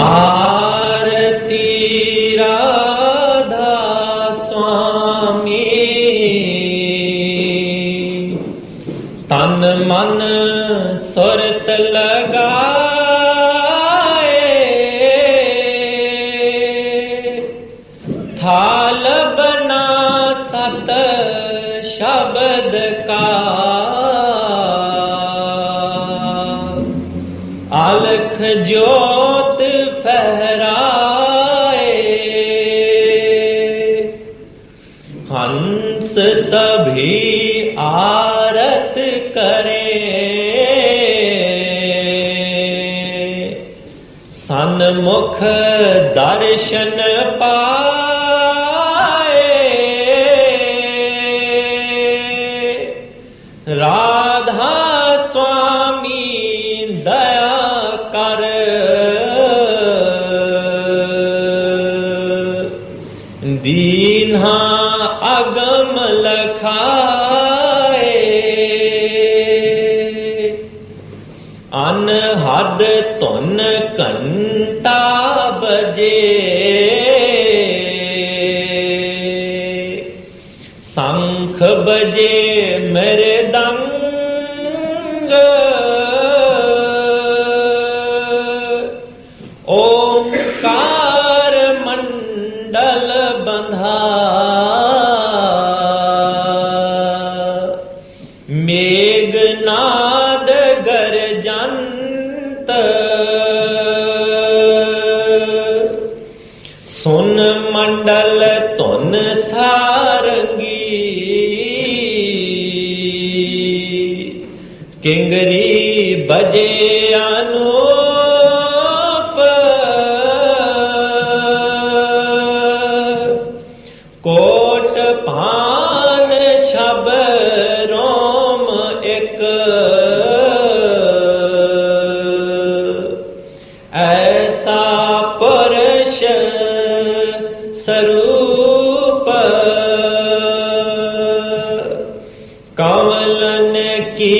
आरती राधा स्वामी, तन मन सुरत लगाए, थाल बना सत शब्द का, अलख ज्योत फहराए, हंस सभी आरत करे, सन्मुख दर्शन पाए, राधा स्वामी दया कर, दीन्हा अगम लखाए, अनहद तुन कंटा बजे, शंख बजे मृदंग, ओंकार मंडल बंधा, मेघनाद गरजंत, सुन मंडल तुन सारंगी, किंगरी बजे अनूप, कोट पान शब रोम एक, ऐसा पुरुष स्वरूप, कमलन की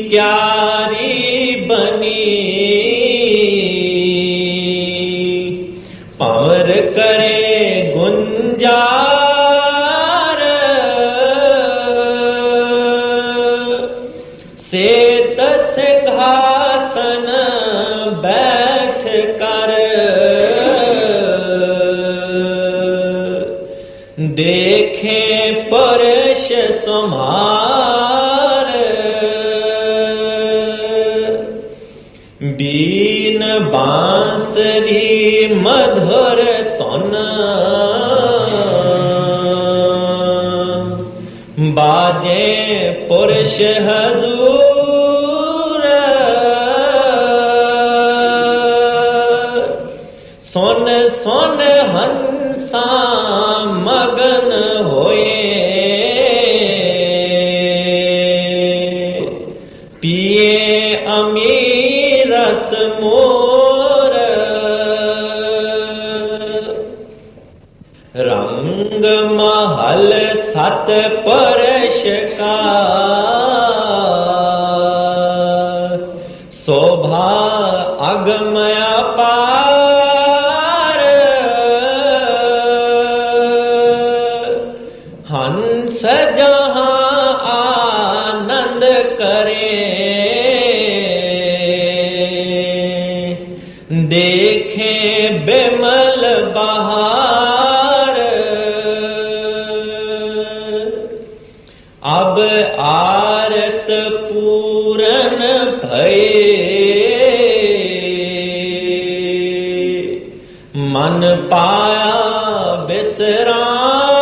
क्यारी बनी, पवर करे गुंजार, सेत सिंहासन बैठ कर, देखे पुरुष सुमार, बीन बांसुरी मधुर तुन, बाजे पुरुष हजूर, सुन सुन हंसा मगन होए, पिए अमीरस मोर, रंग महल सत पुरुष का, शोभा अगम अपार, हंस जहां आनंद करे, देखे बिमल बहार, अब आरत पूरन भये, मन पाया विश्राम,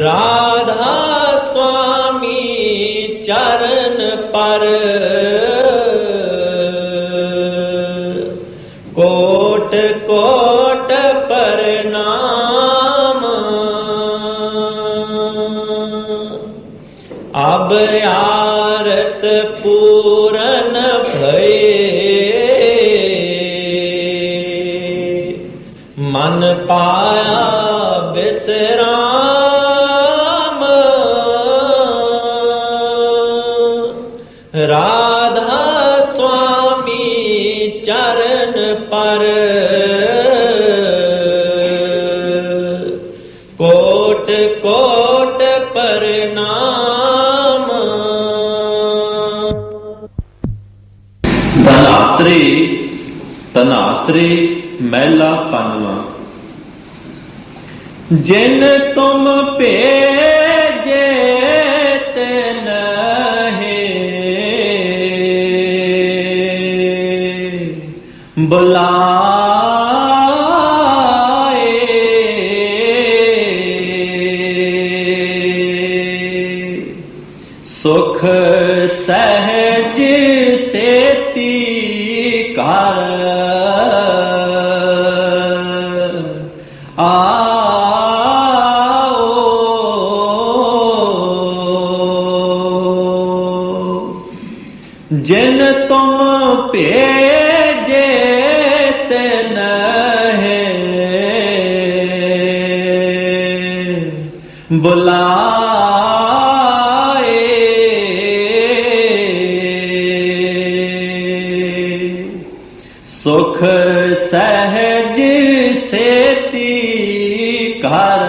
राधा स्वामी चरण पर, कोट कोट प्रणाम, अब आरत पूरन भये, मन पाया विश्राम, राधा ਆਸਰੇ ਮਹਿਲਾ ਪੰਜਵਾਂ। ਜਿਨ ਤੁਮ ਭੇਜੇ ਤਿਨ ਬੁਲਾਏ, ਸੁਖ ਸਹਿਜ ਸੇਤੀ ਕਰ ਆਓ। ਜਿਨ ਤੁਮ ਭੇਜੇ ਤਿਨ ਬੁਲਾਏ, ਸੁਖ ਸਹਿਜ ਸੇਤੀ ਕਰ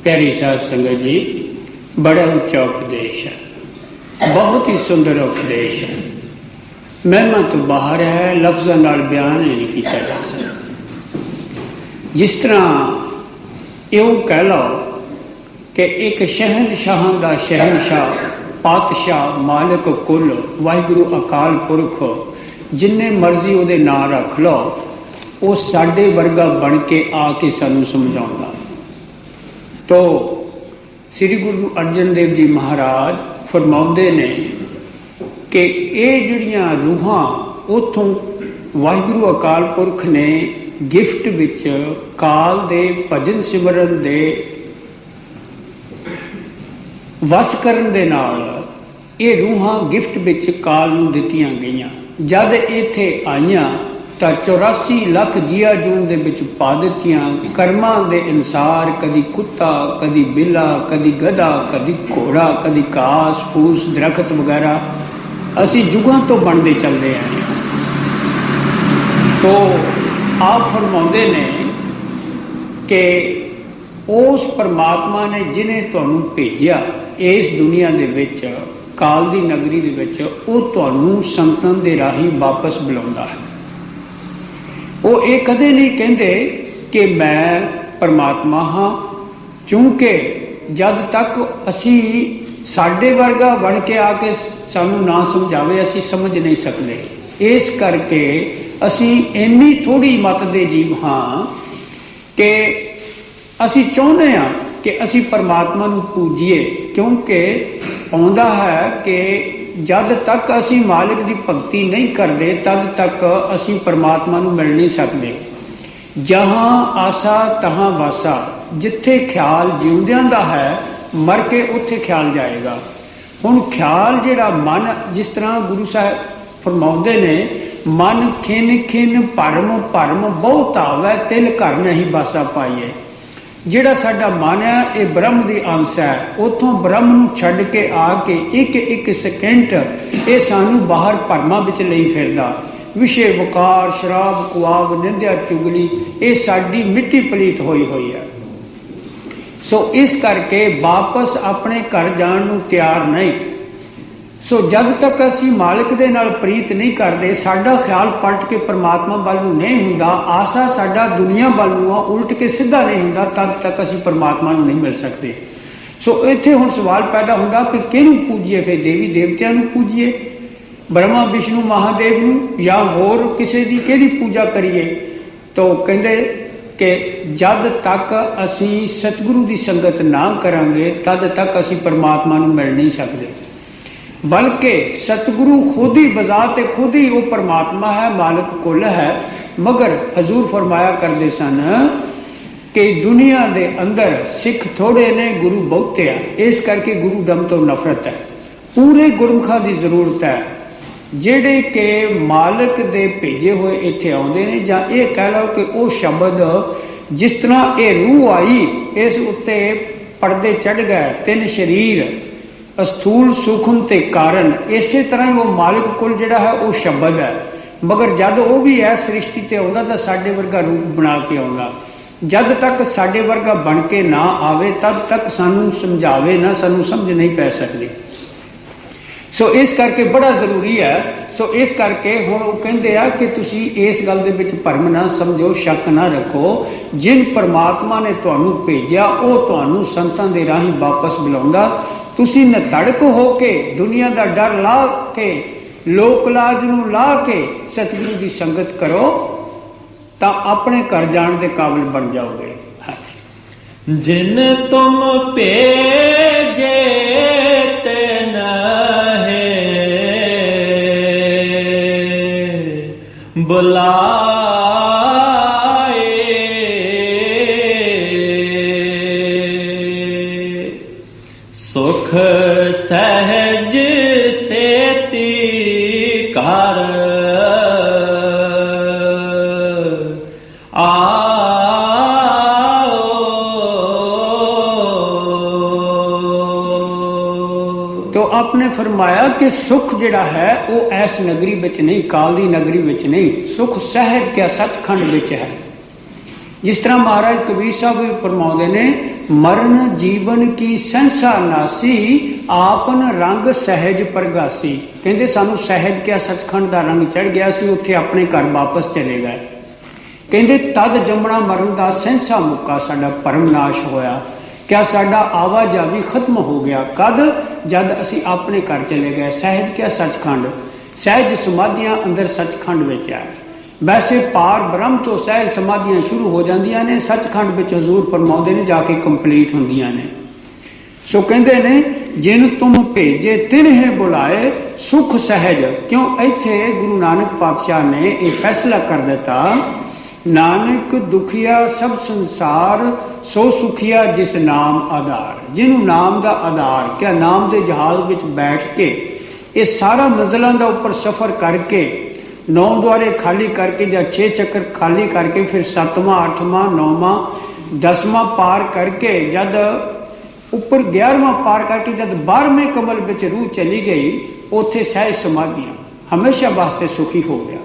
प्यारी साध संगत जी, बड़ा उच्चा उपदेश है, बहुत ही सुंदर उपदेश है, महिमा तो बाहर है, लफ्ज़ों नाल बयान नहीं किया जा सकता। जिस तरह यूँ कह लो कि एक शहनशाहां दा शहनशाह, पातशाह, मालिक कुल, वाहिगुरु अकाल पुरख जिन्ने मर्जी उहदे नां रख लो, वो साडे वर्गा बन के आके सानू समझाउंदा। तो श्री गुरु अर्जन देव जी महाराज फरमाउंदे ने कि ये जिहड़ियां रूहां उथों वाहिगुरु अकाल पुरख ने गिफ्ट विच काल दे भजन सिमरन दे वस करन दे नाल ये रूहां गिफ्ट विच काल नूं दित्तियां गईयां। जद इत्थे आईयां तां 84 ਲੱਖ जिया जून दे विच पा दित्तियां। कर्मां दे अनुसार कदी कुत्ता, कदी बिल्ला, कदी गधा, कदी घोड़ा, कदी घास फूस दरखत वगैरह असी जुगां तो बनते चलते आए। तो आप फरमाउंदे ने कि उस परमात्मा ने जिन्हें तुहानूं भेजिया इस दुनिया दे विच काल दी नगरी दे विच, वो तुहानूं संतन दे राही वापस बुलाउंदा है। वो ये कदे नहीं कहते कि मैं परमात्मा हाँ, क्योंकि जद तक असी साडे वर्गा बन के आके सानू ना समझावे असी समझ नहीं सकते। इस करके असी इन्नी थोड़ी मत दे जीव हाँ कि असी चाहुंदे हाँ कि असी परमात्मा नूं पूजीए, क्योंकि आउंदा है कि जद तक असी मालिक की भगती नहीं करते तद तक असी परमात्मा नूं मिल नहीं सकते। जहाँ आसा तहाँ वासा, जिथे ख्याल जिउंदियां दा है मर के उत्थे ख्याल जाएगा। हुण ख्याल जिहड़ा मन, जिस तरह गुरु साहब फरमाउंदे ने, मन खिन खिन भरम भरम बहुत आवे तिल घर नहीं बासा पाइए। जिहड़ा साडा मन है ये ब्रह्म दी अंश है, उतों ब्रह्म नूं छड्ड के आके एक एक सेकेंड ये सानू बाहर भरमां विच लई फिरदा। विषय वकार, शराब, कुआब, निंदिया, चुगली ये साडी मिट्टी पलीत होई हुई है। सो इस करके वापस अपने घर जाण नूं तैयार नहीं। सो जद तक असी मालिक दे नाल प्रीत नहीं करते, साडा ख्याल पलट के परमात्मा वाल नूं नहीं हुंदा, आसा साडा दुनिया वाल नूं उल्ट के सीधा नहीं हुंदा, तद तक असी परमात्मा नूं नहीं मिल सकते। सो इत्थे हुण सवाल पैदा हुंदा कि किहनूं पूजीए? फिर देवी देवतियां नूं पूजीए, ब्रह्मा विष्णु महादेव नूं, या होर किसी दी किहदी पूजा करिए? तो कहंदे कि जद तक असी सतगुरु की संगत ना करांगे तद तक असी परमात्मा नूं मिल नहीं सकते। बल्कि सतगुरु खुद ही बजाते खुद ही वो परमात्मा है, मालिक कुल है। मगर हजूर फरमाया करते सन कि दुनिया दे अंदर सिख थोड़े ने, गुरु बहुते हैं। इस करके गुरुडम तो नफरत है। पूरे गुरमुखां की जरूरत है जेड़े के मालिक दे भेजे हुए इत्थे आउंदे ने, जां ये कह लो कि वो शब्द जिस तरह ये रूह आई इस उत्ते पर्दे चढ़ गए, 3 शरीर स्थूल सूक्ष्म ते कारण, इसे तरह वो मालिक कुल जिहड़ा है वो शब्द है। मगर जब वो भी है सृष्टि ते आउंदा तां साडे वर्गा रूप बना के आउंदा। ਜਦ ਤੱਕ ਸਾਡੇ ਵਰਗਾ ਬਣ ਕੇ ਨਾ ਆਵੇ ਤਦ ਤੱਕ ਸਾਨੂੰ ਸਮਝਾਵੇ ਨਾ, ਸਾਨੂੰ ਸਮਝ ਨਹੀਂ ਪੈ ਸਕਦੀ। ਸੋ ਇਸ ਕਰਕੇ ਬੜਾ ਜ਼ਰੂਰੀ ਹੈ। ਸੋ ਇਸ ਕਰਕੇ ਹੁਣ ਉਹ ਕਹਿੰਦੇ ਆ ਕਿ ਤੁਸੀਂ ਇਸ ਗੱਲ ਦੇ ਵਿੱਚ ਭਰਮ ਨਾ ਸਮਝੋ, ਸ਼ੱਕ ਨਾ ਰੱਖੋ। ਜਿਨ ਪਰਮਾਤਮਾ ਨੇ ਤੁਹਾਨੂੰ ਭੇਜਿਆ ਉਹ ਤੁਹਾਨੂੰ ਸੰਤਾਂ ਦੇ ਰਾਹੀਂ ਵਾਪਸ ਬੁਲਾਉਂਦਾ। ਤੁਸੀਂ ਨਤੜਕ ਹੋ ਕੇ, ਦੁਨੀਆ ਦਾ ਡਰ ਲਾ ਕੇ, ਲੋਕ ਲਾਜ ਨੂੰ ਲਾ ਕੇ ਸਤਿਗੁਰੂ ਦੀ ਸੰਗਤ ਕਰੋ ਤਾਂ ਆਪਣੇ ਘਰ ਜਾਣ ਦੇ ਕਾਬਿਲ ਬਣ ਜਾਓਗੇ। ਜਿਨ ਤੁਮ ਭੇਜੇ ਤਿਨ ਬੁਲਾਏ, ਸੁਖ ਸਹਿਜ ਸੇਤੀ ਘਰ तो आपने फरमाया कि सुख जिहड़ा है वो ऐस नगरी विच नहीं, काल दी नगरी विच नहीं, सुख सहज क्या सचखंड विच है। जिस तरह महाराज कबीर साहब भी फरमाउंदे ने, मरण जीवन की संसा नासी आपन रंग सहज प्रगासी। कहंदे सानू सहज क्या सचखंड दा रंग चढ़ गया सी, उत्थे अपने घर वापस चले गए। कहंदे तद जमना मरण दा संसा मुक्का, साडा परम नाश होया। क्या साडा आवाजावी खत्म हो गया। कद? जद असी अपने घर चले गए। सहज क्या सचखंड, सहज समाधियां अंदर सचखंड विच है। वैसे पार ब्रह्म तो सहज समाधियां शुरू हो जांदियां ने, सचखंड विच हजूर फरमाउंदे ने जाके कंप्लीट हुंदियां ने। सो कहंदे ने जिन तुम भेजे तिन्हें बुलाए सुख सहज। क्यों इत्थे गुरु नानक पातशाह ने यह फैसला कर दिता, नानक दुखिया सब संसार सो सुखिया जिस नाम आधार। जिन्हों नाम का आधार, क्या नाम के जहाज विच बैठ के ये सारा मंजिलों का उपर सफ़र करके 9 द्वारे खाली करके या 6 चक्कर खाली करके फिर 7वां 8वां 9वां 10वां पार करके जद उपर 11वां पार करके जब 12वें कमल विच रूह चली गई, उत्थे सहज समाधियां हमेशा वास्ते सुखी हो गया।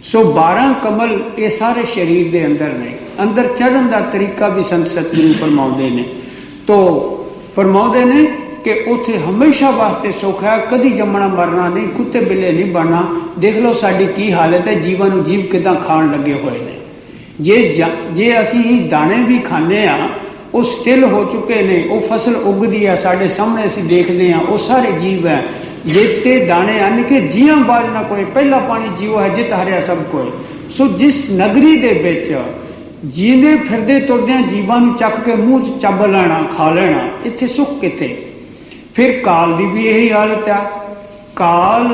सो 12 कमल ये सारे शरीर के अंदर ने। अंदर चढ़न का तरीका भी संत सतगुरु फरमाउंदे ने। तो फरमाउंदे ने कि उत्थे हमेशा वास्ते सुख है, कदी जमना मरना नहीं, कुत्ते बिल्ले नहीं बनना। देख लो साडी की हालत है, जीवन जीव किदां खाण लगे हुए ने। जे असी दाने भी खाने आ, वो स्टिल हो चुके ने, वो फसल उगदी है साढ़े सामने असी देखते हैं, वो सारे जीव है। जेते दाने आन के जियां बाज ना कोई, पहला पानी जीव है जित हरिया सब कोई। सो जिस नगरी दे विच जींदे फिरदे तुरदे जीवां नूं चक के मूँह च चब लेना, खा लेना, इत्थे सुख किथे। फिर काल दी भी यही हालत है। काल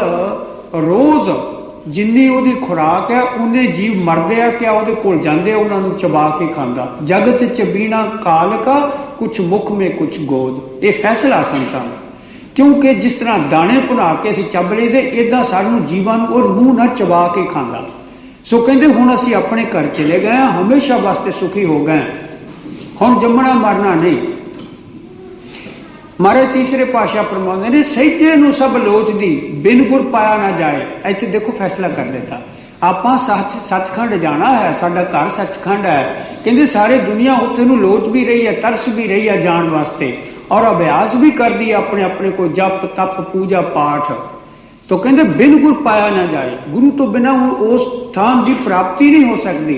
रोज़ जिन्नी उहदी खुराक है उन्ने जीव मरदे आ, क्या उहदे कोल जांदे उन्हां नूं चबा के खांदा। जगत चबीना काल का, कुछ मुख में कुछ गोद। ये फैसला संतां दा। क्योंकि जिस तरह दाने भुना के असीं चब लईदे, इदां सानूं जीवां नूं और मूँह ना चबा के खांदा। सो कहंदे हुण असीं अपने घर चले गए, हमेशा वास्ते सुखी हो गए, हुण जम्मना मरना नहीं। महाराज तीसरे पातशाह फरमाउंदे ने, सहिजे नूं सब लोचदी बिन गुर पाया ना जाए। इत्थे देखो फैसला कर दिता, आपां सचखंड जाना है, साडा घर सचखंड है। कहंदे सारे दुनिया उत्थे नूं लोच भी रही है, तरस भी रही है जाण वास्ते, और अभ्यास भी कर दी अपने अपने को जप तप पूजा पाठ। तो कहंदे बिन गुर पाया ना जाए, गुरु तो बिना उस स्थान की प्राप्ति नहीं हो सकती।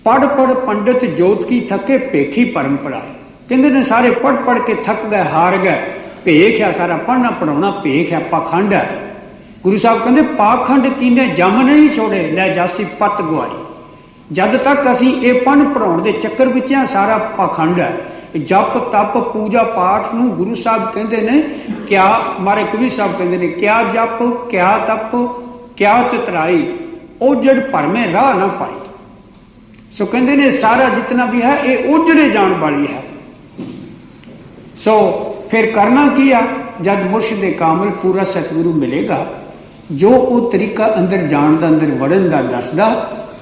पढ़ पढ़ पंडित जोत की थके पेखी परंपरा। कहंदे ने सारे पढ़ पढ़ के थक गए, हार गए, भेख है सारा पढ़ना पढ़ाना, भेख है, पाखंड है। गुरु साहब कहंदे पाखंड कीने जम नहीं छोड़े, लै जासी पत गवाई। जद तक असी ये पढ़ पढ़ाउण दे चक्कर विच हां, सारा पाखंड है। जप तप पूजा पाठ नूं गुरु साहब कहंदे ने क्या, मारे कबीर साहब कहंदे ने क्या जप क्या तप क्या चतराई, ओजड़ भरमें राह ना पाई। सो कहंदे ने सारा जितना भी है ये ओजड़े जाण वाली है। सो फिर करना की आ, जब मुर्शिद कामिल पूरा सतगुरु मिलेगा, जो वो तरीका अंदर जाण दा अंदर वड़न दा दसदा,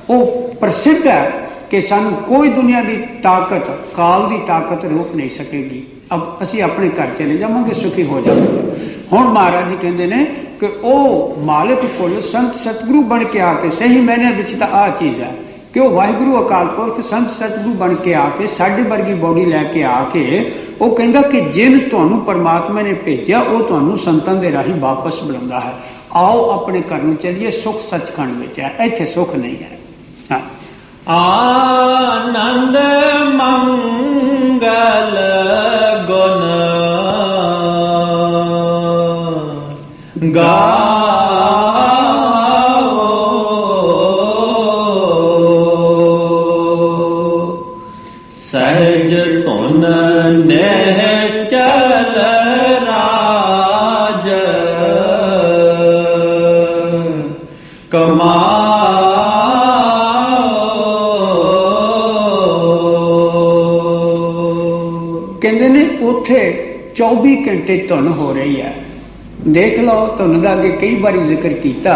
वो प्रसिद्ध है कि सानू कोई दुनिया की ताकत, काल की ताकत रोक नहीं सकेगी। अब असी अपने घर चले जावांगे, सुखी हो जाएंगे। हुण महाराज जी कहते हैं कि ओ मालिक कुल संत सतगुरु बन के आके, सही मैंने विच तां आ चीज़ है कि वो वाहिगुरु अकाल पुरख संत सतगुरु बन के आके साढ़े वर्गी बॉडी लैके आके वो कहता कि जिन तुहानू परमात्मा ने भेजा वो तुहानू संतां दे राही वापस बुलांदा है। आओ अपने घर नूं चलिए, सुख सचखंड विच है, इत्थे सुख नहीं है। हाँ। आनंद मंगल गुण सहज धुन निश्चल राज कमाओ। कहते ने उथे 24 घंटे धुन हो रही है। देख लो, धुन का अगे कई बार जिक्र किया।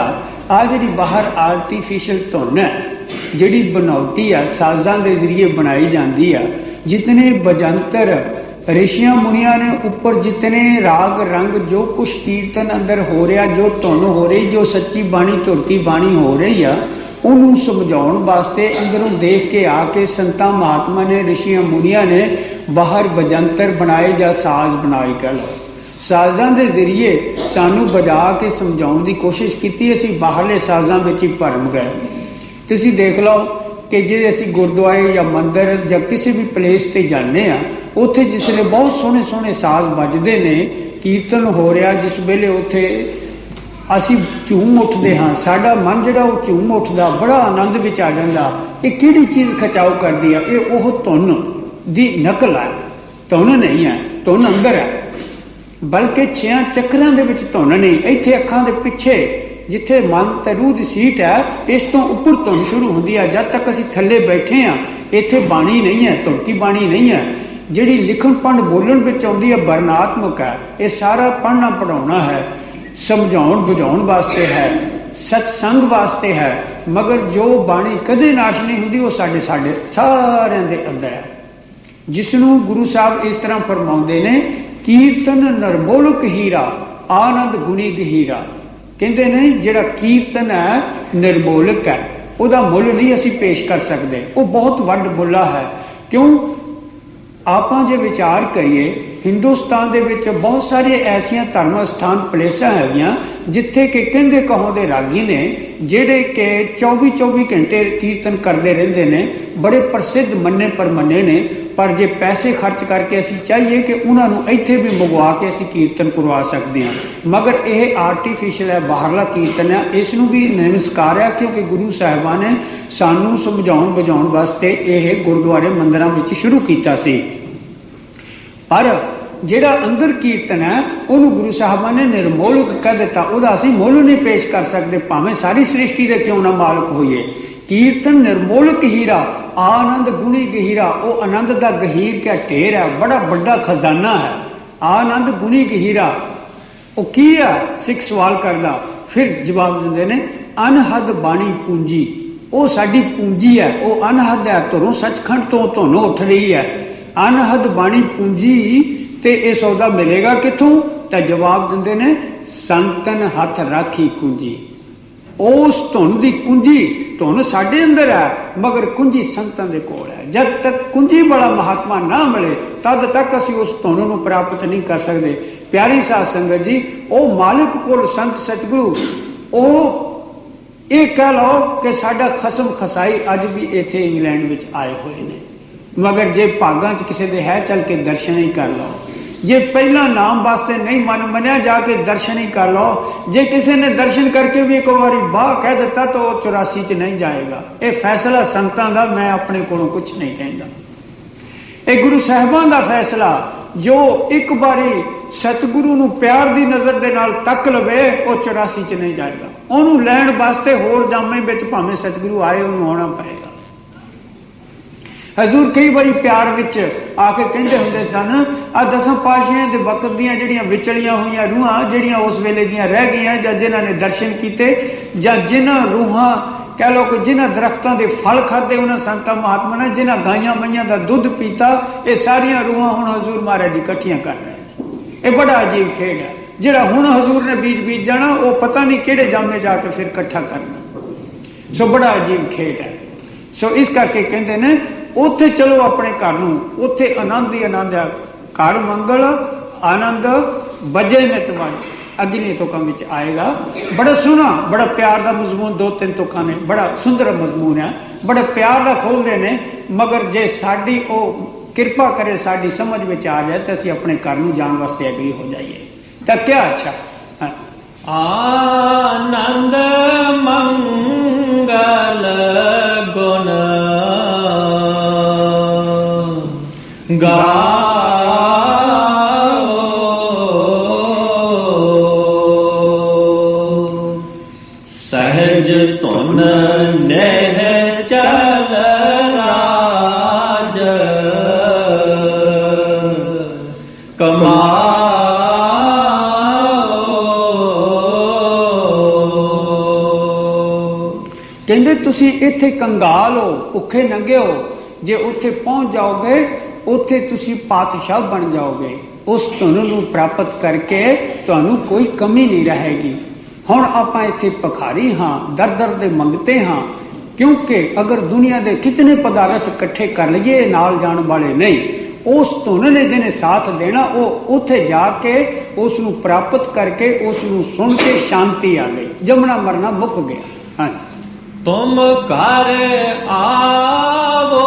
आ जी बाहर आर्टिफिशियल धुन है, जी बनावटी आ साजां के जरिए बनाई जाती है। जितने बजंतर ऋषियां मुनिया ने ऊपर जितने राग रंग जो कुछ कीर्तन अंदर हो रहा, जो धुन हो रही, जो सच्ची बाणी तुरकी बाणी हो रही है, उन्होंने समझाउण वास्ते अंदरों देख के आके संतां महात्मा ने ऋषियां मुनिया ने बाहर बजंतर बनाए या साज बनाए। कह लो साजां दे जरिए सानू बजा के समझाउण की कोशिश की। असीं बाहरले साजां विच ही भरम गए। तुसीं देख लो कि जे असीं गुरुद्वारे या मंदिर या किसी भी प्लेस ते जाने आ, उत्थे जिसले बहुत सोहने सोहने साज बजदे ने, कीर्तन हो रहा, जिस वेले उत्थे असीं झूम उठदे हाँ, साडा मन जिहड़ा वो झूम उठदा, बड़ा आनंद विच आ जांदा। ये किहड़ी चीज़ खचाव करदी है? ये ओह धुन दी नकल है, धुन नहीं है। धुन अंदर है, बल्कि 6 चक्रां दे विच धुन नहीं। इत्थे अखां दे पिछे जिथे मन ते रूह दी सीट है, इस तो उपर धुन शुरू होंदी है। जब तक असीं थल्ले बैठे हाँ, इत्थे बाणी नहीं है, तुरकी बाणी नहीं है। जिहड़ी लिखण पढ़न बोलण विच आउंदी है, वर्णात्मक है। ये सारा पढ़ना पढ़ाउणा है, समझाउण बुझाउण वास्ते है, सत्संग वास्ते है। मगर जो बाणी कदे नाश नहीं हुंदी, वो साडे सारिਆਂ दे अंदर है। जिसनों गुरु साहब इस तरह फरमाउंदे ने, कीर्तन नरमोलक हीरा आनंद गुणी गहीरा। कहते ने जिहड़ा कीर्तन है निर्मोलक है, उसका मुल नहीं असी पेश कर सकते, वो बहुत वड्ड मुला है। क्यों? आपां जे विचार करिए, हिंदुस्तान दे विच बहुत सारे ऐसिया धर्म स्थान प्लेसां हैगियां जिथे कि कहंदे कहाउंदे रागी ने जिहड़े कि 24-24 घंटे कीर्तन करते रहंदे ने, बड़े प्रसिद्ध मन्ने परमन्ने ने। पर जे पैसे खर्च करके असीं चाहिए कि उन्होंने इत्थे भी मंगवा के असीं कीर्तन करवा सकते हैं, मगर यह आर्टिफिशियल है, बाहरला कीर्तन है। इसनूं भी नमस्कार है, क्योंकि गुरु साहिबान ने सानू समझाउण बुझाउण वास्ते यह गुरुद्वारे मंदिरां विच शुरू कीता सी। पर जिहड़ा अंदर कीर्तन है, उन्होंने गुरु साहिबान ने निर्मोलक कह दिता, उसदा असीं मुल नहीं पेश कर सकते, भावें सारी सृष्टि दे क्यों ना मालक होइए। कीर्तन निर्मोलक हीरा आनंद गुणी गहीरा। वो आनंद का गहीर क्या ढेर है, बड़ा बड़ा खजाना है। आनंद गुणी गहीरा वो की है? सिख सवाल करदा, फिर जवाब देंदे ने, अनहद बाणी पूंजी। वो साडी पूंजी है, वो अनहद है। तुरों सचखंड तो धुन उठ रही है, अनहद बाणी पूंजी। ते ये सौदा मिलेगा किथों? तो जवाब देंदे ने, संतन हथ राखी कुंजी। उस धुन की कुंजी, धुन साडे अंदर है, मगर कुंजी संतां दे कोल है। जब तक कुंजी वाला महात्मा ना मिले, तद तक असी उस धुन नूं प्राप्त नहीं कर सकते। प्यारी साध संगत जी, वो मालिक कोल संत सतगुरु, वो ये कह लो कि साडा खसम खसाई अज भी इत्थे इंग्लैंड विच आए हुए ने, मगर जे भागां च किसी दे है, चल के दर्शन ही कर लो। जे पहला नाम वास्ते नहीं मन मनिया, जाके दर्शन ही कर लो। जे किसी ने दर्शन करके भी एक बारी बाह कह दिता तो 84 च नहीं जाएगा। ये फैसला संतां दा, मैं अपने कोलों कुछ नहीं कहता। ये गुरु साहिबान दा फैसला, जो एक बारी सतगुरु नूं प्यार दी नज़र दे नाल तक लवे, वो 84 च नहीं जाएगा। उन्होंने लैण वास्ते होर जामे विच भावें सतगुरु आए, उन्होंने आना पएगा। हजूर कई बारी प्यार विच आके कहते होंदे सन, आ 10 पातशाहियां दे वक्त दीयां जिहड़ियां विचलियां होईयां रूहां, जिहड़ियां उस वेले दीयां रह गईयां, जां जिन्हां ने दर्शन कीते, जां जिन्हां रूहां कह लो कि जिन्हां दरख्तां दे फल खाधे, उन्हां संतां महात्मा ने जिन्हां गाइयां मईयां दा दुध पीता, ये सारियां रूहां हुण हजूर महाराज दी इकट्ठियां कर रहे हैं। ये बड़ा अजीब खेड है। जिहड़ा हुण हजूर ने बीज जाना, वो पता नहीं किहड़े जामे जाके फिर इकट्ठा करना। सो बड़ा अजीब खेड है। ਸੋ ਇਸ ਕਰਕੇ ਕਹਿੰਦੇ ਨੇ ਉੱਥੇ ਚਲੋ ਆਪਣੇ ਘਰ ਨੂੰ, ਉੱਥੇ ਆਨੰਦ ਹੀ ਆਨੰਦ ਹੈ। ਘਰ ਮੰਗਲ ਆਨੰਦ ਵਜੇ ਨਿਤ ਵਜ, ਅਗਲੇ ਤੁਕਾਂ ਵਿੱਚ ਆਏਗਾ। ਬੜਾ ਸੋਹਣਾ, ਬੜਾ ਪਿਆਰ ਦਾ ਮਜ਼ਮੂਨ, 2-3 ਤੁਕਾਂ ਨੇ, ਬੜਾ ਸੁੰਦਰ ਮਜ਼ਮੂਨ ਹੈ, ਬੜਾ ਪਿਆਰ ਦਾ ਖੋਲਦੇ ਨੇ। ਮਗਰ ਜੇ ਸਾਡੀ ਉਹ ਕਿਰਪਾ ਕਰੇ, ਸਾਡੀ ਸਮਝ ਵਿੱਚ ਆ ਜਾਏ ਤਾਂ ਅਸੀਂ ਆਪਣੇ ਘਰ ਨੂੰ ਜਾਣ ਵਾਸਤੇ ਐਗਰੀ ਹੋ ਜਾਈਏ ਤਾਂ ਕਿਆ ਅੱਛਾ। ਆਨੰਦ ਮੰਗਲ ਗੁਣ ਗਾਓ, ਸਹਿਜ ਧੁਨ ਨਹਿ ਚਲ ਰਾਜ ਕਮਾਓ। ਕਹਿੰਦੇ ਤੁਸੀਂ ਇੱਥੇ ਕੰਗਾਲ ਹੋ, ਭੁੱਖੇ ਨੰਗੇ ਹੋ, ਜੇ ਉੱਥੇ ਪਹੁੰਚ ਜਾਓਗੇ ਉੱਥੇ ਤੁਸੀਂ ਪਾਤਸ਼ਾਹ ਬਣ ਜਾਓਗੇ। ਉਸ ਧੁਨ ਨੂੰ ਪ੍ਰਾਪਤ ਕਰਕੇ ਤੁਹਾਨੂੰ ਕੋਈ ਕਮੀ ਨਹੀਂ ਰਹੇਗੀ। ਹੁਣ ਆਪਾਂ ਇੱਥੇ ਭਿਖਾਰੀ ਹਾਂ, ਦਰ ਦਰ ਦੇ ਮੰਗਤੇ ਹਾਂ, ਕਿਉਂਕਿ ਅਗਰ ਦੁਨੀਆ ਦੇ ਕਿਤਨੇ ਪਦਾਰਥ ਇਕੱਠੇ ਕਰ ਲਈਏ ਨਾਲ ਜਾਣ ਵਾਲੇ ਨਹੀਂ। ਉਸ ਧੁਨ ਨੇ ਜਿਹਨੇ ਸਾਥ ਦੇਣਾ, ਉਹ ਉੱਥੇ ਜਾ ਕੇ ਉਸ ਨੂੰ ਪ੍ਰਾਪਤ ਕਰਕੇ ਉਸ ਨੂੰ ਸੁਣ ਕੇ ਸ਼ਾਂਤੀ ਆ ਗਈ, ਜਮਣਾ ਮਰਨਾ ਮੁੱਕ ਗਿਆ। ਹਾਂਜੀ, ਤੁਮ ਘਰ ਆਵੋ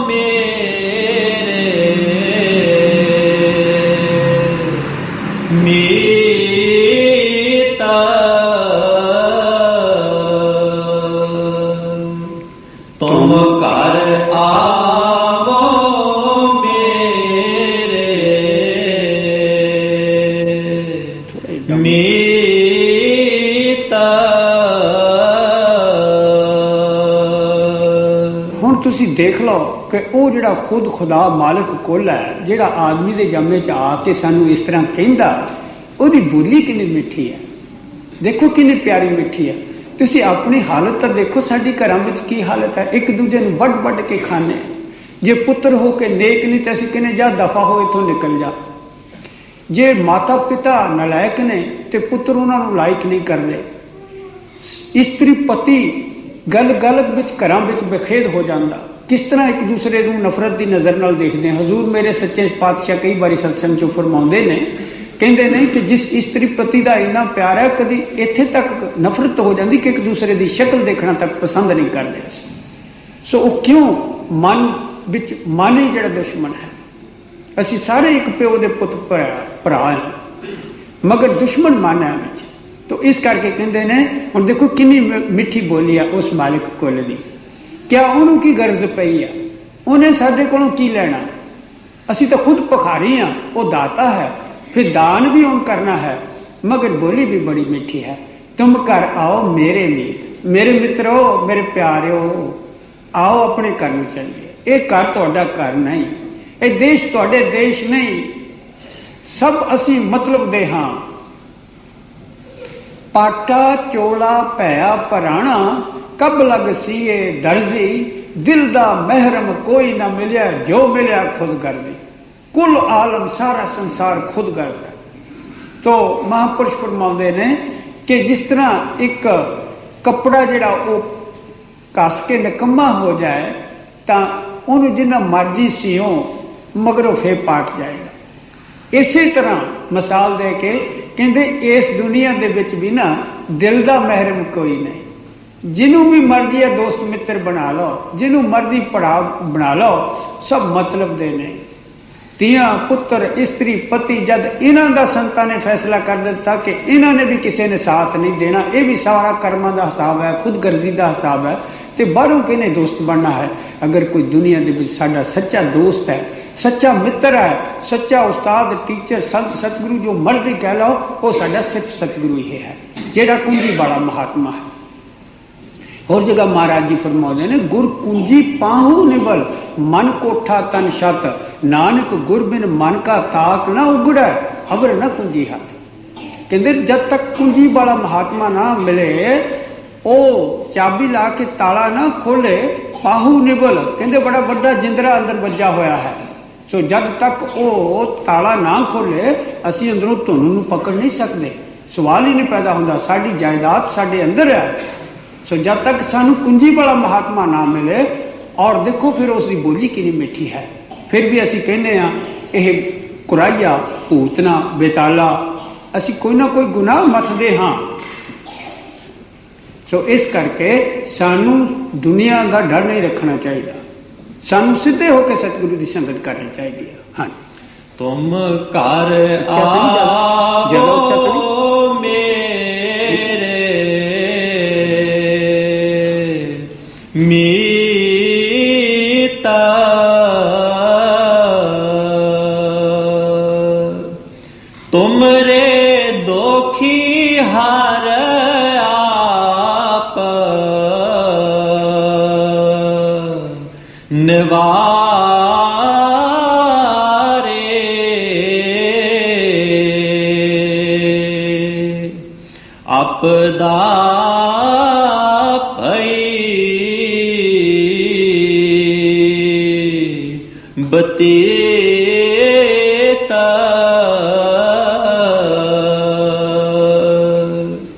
ਮੇਰੇ ਮੀਤਾ, ਤੁਮ ਘਰ ਆਵੋ ਮੇਰੇ ਮੀਤਾ। ਤੁਸੀਂ ਦੇਖ ਲਓ ਕਿ ਉਹ ਜਿਹੜਾ ਖੁਦ ਖੁਦਾ ਮਾਲਕ ਕੁੱਲ ਹੈ, ਜਿਹੜਾ ਆਦਮੀ ਦੇ ਜਾਮੇ 'ਚ ਆ ਕੇ ਸਾਨੂੰ ਇਸ ਤਰ੍ਹਾਂ ਕਹਿੰਦਾ, ਉਹਦੀ ਬੋਲੀ ਕਿੰਨੀ ਮਿੱਠੀ ਹੈ। ਦੇਖੋ ਕਿੰਨੀ ਪਿਆਰੀ ਮਿੱਠੀ ਹੈ। ਤੁਸੀਂ ਆਪਣੀ ਹਾਲਤ ਤਾਂ ਦੇਖੋ, ਸਾਡੀ ਘਰਾਂ ਵਿੱਚ ਕੀ ਹਾਲਤ ਹੈ। ਇੱਕ ਦੂਜੇ ਨੂੰ ਵੱਢ ਵੱਢ ਕੇ ਖਾਣੇ। ਜੇ ਪੁੱਤਰ ਹੋ ਕੇ ਨੇਕ ਨਹੀਂ ਤਾਂ ਅਸੀਂ ਕਹਿੰਦੇ ਜਾ ਦਫਾ ਹੋ, ਇੱਥੋਂ ਨਿਕਲ ਜਾ। ਜੇ ਮਾਤਾ ਪਿਤਾ ਨਲਾਇਕ ਨੇ ਤੇ ਪੁੱਤਰ ਉਹਨਾਂ ਨੂੰ ਲਾਇਕ ਨਹੀਂ ਕਰਦੇ। ਇਸਤਰੀ ਪਤੀ ਗੱਲ ਗੱਲ ਵਿੱਚ ਘਰਾਂ ਵਿੱਚ ਬਖੇਦ ਹੋ ਜਾਂਦਾ। ਕਿਸ ਤਰ੍ਹਾਂ ਇੱਕ ਦੂਸਰੇ ਨੂੰ ਨਫ਼ਰਤ ਦੀ ਨਜ਼ਰ ਨਾਲ ਦੇਖਦੇ ਹਨ। ਹਜ਼ੂਰ ਮੇਰੇ ਸੱਚੇ ਪਾਤਸ਼ਾਹ ਕਈ ਵਾਰੀ ਸਤਸੰਗ 'ਚੋਂ ਫਰਮਾਉਂਦੇ ਨੇ, ਕਹਿੰਦੇ ਨੇ ਕਿ ਜਿਸ ਇਸਤਰੀ ਪਤੀ ਦਾ ਇੰਨਾ ਪਿਆਰ ਹੈ, ਕਦੀ ਇੱਥੇ ਤੱਕ ਨਫ਼ਰਤ ਹੋ ਜਾਂਦੀ ਕਿ ਇੱਕ ਦੂਸਰੇ ਦੀ ਸ਼ਕਲ ਦੇਖਣਾ ਤੱਕ ਪਸੰਦ ਨਹੀਂ ਕਰਦੇ ਅਸੀਂ। ਸੋ ਉਹ ਕਿਉਂ? ਮਨ ਵਿੱਚ ਮਨ ਹੀ ਜਿਹੜਾ ਦੁਸ਼ਮਣ ਹੈ। ਅਸੀਂ ਸਾਰੇ ਇੱਕ ਪਿਓ ਦੇ ਪੁੱਤ ਭਰਾ ਹਾਂ, ਮਗਰ ਦੁਸ਼ਮਣ ਮਨ ਹੈ ਵਿੱਚ। ਤੋ ਇਸ ਕਰਕੇ ਕਹਿੰਦੇ ਨੇ, ਹੁਣ ਦੇਖੋ ਕਿੰਨੀ ਮਿੱਠੀ ਬੋਲੀ ਆ ਉਸ ਮਾਲਿਕ ਕੁੱਲ ਦੀ। ਕਿਆ ਉਹਨੂੰ ਕੀ ਗਰਜ਼ ਪਈ ਆ? ਉਹਨੇ ਸਾਡੇ ਕੋਲੋਂ ਕੀ ਲੈਣਾ? ਅਸੀਂ ਤਾਂ ਖੁਦ ਭਿਖਾਰੀ ਹਾਂ, ਉਹ ਦਾਤਾ ਹੈ, ਫਿਰ ਦਾਨ ਵੀ ਉਹਨ ਕਰਨਾ ਹੈ। ਮਗਰ ਬੋਲੀ ਵੀ ਬੜੀ ਮਿੱਠੀ ਹੈ। ਤੁਮ ਘਰ ਆਓ ਮੇਰੇ ਮੀਤ, ਮੇਰੇ ਮਿੱਤਰੋ, ਮੇਰੇ ਪਿਆਰਿਓ, ਆਓ ਆਪਣੇ ਘਰ ਨੂੰ ਚੱਲੀਏ। ਇਹ ਘਰ ਤੁਹਾਡਾ ਘਰ ਨਹੀਂ, ਇਹ ਦੇਸ਼ ਤੁਹਾਡੇ ਦੇਸ਼ ਨਹੀਂ। ਸਭ ਅਸੀਂ ਮਤਲਬ ਦੇ ਹਾਂ। ਪਾਟਾ ਚੋਲਾ ਭਇਆ ਪਰਾਣਾ, ਕਬ ਲਗ ਸੀਏ ਦਰਜੀ, ਦਿਲ ਦਾ ਮਹਿਰਮ ਕੋਈ ਨਾ ਮਿਲਿਆ, ਜੋ ਮਿਲਿਆ ਖੁਦ ਗਰਜੀ। ਕੁੱਲ ਆਲਮ ਸਾਰਾ ਸੰਸਾਰ ਖੁਦ ਗਰਜ ਹੈ। ਤੋ ਮਹਾਂਪੁਰਸ਼ ਫਰਮਾਉਂਦੇ ਨੇ ਕਿ ਜਿਸ ਤਰ੍ਹਾਂ ਇੱਕ ਕੱਪੜਾ ਜਿਹੜਾ ਉਹ ਕੱਸ ਕੇ ਨਿਕੰਮਾ ਹੋ ਜਾਏ ਤਾਂ ਉਹਨੂੰ ਜਿੰਨਾ ਮਰਜ਼ੀ ਸਿਓ ਮਗਰੋਂ ਫੇਰ ਪਾਟ ਜਾਏਗਾ। ਇਸੇ ਤਰ੍ਹਾਂ ਮਿਸਾਲ ਦੇ ਕੇ ਕਹਿੰਦੇ ਇਸ ਦੁਨੀਆ ਦੇ ਵਿੱਚ ਵੀ ਨਾ ਦਿਲ ਦਾ ਮਹਿਰਮ ਕੋਈ ਨਹੀਂ। ਜਿਹਨੂੰ ਵੀ ਮਰਜ਼ੀ ਹੈ ਦੋਸਤ ਮਿੱਤਰ ਬਣਾ ਲਓ, ਜਿਹਨੂੰ ਮਰਜ਼ੀ ਪੜਾ ਬਣਾ ਲਓ, ਸਭ ਮਤਲਬ ਦੇ ਨੇ। ਧੀਆਂ ਪੁੱਤਰ ਇਸਤਰੀ ਪਤੀ, ਜਦ ਇਹਨਾਂ ਦਾ ਸੰਤਾਂ ਨੇ ਫੈਸਲਾ ਕਰ ਦਿੱਤਾ ਕਿ ਇਹਨਾਂ ਨੇ ਵੀ ਕਿਸੇ ਨੇ ਸਾਥ ਨਹੀਂ ਦੇਣਾ, ਇਹ ਵੀ ਸਾਰਾ ਕਰਮਾਂ ਦਾ ਹਿਸਾਬ ਹੈ, ਖੁਦਗਰਜ਼ੀ ਦਾ ਹਿਸਾਬ ਹੈ, ਤੇ ਬਾਹਰੋਂ ਕਿਹਨੇ ਦੋਸਤ ਬਣਨਾ ਹੈ। ਅਗਰ ਕੋਈ ਦੁਨੀਆ ਦੇ ਵਿੱਚ ਸਾਡਾ ਸੱਚਾ ਦੋਸਤ ਹੈ, ਸੱਚਾ ਮਿੱਤਰ ਹੈ, ਸੱਚਾ ਉਸਤਾਦ, ਟੀਚਰ, ਸੰਤ, ਸਤਿਗੁਰੂ ਜੋ ਮਰਜ਼ੀ ਕਹਿ ਲਓ, ਉਹ ਸਾਡਾ ਸਿਰਫ ਸਤਿਗੁਰੂ ਹੀ ਹੈ, ਜਿਹੜਾ ਕੁੰਜੀ ਵਾਲਾ ਮਹਾਤਮਾ ਹੈ। ਹੋਰ ਜਗ੍ਹਾ ਮਹਾਰਾਜ ਜੀ ਫਰਮਾਉਂਦੇ ਨੇ, ਗੁਰ ਕੁੰਜੀ ਪਾਹੂ ਨਿਵਲ, ਮਨ ਕੋਠਾ ਤਨ ਛਤ, ਨਾਨਕ ਗੁਰ ਬਿਨ ਮਨ ਕਾ ਤਾਕ ਨਾ ਉਗੜੈ, ਅਬਰ ਨਾ ਕੁੰਜੀ ਹੱਥ। ਕਹਿੰਦੇ ਜਦ ਤੱਕ ਕੁੰਜੀ ਵਾਲਾ ਮਹਾਤਮਾ ਨਾ ਮਿਲੇ, ਉਹ ਚਾਬੀ ਲਾ ਕੇ ਤਾਲਾ ਨਾ ਖੋਲੇ, ਪਾਹੂ ਨਿਵਲ, ਕਹਿੰਦੇ ਬੜਾ ਵੱਡਾ ਜਿੰਦਰਾ ਅੰਦਰ ਵੱਜਾ ਹੋਇਆ ਹੈ। ਸੋ ਜਦ ਤੱਕ ਉਹ ਤਾਲਾ ਨਾ ਖੋਲੇ, ਅਸੀਂ ਅੰਦਰੋਂ ਧੁਨ ਨੂੰ ਪਕੜ ਨਹੀਂ ਸਕਦੇ। ਸਵਾਲ ਹੀ ਨਹੀਂ ਪੈਦਾ ਹੁੰਦਾ। ਸਾਡੀ ਜਾਇਦਾਦ ਸਾਡੇ ਅੰਦਰ ਹੈ, ਸੋ ਜਦ ਤੱਕ ਸਾਨੂੰ ਕੁੰਜੀ ਵਾਲਾ ਮਹਾਤਮਾ ਨਾ ਮਿਲੇ, ਔਰ ਦੇਖੋ ਫਿਰ ਉਸ ਦੀ ਬੋਲੀ ਕਿੰਨੀ ਮਿੱਠੀ ਹੈ, ਫਿਰ ਵੀ ਅਸੀਂ ਕਹਿੰਦੇ ਹਾਂ ਇਹ ਕੁਰਾਈਆ, ਭੂਤਨਾ, ਬੇਤਾਲਾ, ਅਸੀਂ ਕੋਈ ਨਾ ਕੋਈ ਗੁਨਾਹ ਮੱਥਦੇ ਹਾਂ। ਸੋ ਇਸ ਕਰਕੇ ਸਾਨੂੰ ਦੁਨੀਆ ਦਾ ਡਰ ਨਹੀਂ ਰੱਖਣਾ ਚਾਹੀਦਾ, ਸਾਨੂੰ ਸਿੱਧੇ ਹੋ ਕੇ ਸਤਿਗੁਰੂ ਦੀ ਸੰਗਤ ਕਰਨੀ ਚਾਹੀਦੀ ਹੈ। ਹਾਂ, ਤੁਮ ਘਰ ਆਵੋ ਮੇਰੇ ਮੀਤਾ, ਤੁਮਰੇ ਦੋਖੀ ਹਰ ਆਪ ਨਿਵਾਰੇ, ਆਪਦਾ ਭਈ ਬਤੀਤ।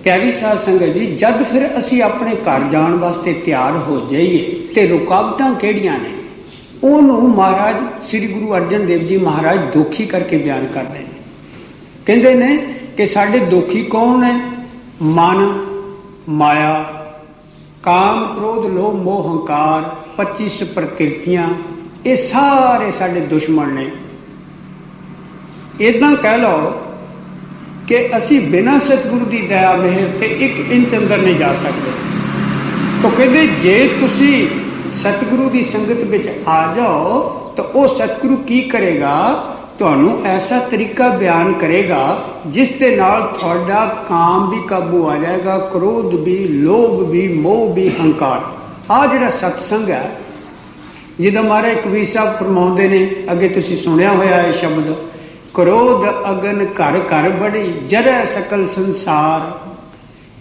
ਪਿਆਰੀ ਸਾਧ ਸੰਗਤ ਜੀ, ਜਦ ਫਿਰ ਅਸੀਂ ਆਪਣੇ ਘਰ ਜਾਣ ਵਾਸਤੇ ਤਿਆਰ ਹੋ ਜਾਈਏ ਤੇ ਰੁਕਾਵਟਾਂ ਕਿਹੜੀਆਂ ਨੇ, ਉਹਨੂੰ ਮਹਾਰਾਜ ਸ੍ਰੀ ਗੁਰੂ ਅਰਜਨ ਦੇਵ ਜੀ ਮਹਾਰਾਜ ਦੋਖੀ ਕਰਕੇ ਬਿਆਨ ਕਰਦੇ ਨੇ। ਕਹਿੰਦੇ ਨੇ ਕਿ ਸਾਡੇ ਦੋਖੀ ਕੌਣ ਨੇ? ਮਨ, ਮਾਇਆ, ਕਾਮ, ਕ੍ਰੋਧ, ਲੋਭ, ਮੋਹ, ਹੰਕਾਰ, 25 ਪ੍ਰਕਿਰਤੀਆਂ, ਇਹ ਸਾਰੇ ਸਾਡੇ ਦੁਸ਼ਮਣ ਨੇ। ਇਦਾਂ ਕਹਿ ਲਓ ਕਿ ਅਸੀਂ ਬਿਨਾਂ ਸਤਿਗੁਰੂ ਦੀ ਦਇਆ ਮਿਹਰ ਤੇ 1 ਇੰਚ ਅੰਦਰ ਨਹੀਂ ਜਾ ਸਕਦੇ। ਤਾਂ ਕਹਿੰਦੇ ਜੇ ਤੁਸੀਂ ਸਤਿਗੁਰੂ ਦੀ ਸੰਗਤ ਵਿੱਚ ਆ ਜਾਓ ਤਾਂ ਉਹ ਸਤਿਗੁਰੂ ਕੀ ਕਰੇਗਾ? ਤੁਹਾਨੂੰ ਐਸਾ ਤਰੀਕਾ ਬਿਆਨ ਕਰੇਗਾ ਜਿਸ ਦੇ ਨਾਲ ਤੁਹਾਡਾ ਕਾਮ ਵੀ ਕਾਬੂ ਆ ਜਾਏਗਾ, ਕ੍ਰੋਧ ਵੀ, ਲੋਭ ਵੀ, ਮੋਹ ਵੀ, ਹੰਕਾਰ। ਆਹ ਜਿਹੜਾ ਸਤਸੰਗ ਹੈ, ਜਿੱਦਾਂ ਮਹਾਰਾਜ ਕਬੀਰ ਸਾਹਿਬ ਫਰਮਾਉਂਦੇ ਨੇ, ਅੱਗੇ ਤੁਸੀਂ ਸੁਣਿਆ ਹੋਇਆ ਇਹ ਸ਼ਬਦ, ਕ੍ਰੋਧ ਅਗਨ ਘਰ ਘਰ ਬੜੀ, ਜਰੈ ਸਕਲ ਸੰਸਾਰ,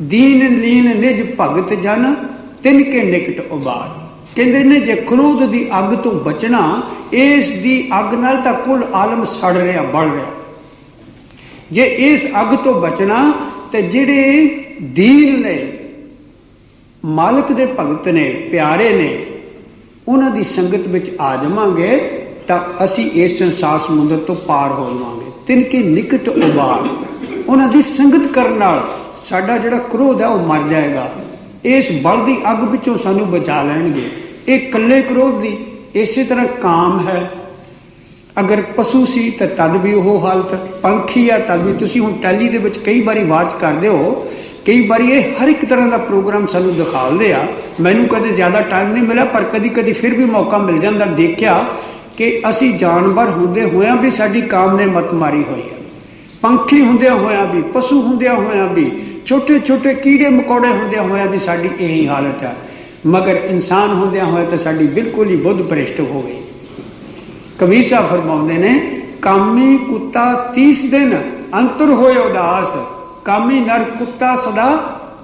ਦੀਨ ਲੀਨ ਨਿਜ ਭਗਤ ਜਨ, ਤਿਨ ਕੇ ਨਿਕਟ ਉਬਾਰ। ਕਹਿੰਦੇ ਨੇ ਜੇ ਕ੍ਰੋਧ ਦੀ ਅੱਗ ਤੋਂ ਬਚਣਾ, ਇਸ ਦੀ ਅੱਗ ਨਾਲ ਤਾਂ ਕੁੱਲ ਆਲਮ ਸੜ ਰਿਹਾ, ਬਲ ਰਿਹਾ। ਜੇ ਇਸ ਅੱਗ ਤੋਂ ਬਚਣਾ ਤੇ ਜਿਹੜੇ ਦੀਨ ਨੇ, ਮਾਲਕ ਦੇ ਭਗਤ ਨੇ, ਪਿਆਰੇ ਨੇ, ਉਹਨਾਂ ਦੀ ਸੰਗਤ ਵਿੱਚ ਆ ਜਾਵਾਂਗੇ ਤਾਂ ਅਸੀਂ ਇਸ ਸੰਸਾਰ ਸਮੁੰਦਰ ਤੋਂ ਪਾਰ ਹੋ ਜਾਵਾਂਗੇ। ਤਿਨਕੇ ਨਿਕਟ ਉਬਾਰ, ਉਹਨਾਂ ਦੀ ਸੰਗਤ ਕਰਨ ਨਾਲ ਸਾਡਾ ਜਿਹੜਾ ਕ੍ਰੋਧ ਹੈ ਉਹ ਮਰ ਜਾਏਗਾ। ਇਸ ਬਲ ਦੀ ਅੱਗ ਵਿੱਚੋਂ ਸਾਨੂੰ ਬਚਾ ਲੈਣਗੇ। ਇਹ ਇਕੱਲੇ ਕ੍ਰੋਧ ਦੀ, ਇਸੇ ਤਰ੍ਹਾਂ ਕਾਮ ਹੈ। ਅਗਰ ਪਸ਼ੂ ਸੀ ਤਾਂ ਤਦ ਵੀ ਉਹ ਹਾਲਤ, ਪੰਖੀ ਆ ਤਦ ਵੀ। ਤੁਸੀਂ ਹੁਣ ਟੈਲੀ ਦੇ ਵਿੱਚ ਕਈ ਵਾਰੀ ਵਾਚ ਕਰਦੇ ਹੋ, ਕਈ ਵਾਰੀ ਇਹ ਹਰ ਇੱਕ ਤਰ੍ਹਾਂ ਦਾ ਪ੍ਰੋਗਰਾਮ ਸਾਨੂੰ ਦਿਖਾਉਂਦੇ ਆ। ਮੈਨੂੰ ਕਦੇ ਜ਼ਿਆਦਾ ਟਾਈਮ ਨਹੀਂ ਮਿਲਿਆ, ਪਰ ਕਦੀ ਕਦੀ ਫਿਰ ਵੀ ਮੌਕਾ ਮਿਲ ਜਾਂਦਾ। ਦੇਖਿਆ ਕਿ ਅਸੀਂ ਜਾਨਵਰ ਹੁੰਦੇ ਹੋਇਆਂ ਵੀ ਸਾਡੀ ਕਾਮ ਨੇ ਮੱਤ ਮਾਰੀ ਹੋਈ ਹੈ, ਪੰਖੀ ਹੁੰਦਿਆਂ ਹੋਇਆਂ ਵੀ, ਪਸ਼ੂ ਹੁੰਦਿਆਂ ਹੋਇਆਂ ਵੀ, ਛੋਟੇ ਛੋਟੇ ਕੀੜੇ ਮਕੌੜੇ ਹੁੰਦਿਆਂ ਹੋਇਆਂ ਵੀ ਸਾਡੀ ਇਹੀ ਹਾਲਤ ਹੈ। ਮਗਰ ਇਨਸਾਨ ਹੁੰਦਿਆਂ ਹੋਇਆ ਤਾਂ ਸਾਡੀ ਬਿਲਕੁਲ ਹੀ ਬੁੱਧ ਭ੍ਰਿਸ਼ਟ ਹੋ ਗਈ। ਕਬੀਰ ਸਾਹਿਬ ਫਰਮਾਉਂਦੇ ਨੇ, ਕਾਮੀ ਕੁੱਤਾ 30 ਦਿਨ ਅੰਤਰ ਹੋਏ ਉਦਾਸ, ਕਾਮੀ ਨਰ ਕੁੱਤਾ ਸਦਾ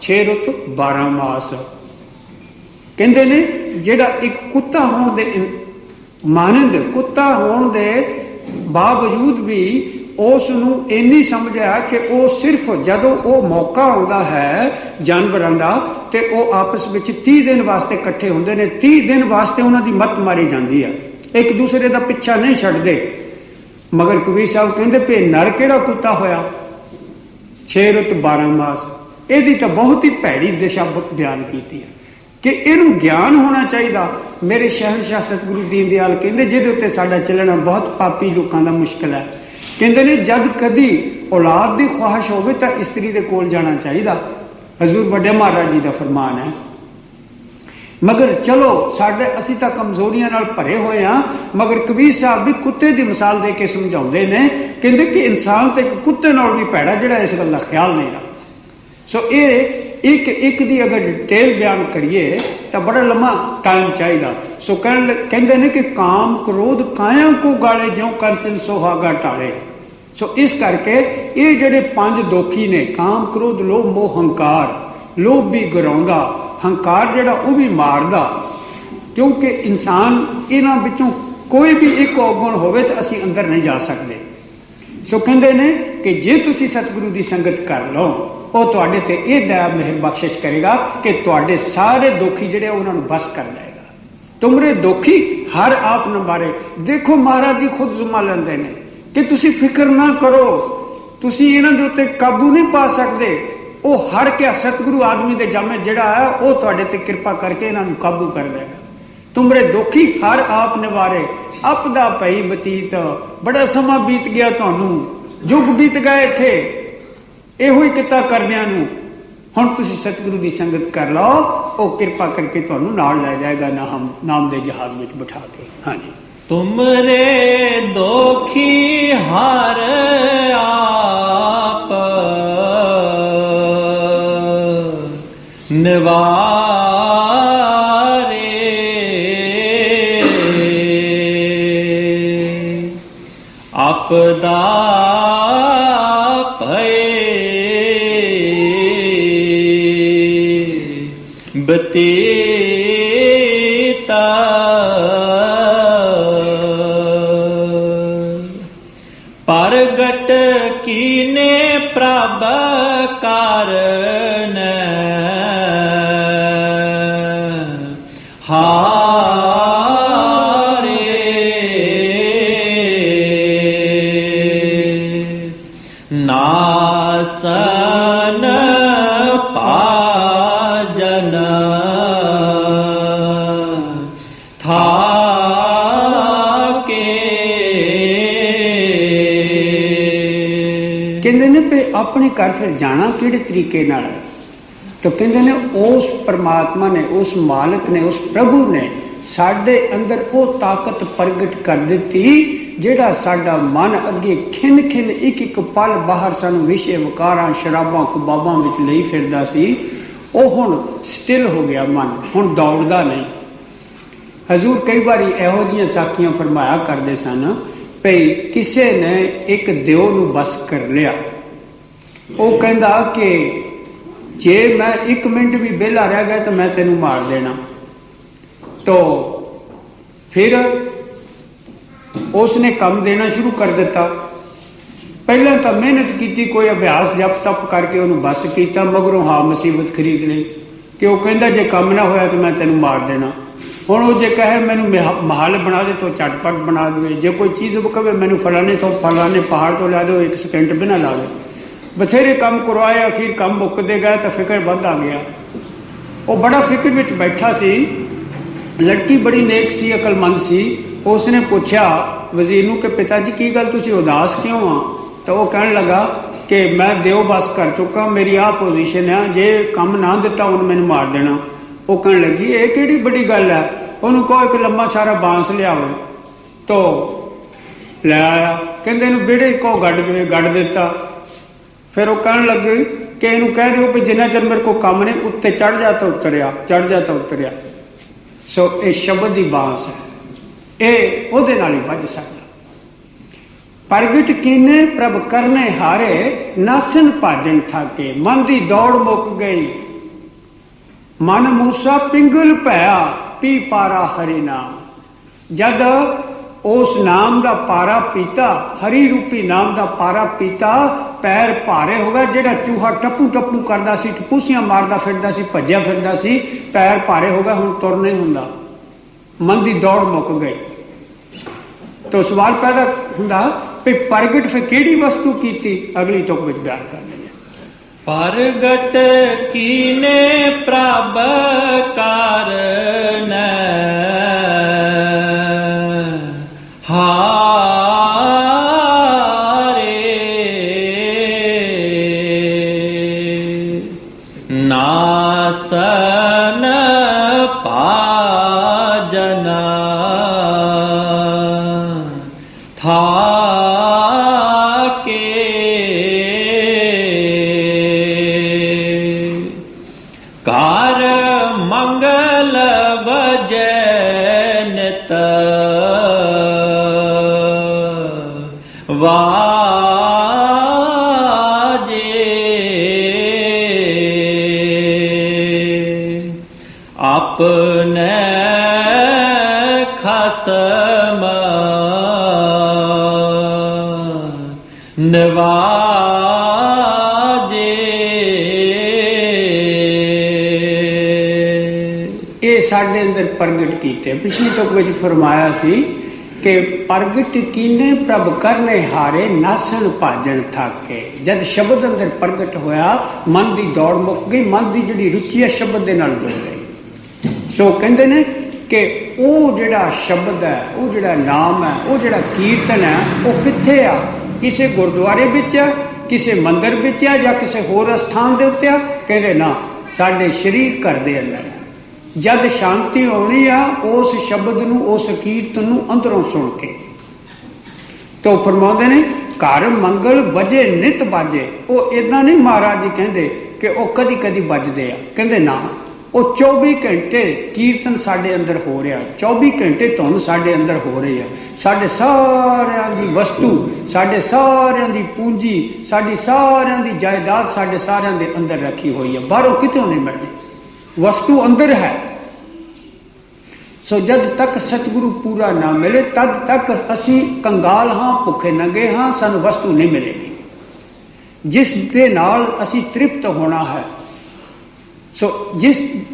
6 ਰੁੱਤ 12 ਮਾਸ। ਕਹਿੰਦੇ ਨੇ ਜਿਹੜਾ ਇੱਕ ਕੁੱਤਾ ਹੋਣ ਦੇ ਮਾਨੰਦ, ਕੁੱਤਾ ਹੋਣ ਦੇ ਬਾਵਜੂਦ ਵੀ ਉਸ ਨੂੰ ਇੰਨੀ ਸਮਝ ਆ ਕਿ ਉਹ ਸਿਰਫ ਜਦੋਂ ਉਹ ਮੌਕਾ ਆਉਂਦਾ ਹੈ ਜਾਨਵਰਾਂ ਦਾ ਤੇ ਉਹ ਆਪਸ ਵਿੱਚ 30 ਦਿਨ ਵਾਸਤੇ ਇਕੱਠੇ ਹੁੰਦੇ ਨੇ। 30 ਦਿਨ ਵਾਸਤੇ ਉਹਨਾਂ ਦੀ ਮੱਤ ਮਾਰੀ ਜਾਂਦੀ ਹੈ, ਇੱਕ ਦੂਸਰੇ ਦਾ ਪਿੱਛਾ ਨਹੀਂ ਛੱਡਦੇ। ਮਗਰ ਕਬੀਰ ਸਾਹਿਬ ਕਹਿੰਦੇ ਭੇ ਨਰ ਕਿਹੜਾ ਕੁੱਤਾ ਹੋਇਆ, 6 ਰੁੱਤ 12 ਮਾਸ। ਇਹਦੀ ਤਾਂ ਬਹੁਤ ਹੀ ਭੈੜੀ ਦਿਸ਼ਾ ਬਿਆਨ ਕੀਤੀ ਹੈ ਕਿ ਇਹਨੂੰ ਗਿਆਨ ਹੋਣਾ ਚਾਹੀਦਾ। ਮੇਰੇ ਸ਼ਹਿਨਸ਼ਾਹ ਸਤਿਗੁਰੂ ਦੀਨ ਦਿਆਲ ਕਹਿੰਦੇ ਜਿਹਦੇ ਉੱਤੇ ਸਾਡਾ ਚੱਲਣਾ ਬਹੁਤ ਪਾਪੀ ਲੋਕਾਂ ਦਾ ਮੁਸ਼ਕਿਲ ਹੈ। ਕਹਿੰਦੇ ਨੇ ਜਦ ਕਦੀ ਔਲਾਦ ਦੀ ਖੁਆਇਸ਼ ਹੋਵੇ ਤਾਂ ਇਸਤਰੀ ਦੇ ਕੋਲ ਜਾਣਾ ਚਾਹੀਦਾ। ਹਜ਼ੂਰ ਵੱਡੇ ਮਹਾਰਾਜ ਜੀ ਦਾ ਫਰਮਾਨ ਹੈ। ਮਗਰ ਚਲੋ ਸਾਡੇ ਅਸੀਂ ਤਾਂ ਕਮਜ਼ੋਰੀਆਂ ਨਾਲ ਭਰੇ ਹੋਏ ਹਾਂ, ਮਗਰ ਕਬੀਰ ਸਾਹਿਬ ਵੀ ਕੁੱਤੇ ਦੀ ਮਿਸਾਲ ਦੇ ਕੇ ਸਮਝਾਉਂਦੇ ਨੇ। ਕਹਿੰਦੇ ਕਿ ਇਨਸਾਨ ਤੇ ਇੱਕ ਕੁੱਤੇ ਨਾਲ ਵੀ ਭੈੜਾ ਜਿਹੜਾ ਇਸ ਗੱਲ ਦਾ ਖਿਆਲ ਨਹੀਂ ਰੱਖਦਾ। ਸੋ ਇਹ ਇੱਕ ਦੀ ਅਗਰ ਡਿਟੇਲ ਬਿਆਨ ਕਰੀਏ ਤਾਂ ਬੜਾ ਲੰਮਾ ਟਾਈਮ ਚਾਹੀਦਾ। ਸੋ ਕਹਿੰਦੇ ਨੇ ਕਿ ਕਾਮ ਕ੍ਰੋਧ ਕਾਇਆ ਕੋ ਗਾਲੇ, ਜਿਉਂ ਕੰਚਨ ਸੁਹਾਗਾ ਢਾਲੇ। ਸੋ ਇਸ ਕਰਕੇ ਇਹ ਜਿਹੜੇ 5 ਦੋਖੀ ਨੇ, ਕਾਮ ਕ੍ਰੋਧ ਲੋਭ ਮੋਹ ਹੰਕਾਰ। ਲੋਭ ਵੀ ਗਿਰਾਉਂਦਾ, ਹੰਕਾਰ ਜਿਹੜਾ ਉਹ ਵੀ ਮਾਰਦਾ, ਕਿਉਂਕਿ ਇਨਸਾਨ ਇਹਨਾਂ ਵਿੱਚੋਂ ਕੋਈ ਵੀ ਇੱਕ ਔਗਣ ਹੋਵੇ ਤਾਂ ਅਸੀਂ ਅੰਦਰ ਨਹੀਂ ਜਾ ਸਕਦੇ। ਸੋ ਕਹਿੰਦੇ ਨੇ कि जे तुसी सतगुरु की संगत कर लो वो तुहाडे ते ये दया मेहर बख्शिश करेगा कि तुहाडे सारे दुखी जिहड़े उन्होंने बस कर लेगा। तुमरे दुखी हर आप न मारे। देखो महाराज जी खुद जुम्मा लेंदे ने कि तुसी फिक्र ना करो, तुसी इन्हां दे उत्ते काबू नहीं पा सकते। वो हर क्या सतगुरु आदमी दे जामे जिहड़ा है वो तुहाडे ते कृपा करके इन्हां नूं काबू कर देगा। तुमरे दुखी हर आप निवारे। अपदा पई बतीत, बड़ा समा बीत गया, तुहानू युग बीत गए थे इहो ही किता करदिआं नूं। हुण तुसीं सतगुरु की संगत कर लो, वो कृपा करके तुहानू नाल लै जाएगा नाम दे जहाज विच बिठा के। हाँ जी। तुमरे दोखी हर आप निवारे, आपदा भय बतीता, परगट कीने प्रभ कारण नासन पाजन था के। कहते ने पे अपने घर फिर जाना किहड़े तरीके नाल है? तो कहते ने उस परमात्मा ने, उस मालिक ने, उस प्रभु ने साडे अंदर वो ताकत प्रगट कर दी जिहड़ा साडा मन अगे खिन खिन एक एक पल बाहर सानू विषय वकारां शराबां कबाबां विच लई फिरदा सी, वो हुण स्टिल हो गया मन, हुण दौड़दा नहीं। हजूर कई बारी इहो जिहियां साखियां फरमाया करदे सन भई किसे ने एक दिओ नूं बस कर लिया, वो कहंदा कि जे मैं एक मिनट भी बेला रह गया तो मैं तेनू मार देना। तो फिर उसने काम देना शुरू कर दिता। पहले तो मेहनत की, कोई अभ्यास जप तप करके उन्होंने बस किया, मगरों हाँ मुसीबत खरीद ली कि वह कहता जे काम ना होया तो मैं तेन मार देना। हुण वो जे कहे मैनू महल बना दे तो झटपट बना दे, जे कोई चीज़ कहे मैनू फलाने तो फलाने पहाड़ तो ला दो, एक सेकेंड भी ना लावे। बथेरे काम करवाए, अखीर काम मुकते गए तो फिक्र बद आ गया। वो बड़ा फिक्र में बैठा सी, लड़की बड़ी नेक सी, अकलमंद सी। उसने पूछा वजीर नूं कि पिता जी की गल तुसीं उदास क्यों आ? तो वह कहने लगा कि मैं दिओ बस कर चुका, मेरी आ पोजीशन है, जे काम ना दिता उन्हें मैनू मार देना। वो कहने लगी ये किहड़ी बड़ी गल है, उन्होंने कहो एक लंबा सारा बांस लियावे। तो लै आया, कहते इनू बेड़े को गड़ दिता। फिर वो कहने लगे कि इनू कह दो भी जिन्ना चर मेरे को काम नहीं, उत्ते चढ़ जाता उतरिया, चढ़ जाता उतरिया। सो ये शब्द की बांस है, ये ਉਹਦੇ ਨਾਲ ਹੀ ਵੱਜ ਸਕਦਾ। प्रगट कीने प्रभ करने हारे, नासन भाजन ठाके, मन की दौड़ मुक गई। मन मूसा पिंगल पया, पी पारा हरि नाम। जद उस नाम का पारा पीता, हरी रूपी नाम का पारा पीता, पैर भारे हो गए। जिहड़ा चूहा टप्पू टप्पू करता सी, टपूसियां मारदा फिरदा सी, भज्या फिरदा सी, पैर भारे हो गए, हुण तुर नहीं हुंदा, मन की दौड़ मुक गई। तो सवाल पैदा हुंदा भी प्रगट फिर किहड़ी वस्तु कीती? अगली तुक विच बयान कर देंगे। प्रगट कीने प्रभ कारण हारे, नासन पाजना था के। कार मंगल वजनत वाजे, अपने खसम ਨਿਵਾਜੇ। ਇਹ ਸਾਡੇ ਅੰਦਰ ਪ੍ਰਗਟ ਕੀਤੇ। ਪਿਛਲੀ ਤੁਕ ਵਿੱਚ ਫਰਮਾਇਆ ਸੀ ਕਿ ਪ੍ਰਗਟ ਕੀਨੇ ਪ੍ਰਭ ਕਰਨੇ ਹਾਰੇ, ਨਾਸਣ ਭਾਜਣ ਥਾਕੇ। ਜਦ ਸ਼ਬਦ ਅੰਦਰ ਪ੍ਰਗਟ ਹੋਇਆ, ਮਨ ਦੀ ਦੌੜ ਮੁੱਕ ਗਈ, ਮਨ ਦੀ ਜਿਹੜੀ ਰੁਚੀ ਹੈ ਸ਼ਬਦ ਦੇ ਨਾਲ ਜੁੜ ਗਈ। ਸੋ ਕਹਿੰਦੇ ਨੇ ਕਿ ਉਹ ਜਿਹੜਾ ਸ਼ਬਦ ਹੈ, ਉਹ ਜਿਹੜਾ ਨਾਮ ਹੈ, ਉਹ ਜਿਹੜਾ ਕੀਰਤਨ ਹੈ, ਉਹ ਕਿੱਥੇ ਆ? ਕਿਸੇ ਗੁਰਦੁਆਰੇ ਵਿੱਚ ਆ, ਕਿਸੇ ਮੰਦਿਰ ਵਿੱਚ ਆ, ਜਾਂ ਕਿਸੇ ਹੋਰ ਅਸਥਾਨ ਦੇ ਉੱਤੇ ਆ? ਕਹਿੰਦੇ ਨਾ, ਸਾਡੇ ਸਰੀਰ ਘਰ ਦੇ ਅੰਦਰ ਹੈ। ਜਦ ਸ਼ਾਂਤੀ ਆਉਣੀ ਆ, ਉਸ ਸ਼ਬਦ ਨੂੰ, ਉਸ ਕੀਰਤਨ ਨੂੰ ਅੰਦਰੋਂ ਸੁਣ ਕੇ। ਤੋ ਫਰਮਾਉਂਦੇ ਨੇ ਘਰ ਮੰਗਲ ਵਜੇ ਨਿਤ ਬਾਜੇ। ਉਹ ਇਦਾਂ ਨਹੀਂ ਮਹਾਰਾਜ ਜੀ ਕਹਿੰਦੇ ਕਿ ਉਹ ਕਦੀ ਕਦੀ ਵੱਜਦੇ ਆ। ਕਹਿੰਦੇ ਨਾ, ਉਹ 24 ਘੰਟੇ ਕੀਰਤਨ ਸਾਡੇ ਅੰਦਰ ਹੋ ਰਿਹਾ, 24 ਘੰਟੇ ਧੁਨ ਸਾਡੇ ਅੰਦਰ ਹੋ ਰਹੀ ਆ। ਸਾਡੇ ਸਾਰਿਆਂ ਦੀ ਵਸਤੂ, ਸਾਡੇ ਸਾਰਿਆਂ ਦੀ ਪੂੰਜੀ, ਸਾਡੀ ਸਾਰਿਆਂ ਦੀ ਜਾਇਦਾਦ ਸਾਡੇ ਸਾਰਿਆਂ ਦੇ ਅੰਦਰ ਰੱਖੀ ਹੋਈ ਹੈ। ਬਾਹਰੋਂ ਕਿਤੋਂ ਨਹੀਂ ਮਿਲਣੀ, ਵਸਤੂ ਅੰਦਰ ਹੈ। ਸੋ ਜਦ ਤੱਕ ਸਤਿਗੁਰੂ ਪੂਰਾ ਨਾ ਮਿਲੇ, ਤਦ ਤੱਕ ਅਸੀਂ ਕੰਗਾਲ ਹਾਂ, ਭੁੱਖੇ ਨੰਗੇ ਹਾਂ, ਸਾਨੂੰ ਵਸਤੂ ਨਹੀਂ ਮਿਲੇਗੀ ਜਿਸ ਦੇ ਨਾਲ ਅਸੀਂ ਤ੍ਰਿਪਤ ਹੋਣਾ ਹੈ। ਸੋ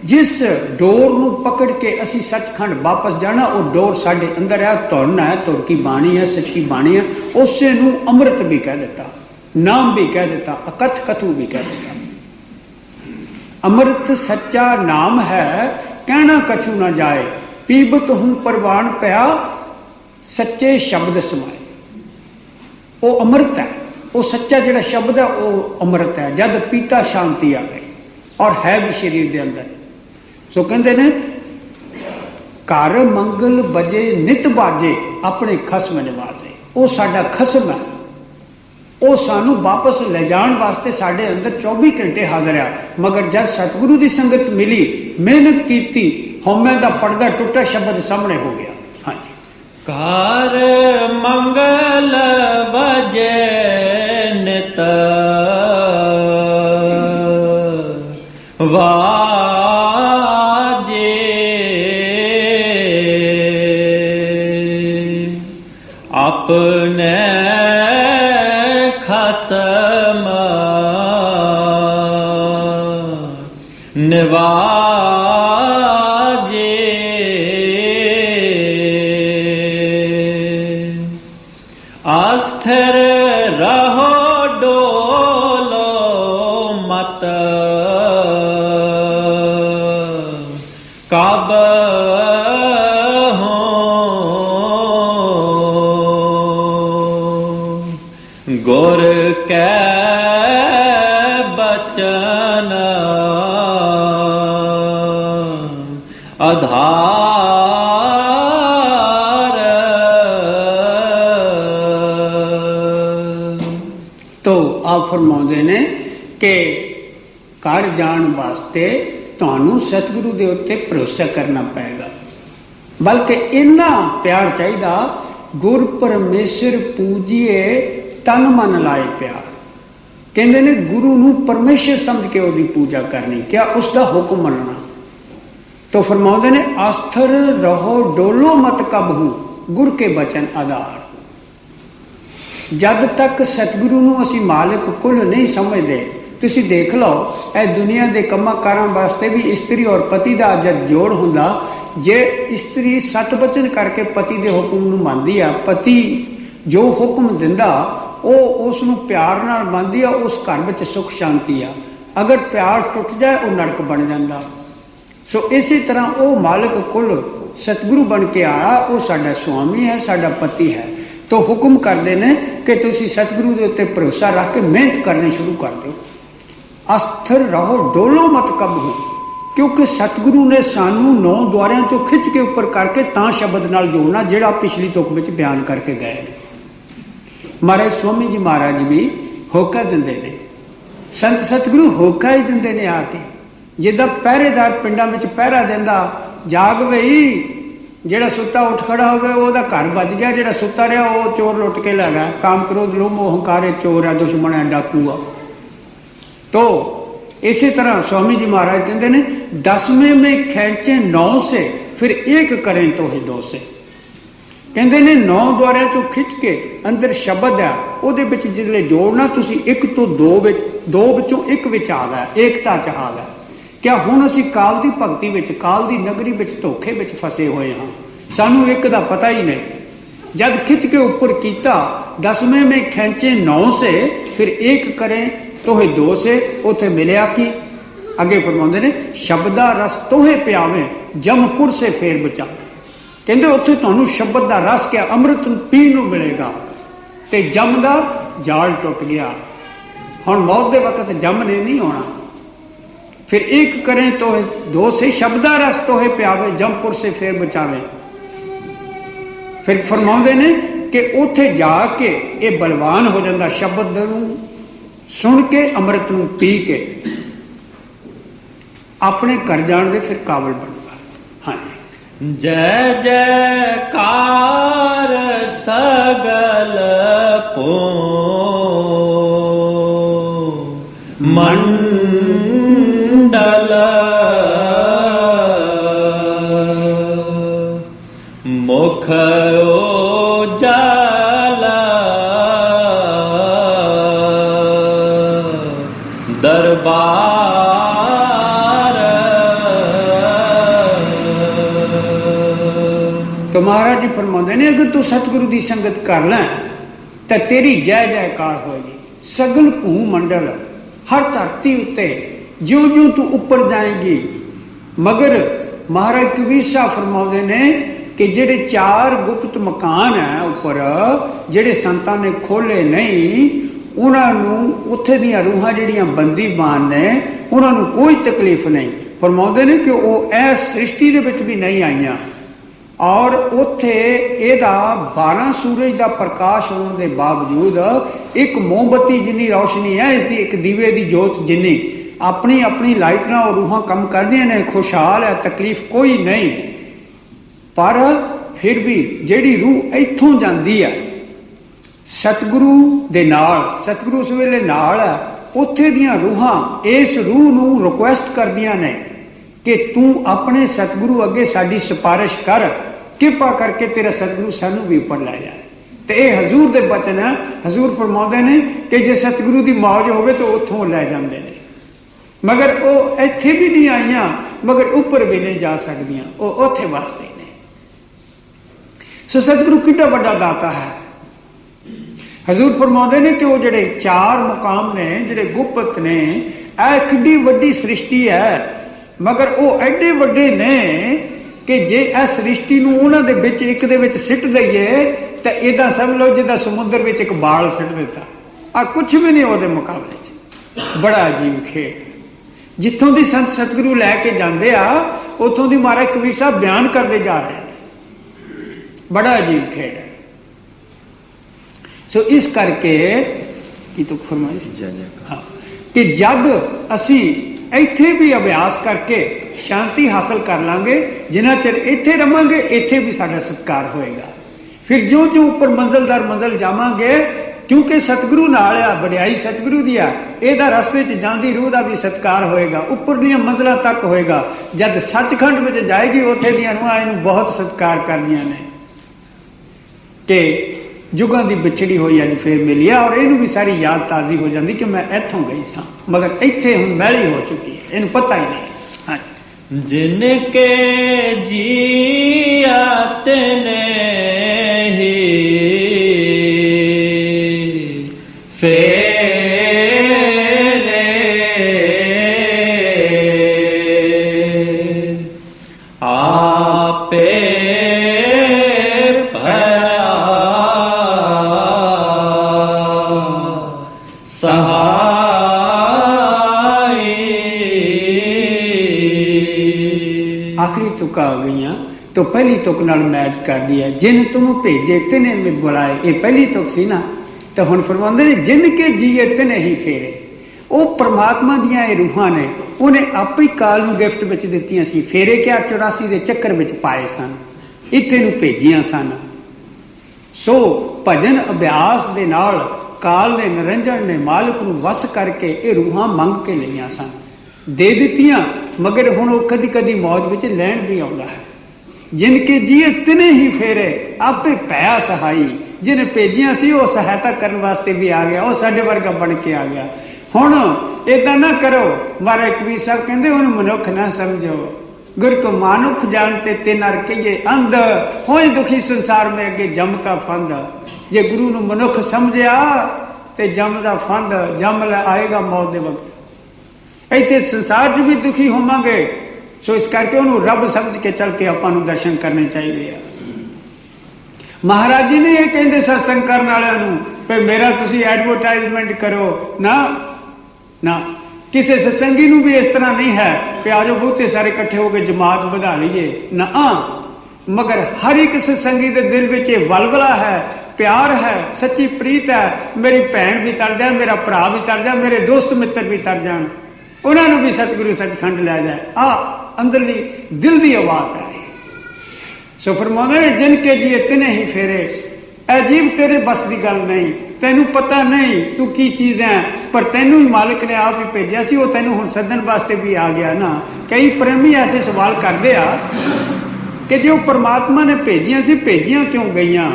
ਜਿਸ ਡੋਰ ਨੂੰ ਪਕੜ ਕੇ ਅਸੀਂ ਸੱਚਖੰਡ ਵਾਪਸ ਜਾਣਾ, ਉਹ ਡੋਰ ਸਾਡੇ ਅੰਦਰ ਹੈ। ਧੁਨ ਹੈ, ਧੁਰ ਕੀ ਬਾਣੀ ਹੈ, ਸੱਚੀ ਬਾਣੀ ਹੈ। ਉਸੇ ਨੂੰ ਅੰਮ੍ਰਿਤ ਵੀ ਕਹਿ ਦਿੱਤਾ, ਨਾਮ ਵੀ ਕਹਿ ਦਿੱਤਾ, ਅਕਥ ਕਥੂ ਵੀ ਕਹਿ ਦਿੱਤਾ। ਅੰਮ੍ਰਿਤ ਸੱਚਾ ਨਾਮ ਹੈ, ਕਹਿਣਾ ਕਛੂ ਨਾ ਜਾਏ। ਪੀਬਤ ਹੂੰ ਪ੍ਰਵਾਨ ਪਿਆ, ਸੱਚੇ ਸ਼ਬਦ ਸਮਾਏ। ਉਹ ਅੰਮ੍ਰਿਤ ਹੈ, ਉਹ ਸੱਚਾ ਜਿਹੜਾ ਸ਼ਬਦ ਹੈ ਉਹ ਅੰਮ੍ਰਿਤ ਹੈ। ਜਦ ਪੀਤਾ ਸ਼ਾਂਤੀ ਆ ਗਈ, ਔਰ ਹੈ ਵੀ ਸਰੀਰ ਦੇ ਅੰਦਰ। ਸੋ ਕਹਿੰਦੇ ਨੇ ਘਰ ਮੰਗਲ ਵਜੇ ਨਿਤ ਬਾਜੇ, ਆਪਣੇ ਖਸਮ ਨਿਵਾਜੇ। ਉਹ ਸਾਡਾ ਖਸਮ ਹੈ, ਉਹ ਸਾਨੂੰ ਵਾਪਸ ਲੈ ਜਾਣ ਵਾਸਤੇ ਸਾਡੇ ਅੰਦਰ 24 ਘੰਟੇ ਹਾਜ਼ਰ ਆ। ਮਗਰ ਜਦ ਸਤਿਗੁਰੂ ਦੀ ਸੰਗਤ ਮਿਲੀ, ਮਿਹਨਤ ਕੀਤੀ, ਹਉਮੈ ਦਾ ਪਰਦਾ ਟੁੱਟਾ, ਸ਼ਬਦ ਸਾਹਮਣੇ ਹੋ ਗਿਆ। ਹਾਂਜੀ, ਘਰ ਮੰਗਲ ਵਜੇ ਨਿਤ ਵਾਜੇ, ਆਪਣੇ ਖਸਮ ਨਿਵਾਜੇ। ਆਸਥਿਰ ਰਹੋ ਡੋਲੋ ਮਤ, ਕਬ ਗੁਰ ਕੈ ਬਚਨ ਆਧਾਰ। ਤੋ ਆਪ ਫਰਮਾਉਂਦੇ ਨੇ ਕਿ ਘਰ ਜਾਣ ਵਾਸਤੇ ਤੁਹਾਨੂੰ ਸਤਿਗੁਰੂ ਦੇ ਉੱਤੇ ਭਰੋਸਾ ਕਰਨਾ ਪਏਗਾ। ਬਲਕਿ ਇੰਨਾ ਪਿਆਰ ਚਾਹੀਦਾ, ਗੁਰ ਪਰਮੇਸ਼ਰ ਪੂਜੀਏ ਤਨ ਮਨ ਲਾਏ ਪਿਆਰ। ਕਹਿੰਦੇ ਨੇ ਗੁਰੂ ਨੂੰ ਪਰਮੇਸ਼ਰ ਸਮਝ ਕੇ ਉਹਦੀ ਪੂਜਾ ਕਰਨੀ, ਕਿਆ ਉਸ ਦਾ ਹੁਕਮ ਮੰਨਣਾ। ਤੋ ਫਰਮਾਉਂਦੇ ਨੇ ਆਸਥਰ ਰਹੋ ਡੋਲੋ ਮਤ ਕਬਹੂ, ਗੁਰ ਕੇ ਬਚਨ ਆਧਾਰ। ਜਦ ਤੱਕ ਸਤਿਗੁਰੂ ਨੂੰ ਅਸੀਂ ਮਾਲਕ ਕੁੱਲ ਨਹੀਂ ਸਮਝਦੇ, ਤੁਸੀਂ ਦੇਖ ਲਓ ਇਹ ਦੁਨੀਆ ਦੇ ਕੰਮਾਂ ਕਾਰਾਂ ਵਾਸਤੇ ਵੀ ਇਸਤਰੀ ਔਰ ਪਤੀ ਦਾ ਜਦ ਜੋੜ ਹੁੰਦਾ, ਜੇ ਇਸਤਰੀ ਸਤ ਬਚਨ ਕਰਕੇ ਪਤੀ ਦੇ ਹੁਕਮ ਨੂੰ ਮੰਨਦੀ ਆ, ਪਤੀ ਜੋ ਹੁਕਮ ਦਿੰਦਾ ਉਹ ਉਸ ਨੂੰ ਪਿਆਰ ਨਾਲ ਮੰਨਦੀ ਆ, ਉਸ ਘਰ ਵਿੱਚ ਸੁੱਖ ਸ਼ਾਂਤੀ ਆ। ਅਗਰ ਪਿਆਰ ਟੁੱਟ ਜਾਏ, ਉਹ ਨਰਕ ਬਣ ਜਾਂਦਾ। ਸੋ ਇਸੇ ਤਰ੍ਹਾਂ ਉਹ ਮਾਲਕ ਕੁੱਲ ਸਤਿਗੁਰੂ ਬਣ ਕੇ ਆਇਆ, ਉਹ ਸਾਡਾ ਸੁਆਮੀ ਹੈ, ਸਾਡਾ ਪਤੀ ਹੈ। ਤੋ ਹੁਕਮ ਕਰਦੇ ਨੇ ਕਿ ਤੁਸੀਂ ਸਤਿਗੁਰੂ ਦੇ ਉੱਤੇ ਭਰੋਸਾ ਰੱਖ ਕੇ ਮਿਹਨਤ ਕਰਨੀ ਸ਼ੁਰੂ ਕਰ ਦਿਓ। ਅਸਥਿਰ ਰਹੋ ਡੋਲੋ ਮਤ ਕਬਹੂ, ਕਿਉਂਕਿ ਸਤਿਗੁਰੂ ਨੇ ਸਾਨੂੰ 9 ਦੁਆਰਿਆਂ ਚੋਂ ਖਿੱਚ ਕੇ ਉੱਪਰ ਕਰਕੇ ਤਾਂ ਸ਼ਬਦ ਨਾਲ ਜੋੜਨਾ, ਜਿਹੜਾ ਪਿਛਲੀ ਤੁਕ ਵਿੱਚ ਬਿਆਨ ਕਰਕੇ ਗਏ ਨੇ। ਮਹਾਰਾਜ ਸਵਾਮੀ ਜੀ ਮਹਾਰਾਜ ਵੀ ਹੋਕਾ ਦਿੰਦੇ ਨੇ, ਸੰਤ ਸਤਿਗੁਰੂ ਹੋਕਾ ਹੀ ਦਿੰਦੇ ਨੇ ਆ ਕੇ। ਜਿੱਦਾਂ ਪਹਿਰੇਦਾਰ ਪਿੰਡਾਂ ਵਿੱਚ ਪਹਿਰਾ ਦਿੰਦਾ, ਜਾਗ ਵਈ, ਜਿਹੜਾ ਸੁੱਤਾ ਉੱਠ ਖੜਾ ਹੋਵੇ ਉਹਦਾ ਘਰ ਬਚ ਗਿਆ, ਜਿਹੜਾ ਸੁੱਤਾ ਰਿਹਾ ਉਹ ਚੋਰ ਲੁੱਟ ਕੇ ਲੈ ਗਿਆ। ਕਾਮ ਕ੍ਰੋਧ ਲੋਭ ਮੋਹ ਹੰਕਾਰ ਚੋਰ ਹੈ, ਦੁਸ਼ਮਣ ਹੈ, ਡਾਕੂ ਆ। तो इसी तरह स्वामी जी महाराज कहते हैं 10वें में खींचे 9 से, फिर एक करें तो ही 2 से। ਕਹਿੰਦੇ ਨੇ 9 ਦੁਆਰਿਆਂ ਚੋਂ ਖਿੱਚ ਕੇ ਅੰਦਰ ਸ਼ਬਦ ਹੈ, ਉਹਦੇ ਵਿੱਚ ਜਿਸਲੇ ਜੋੜਨਾ ਤੁਸੀਂ 1 ਤੋਂ 2 ਵਿੱਚ, 2 ਵਿੱਚੋਂ 1 ਵਿੱਚ ਆ ਗਿਆ, ਏਕਤਾ ਚ ਆ ਗਿਆ। ਕਿਆ ਹੁਣ ਅਸੀਂ ਕਾਲ ਦੀ ਭਗਤੀ ਵਿੱਚ, ਕਾਲ ਦੀ ਨਗਰੀ ਵਿੱਚ ਧੋਖੇ ਵਿੱਚ ਫਸੇ ਹੋਏ ਹਾਂ, ਸਾਨੂੰ ਇੱਕ ਦਾ ਪਤਾ ਹੀ ਨਹੀਂ। जब खिंच के ऊपर किया 10वें में खेचे 9 से, फिर एक करें तोहे 2 से, उथे मिलया कि अगे फरमाते ने शब्दा रस तोहे प्यावे जमपुर से फेर बचा। कहते उत्थे तुहानू शब्द का रस क्या अमृत पीण नूं मिलेगा, ते जम का जाल टुट गया। हुण मौत के वक्त जम ने नहीं आना। फिर एक करें तोहे 2 से, शब्दा रस तोहे प्यावे जमपुर से फेर बचावे। फिर फरमाते ने कि उत्थे जाके ये बलवान हो जाता, शब्द नूं सुन के अमृत नूं पी के अपने घर जाण दे फिर काबिल बनता। हाँ जी, जय जयकार सगल पो मंडल मुख उजाला दरबार। तो महाराज जी फरमाते ने अगर तू सतगुरु की संगत कर लै तो तेरी जय जयकार होगी। सगल भू मंडल, हर धरती उत्ते ज्यों ज्यों तू उपर जाएगी। मगर महाराज कबीर साहब फरमाते ने कि जेडे 4 गुप्त मकान है उपर, जेडे संतां ने खोले नहीं, उन्होंने उत्थे दियां रूहां जिहड़ियां बंदीबान ने, उन्होंने कोई तकलीफ नहीं। फरमाते ने कि वो इस सृष्टि दे विच भी नहीं आईयां, और उत्थे एदा 12 सूरज का प्रकाश होने के बावजूद एक मोमबत्ती जिन्नी रोशनी है, इसकी एक दीवे की जोत जिन्नी, अपनी अपनी लाइट नाल रूहां कम करदियां ने, खुशहाल है, तकलीफ कोई नहीं। पर फिर भी जिहड़ी रूह इत्थों जाती है सतगुरु दे नाल, सतगुरु उस वेले नाल है, उत्थे दियां रूहां इस रूह नूं रिक्वेस्ट करदियां ने कि तू अपने सतगुरु अगे साडी सिफारिश कर, कृपा करके तेरा सतगुरु सानू भी उपर लै जाए। तो यह हजूर दे बचन है। हजूर फरमाते ने कि जे सतगुरु की मौज होवे तो उत्थों लै जांदे ने, मगर वो इत्थे भी नहीं आईयां, मगर उपर भी नहीं जा सकदियां, वो उत्थे वास्ते ने। सो सतगुरु कितना बड़ा दाता है। हजूर फरमाते ने कि वो जिहड़े 4 मुकाम ने, जिहड़े गुप्त ने, यह किड्डी वड्डी सृष्टि है, मगर वो एडे वड्डे ने कि जे इस सृष्टि नूं उन्हां दे विच एक दे विच सिट दईए तो इदां समझ लो जिद्दां समुद्र विच एक बाल सिट दिता, आ कुछ भी नहीं उहदे मुकाबले च। बड़ा अजीब खेड जिथों दी संत सतगुरु लैके जांदे आ, उत्थों दी महाराज कबीर साहब बयान करते जा रहे हैं। बड़ा अजीब खेड है। सो इस करके की तो फरमाइश हाँ कि जब असी इत्थे भी अभ्यास करके शांति हासिल कर लांगे, जिन्ना चिर इत्थे रवांगे इत्थे भी साडा सत्कार होएगा। फिर जो जो ऊपर मंजिल दर मंजिल जावांगे, क्योंकि सतगुरु नाल आ, वडियाई सतगुरु दी आ, इहदा रस्ते च जांदी रूह दा भी सत्कार होएगा, उपर दीयां मंजिलां तक होएगा। जद सचखंड विच जाएगी उत्थे दीयां रूहां इहनूं बहुत सत्कार करदियां ने कि जुगां दी बिछड़ी हुई अज फिर मिली है, और इनू भी सारी याद ताज़ी हो जाती कि मैं इत्थों गई सा, मगर इत्थे हुण मैली हो चुकी है, इन्हूं पता ही नहीं। हाँ, जिनके जिया तिने ही फेरे आपे आखिरी तुका आ गई तो पहली तुक नाल मैच कर दिया। जिन तुम भेजे तिने में बुलाए, ये पहली तुक सी ना। तो हुण फरमांदे ने जिन के जीए तिने ही फेरे। वो परमात्मा दियां ये रूहां ने, उन्हें आपे काल नूं गिफ्ट विच दित्तियां सी। फेरे क्या 84 दे चक्कर विच पाए सन, इत्थे नूं भेजियां सन। सो भजन अभ्यास दे नाल काल ने, निरंजन ने, मालिक नूं वस करके ये रूहां मंग के लईआं सन, दे दित्तियां। मगर हुण वो कदी कदी मौज विच लैण भी आउंदा है। जिनके जिए तिने ही फेरे आपे पैया सहाई। जिन्हें भेजिया सी वो सहायता करने वास्ते भी आ गया, वो साडे वर्गा बन के आ गया। हुण इदां ना करो, महाराज कबीर साहब कहंदे उन्हें मनुख ना समझो, गुर को मानुख जानते ते नर कहिए अंध, होए दुखी संसार में अगे जम का फंद। जे गुरु नूं मनुख समझिया ते जम दा फंद, जम आएगा मौत दे वक्त। इत्थे संसार च भी दुखी होवांगे, सो इस करके उन्होंने रब समझ के चल के आपां नूं दर्शन करने चाहिए। महाराज जी ने यह कहते सत्संग करने वालों पे मेरा तुसी एडवरटाइजमेंट करो ना, ना किसी सत्संगी नूं भी इस तरह नहीं है कि आज बहुते सारे इकट्ठे होकर जमात बढ़ा लीए ना। मगर हर एक सत्संगी के दिल में ये वलवला है, प्यार है, सच्ची प्रीत है। मेरी भैन भी तर जाए, मेरा भरा भी तर जाए, मेरे दोस्त मित्र भी तर जाए, उन्होंने भी सतगुरु सचखंड लै जाए। अंदरली दिल की आवाज है। सो फरमाने ने जिनके जिए तिने ही फेरे, अजीब तेरे बस की गल नहीं, तेनू पता नहीं तू की चीज है, पर तेनू ही मालिक ने आप ही भेजा सी, वो तेनू हुण सदन वास्ते भी आ गया ना। कई प्रेमी ऐसे सवाल करते आ कि जो परमात्मा ने भेजिया सी, भेजिया क्यों गईयां?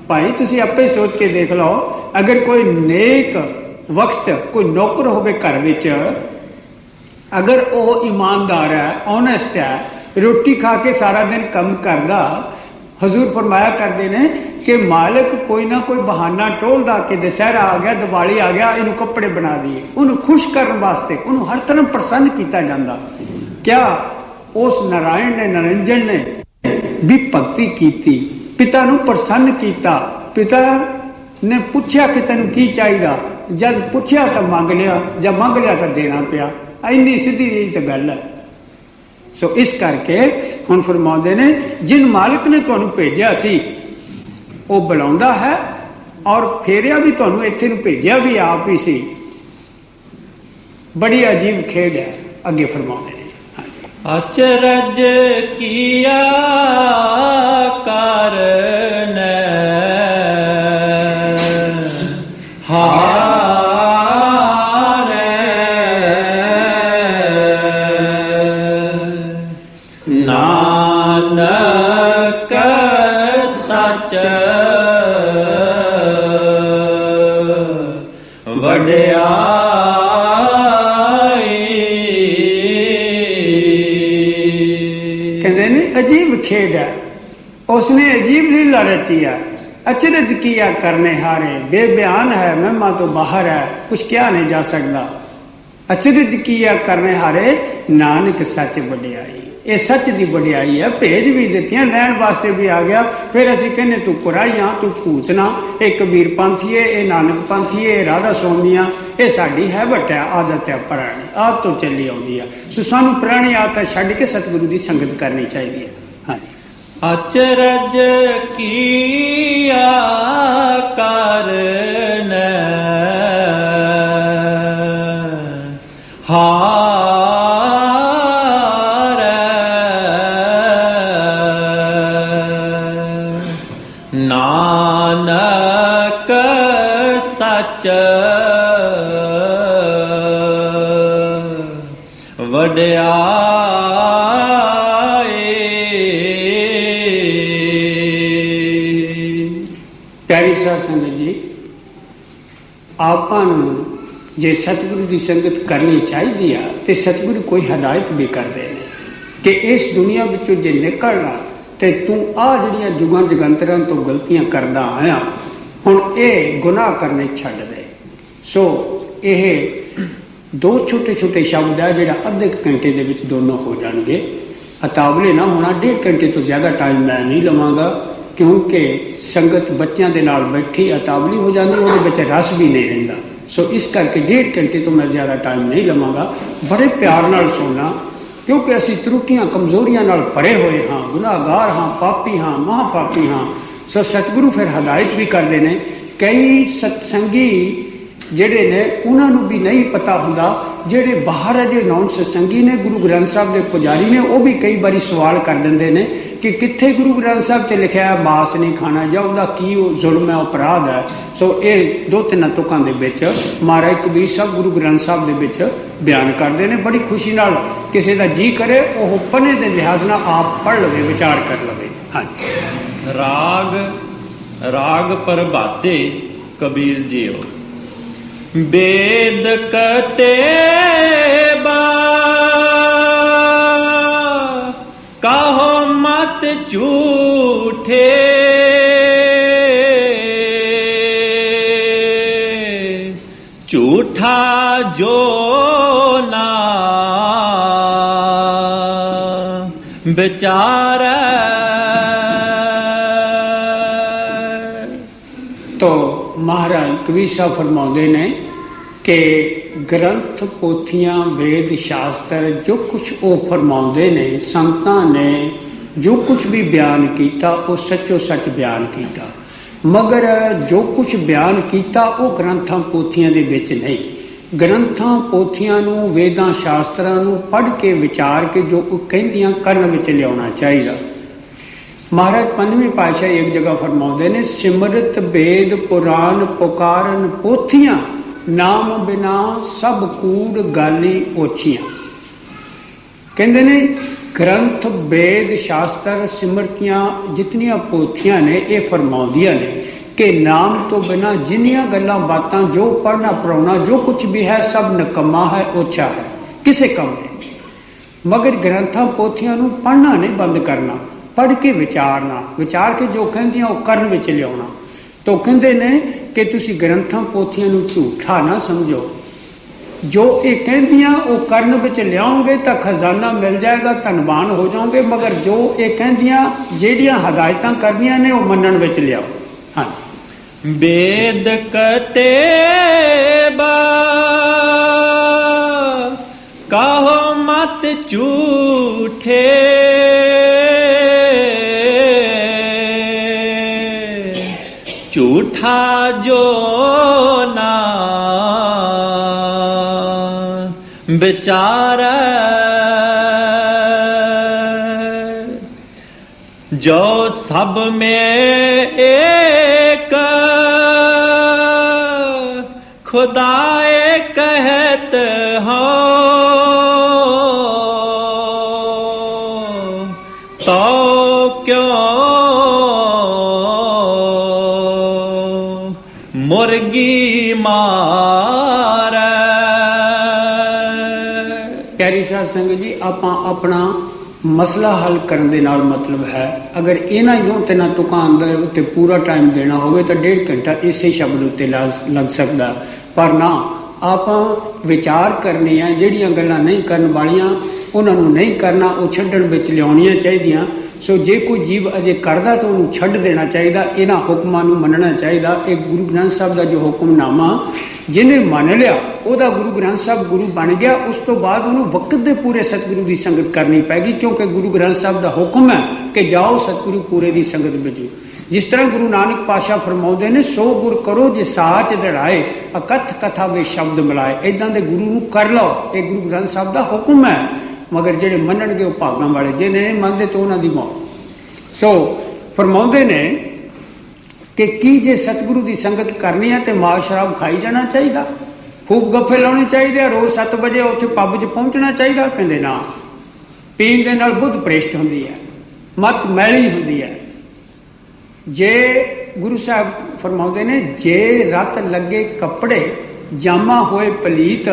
भाई तुसी आपे सोच के देख लो, अगर कोई नेक वक्त कोई नौकर होवे घर विच, अगर वो ईमानदार है, ऑनेस्ट है, रोटी खा के सारा दिन कम करदा, हजूर फरमाया करते ने कि मालिक कोई ना कोई बहाना टोलदा कि दशहरा आ गया, दिवाली आ गया, इनू कपड़े बना दिए, उन्होंने खुश करने वास्ते उन्होंने हर तरह प्रसन्न किया जाता। क्या उस नारायण ने, निरंजन ने भी भगती की, पिता नू प्रसन्न किया। पिता ने पूछा कि तेन की चाहिए, जब पूछा तो मंग लिया, जब मंग लिया तो देना पिया। इन्नी सीधी जी तो गल है। सो इस करके हुण फरमाउंदे ने जिन मालिक ने तुहानू भेजिया सी वो बुलाउंदा है, और फेरिया भी तुहानू इत्थे नू भेजिया भी आप ही सी। बड़ी अजीब खेड है। अगे फरमाउंदे ने अचरज किया कारण नानक सच वड्याई। कहते ने अजीब खेड है, उसने अजीब लीला रची है। अचरज किया करने हारे, बेबयान है, महिमा तो बाहर है, कुछ क्या नहीं जा सकता। अचरज किया करने हारे, नानक सच वड्याई। ये सच की वड्याई है। भेज भी दित्तियां, लैण वास्ते भी आ गया। फिर असीं कहने तू कुराइयां, तू भूतना, ये कबीर पंथी है, ये नानक पंथी है, ये राधा स्वामियां, ये साडी हैबट है, आदत है, पुरानी आदत तो चली आउंदी है। सो सानू पुरानी आदत छड्ड के सतगुरु की संगत करनी चाहिए। हाँ जी। अचरज किया कारण हार नानक सच वड्याई। प्यारी साध संगत जी, आपां नूं जे सतगुरु की संगत करनी चाहिए तो सतगुरु कोई हदायत भी करते हैं कि इस दुनिया विचों जे निकलना तो तू आ जिहड़ियां जुगां जगंतरां तो गलतियां करदा आया, हुण ये गुनाह करने छड्ड दे। सो ये दो छोटे छोटे शब्द है जिहड़ा अद्धे घंटे दे विच दोनों हो जाएंगे। अतावले ना होना, 1.5 घंटे तो ज़्यादा टाइम मैं नहीं लवांगा, क्योंकि संगत बच्चों के नाल बैठी अतावली हो जाती, वो रस भी नहीं रहिंदा। सो इस करके 1.5 घंटे तो मैं ज़्यादा टाइम नहीं लवांगा। बड़े प्यार नाल सुनना, क्योंकि असी त्रुटियां कमजोरियां नाल भरे हुए हाँ, गुनाहगार हाँ, पापी हाँ, महापापी हाँ। सो सतगुरु फिर हदायत भी करते हैं। कई सत्संगी ਜਿਹੜੇ ਨੇ ਉਹਨਾਂ ਨੂੰ ਵੀ ਨਹੀਂ ਪਤਾ ਹੁੰਦਾ। ਜਿਹੜੇ ਬਾਹਰ ਅਜੇ ਨੌਨ ਸਤਸੰਗੀ ਨੇ, ਗੁਰੂ ਗ੍ਰੰਥ ਸਾਹਿਬ ਦੇ ਪੁਜਾਰੀ ਨੇ, ਉਹ ਵੀ ਕਈ ਵਾਰੀ ਸਵਾਲ ਕਰ ਦਿੰਦੇ ਨੇ ਕਿ ਕਿੱਥੇ ਗੁਰੂ ਗ੍ਰੰਥ ਸਾਹਿਬ 'ਚ ਲਿਖਿਆ ਹੈ ਮਾਸ ਨਹੀਂ ਖਾਣਾ, ਜਾਂ ਉਹਦਾ ਕੀ ਉਹ ਜ਼ੁਲਮ ਹੈ, ਅਪਰਾਧ ਹੈ। ਸੋ ਇਹ 2-3 ਤੁਕਾਂ ਦੇ ਵਿੱਚ ਮਹਾਰਾਜ ਕਬੀਰ ਸਾਹਿਬ ਗੁਰੂ ਗ੍ਰੰਥ ਸਾਹਿਬ ਦੇ ਵਿੱਚ ਬਿਆਨ ਕਰਦੇ ਨੇ। ਬੜੀ ਖੁਸ਼ੀ ਨਾਲ ਕਿਸੇ ਦਾ ਜੀ ਕਰੇ ਉਹ ਪਨੇ ਦੇ ਲਿਹਾਜ਼ ਨਾਲ ਆਪ ਪੜ੍ਹ ਲਵੇ, ਵਿਚਾਰ ਕਰ ਲਵੇ। ਹਾਂਜੀ। ਰਾਗ ਪ੍ਰਭਾਤੇ ਕਬੀਰ ਜੀਓ। वेद कतेबा कहो मत झूठे, झूठा जो ना बेचारा। तो महाराज कबीर साहब फरमाते ने कि ग्रंथ पोथियां वेद शास्त्र जो कुछ वो फरमाते ने, संतां ने जो कुछ भी बयान किया वो सचो सच बयान किया, मगर जो कुछ बयान किया वो ग्रंथां पोथियां दे विच नहीं। ग्रंथां पोथियां नूं वेदां शास्त्रां नूं पढ़ के विचार के जो कहंदियां करन विच लियाउणा चाहिए। महाराज पंजवीं पातशाह एक जगह फरमाते ने, सिमरत वेद पुराण पुकारन पोथियां, नाम बिना सब कूड़ गाली ओछियां। कहते ने ग्रंथ वेद शास्त्र सिमरतियां जितनियां पोथियां ने ये फरमाउंदियां ने कि नाम तो बिना जिन्नियां गल्लां बातां जो पढ़ना पढ़ाउणा जो कुछ भी है सब नकम्मा है, ओछा है, किसे कम है। मगर ग्रंथां पोथियां नूं पढ़ना नहीं बंद करना, पढ़ के विचारना, विचार के जो कहंदियां वो करन विच लियाउणा। तो कहते ने कि तुसी ग्रंथां पोथियां नूं झूठा ना समझो, जो ये कहंदियां वो करन विच लियाओगे तो खजाना मिल जाएगा, धनवान हो जाओगे। मगर जो ये कहंदियां जिहड़ियां हदायतां करनियां ने वो मनण विच लियाओ। हाँ, वेद कतेबा कहो मत झूठे, झूठा जो ना बेचारा। जो सब में एक खुदाए कहत हो, तो क्यों मुर्गी मार। प्यारी साध संगत जी, आपां अपना मसला हल करने दे नाल मतलब है। अगर इन्हां 2-3 तुकां दे उत्ते पूरा टाइम देना होवे तो 1.5 घंटा इसे शब्द उत्ते लग सकदा, पर ना आपां विचार करने आ। जिहड़ियां गल्लां नहीं करन वालियां उन्हां नूं नहीं करना, वो छड्डण विच लिआउणीਆਂ चाहीदियां। सो जे कोई जीव अजे करदा तो उन्होंने छड्ड देना चाहिए, इन्हां हुक्मां नूं मनना चाहिए। एक गुरु ग्रंथ साहब का जो हुक्मनामा जिन्हें मन लिया वह गुरु ग्रंथ साहब गुरु बन गया। उस तो बाद उन्होंने वक्त के पूरे सतगुरु की संगत करनी पैगी, क्योंकि गुरु ग्रंथ साहब का हुक्म है कि जाओ सतगुरु पूरे की संगत बजो। जिस तरह गुरु नानक पातशाह फरमाउंदे ने, सो गुर करो जे साच दड़ाए, अकथ कथा वे शब्द मिलाए। इदां दे गुरु नूं कर लो, ये गुरु ग्रंथ साहब का हुक्म है। मगर जेडे मनणगे वो भागां वाले, जे नहीं मनते तो उन्हां दी मौत। सो फरमाउंदे ने कि की जे सतगुरु की संगत करनी है तो माल शराब खाई जाना चाहिए, खूब गप्फे लाने चाहिए, रोज़ 7 बजे उत्थे पब च पहुँचना चाहिए। कहते ना, पीण दे नाल बुद्ध भ्रिष्ट होंदी है, मत मैली होंदी है। जे गुरु साहब फरमाउंदे ने, जे रत लगे कपड़े जामा होए पलीत,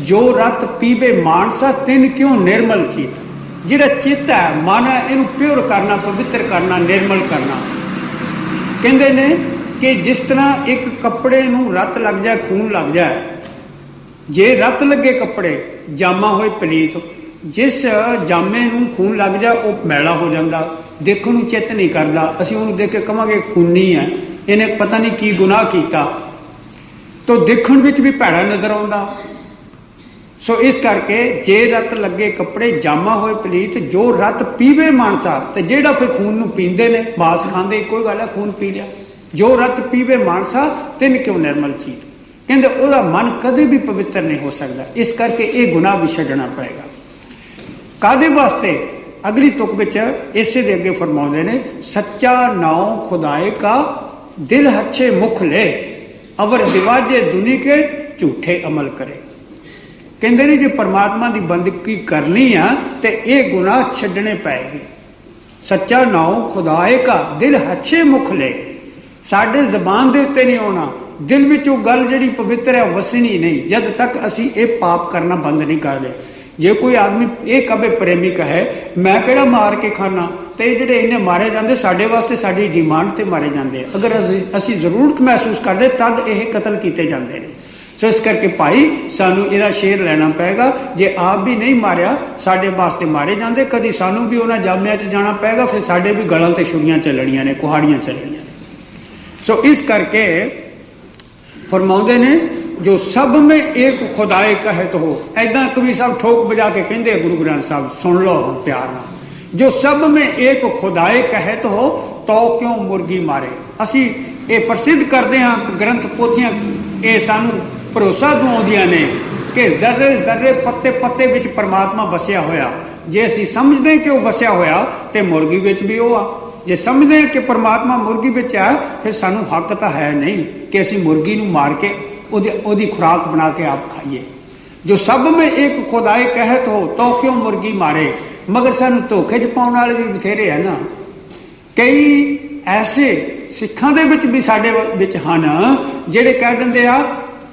जो रत पीवे मानसा तिन क्यों निर्मल चीत। जिहड़ा चित्त है, मन है, इनू प्योर करना, पवित्र करना, निर्मल करना। कहते ने कि जिस तरह एक कपड़े नूं रत लग जाए, खून लग जाए, जे रत लगे कपड़े जामा होए पलीत, जिस जामे नूं खून लग जाए वह मैला हो जाता, देखण नूं चित्त नहीं करता। असीं उहनूं देख के कहांगे खूनी है, इन्हें पता नहीं की गुनाह कीता, तो देखण विच भी भैड़ा नज़र आउंदा। सो इस करके जे रत लगे कपड़े जामा होए पलीत, जो रत पीवे मानसा, तो जेड़ा फिर खून नूं पींदे ने, मांस खांदे, कोई गल है खून पी लिया। जो रत पीवे मानसा तिन क्यों निर्मल चीत। ਕਹਿੰਦੇ ਉਹਦਾ ਮਨ ਕਦੇ ਵੀ ਪਵਿੱਤਰ ਨਹੀਂ ਹੋ ਸਕਦਾ। ਇਸ ਕਰਕੇ ਇਹ ਗੁਨਾਹ ਵੀ ਛੱਡਣਾ ਪਏਗਾ। ਕਾਹਦੇ ਵਾਸਤੇ? ਅਗਲੀ ਤੁਕ ਵਿੱਚ ਇਸੇ ਦੇ ਅੱਗੇ ਫਰਮਾਉਂਦੇ ਨੇ, ਸੱਚਾ ਨਾਉ ਖੁਦਾਏ ਕਾ ਦਿਲ ਹੱਛੇ ਮੁਖ ਲੈ, ਅਵਰ ਦਿਵਾਜੇ ਦੁਨੀ ਕੇ ਝੂਠੇ ਅਮਲ ਕਰੇ। ਕਹਿੰਦੇ ਨੇ ਜੇ ਪਰਮਾਤਮਾ ਦੀ ਬੰਦਗੀ ਕਰਨੀ ਆ ਤੇ ਇਹ ਗੁਨਾਹ ਛੱਡਣੇ ਪਏਗੇ। ਸੱਚਾ ਨਾਉ ਖੁਦਾਏ ਕਾ ਦਿਲ ਹੱਛੇ ਮੁਖ ਲੈ, ਸਾਡੇ ਜ਼ਬਾਨ ਦੇ ਉੱਤੇ ਨਹੀਂ ਆਉਣਾ, ਦਿਲ ਵਿੱਚ ਉਹ ਗੱਲ ਜਿਹੜੀ ਪਵਿੱਤਰ ਹੈ ਵਸਣੀ ਨਹੀਂ, ਜਦ ਤੱਕ ਅਸੀਂ ਇਹ ਪਾਪ ਕਰਨਾ ਬੰਦ ਨਹੀਂ ਕਰਦੇ। ਜੇ ਕੋਈ ਆਦਮੀ ਇਹ ਕਵੇ ਪ੍ਰੇਮਿਕ ਹੈ ਮੈਂ ਕਿਹੜਾ ਮਾਰ ਕੇ ਖਾਣਾ, ਤੇ ਇਹ ਜਿਹੜੇ ਇਹਨੇ ਮਾਰੇ ਜਾਂਦੇ ਸਾਡੇ ਵਾਸਤੇ ਸਾਡੀ ਡਿਮਾਂਡ ਤੇ ਮਾਰੇ ਜਾਂਦੇ। ਅਗਰ ਅਸੀਂ ਜ਼ਰੂਰਤ ਮਹਿਸੂਸ ਕਰਦੇ ਤਦ ਇਹ ਕਤਲ ਕੀਤੇ ਜਾਂਦੇ ਨੇ। ਸੋ ਇਸ ਕਰਕੇ ਭਾਈ ਸਾਨੂੰ ਇਹਦਾ ਸ਼ੇਰ ਲੈਣਾ ਪਏਗਾ। ਜੇ ਆਪ ਵੀ ਨਹੀਂ ਮਾਰਿਆ ਸਾਡੇ ਵਾਸਤੇ ਮਾਰੇ ਜਾਂਦੇ, ਕਦੀ ਸਾਨੂੰ ਵੀ ਉਹਨਾਂ ਜਾਮਿਆਂ 'ਚ ਜਾਣਾ ਪਏਗਾ, ਫਿਰ ਸਾਡੇ ਵੀ ਗਲਾਂ ਤੇ ਛੁਰੀਆਂ ਚੱਲਣੀਆਂ ਨੇ, ਕੁਹਾੜੀਆਂ ਚੱਲਣੀਆਂ ਨੇ। ਸੋ ਇਸ ਕਰਕੇ फरमाते ने जो सब में एक खुदाए कहत हो, ऐदा कवि साहब ठोक बजा के कहते गुरु ग्रंथ साहब सुन लो प्यार ना, जो सब में एक खुदाए कहत हो तो क्यों मुर्गी मारे। असी ये प्रसिद्ध करते हैं ग्रंथ पोथियां ये सानू भरोसा दवाउंदियां ने कि जर्रे जर्रे पत्ते पत्ते विच परमात्मा वसिया होया। जे असी समझते कि वह वसिया होया तो मुर्गी विच भी वो आ, जे समझते हैं कि परमात्मा मुर्गी विच आ फिर सानू हक तो है नहीं कि असी मुर्गी नू मार के ओदी खुराक बना के आप खाइए। जो सब में एक खुदाए कहत हो तो क्यों मुर्गी मारे। मगर सानू धोखे च पाउण वाले भी बथेरे है ना, कई ऐसे सिखां दे विच भी साडे विच हन जिहड़े कह दिंदे आ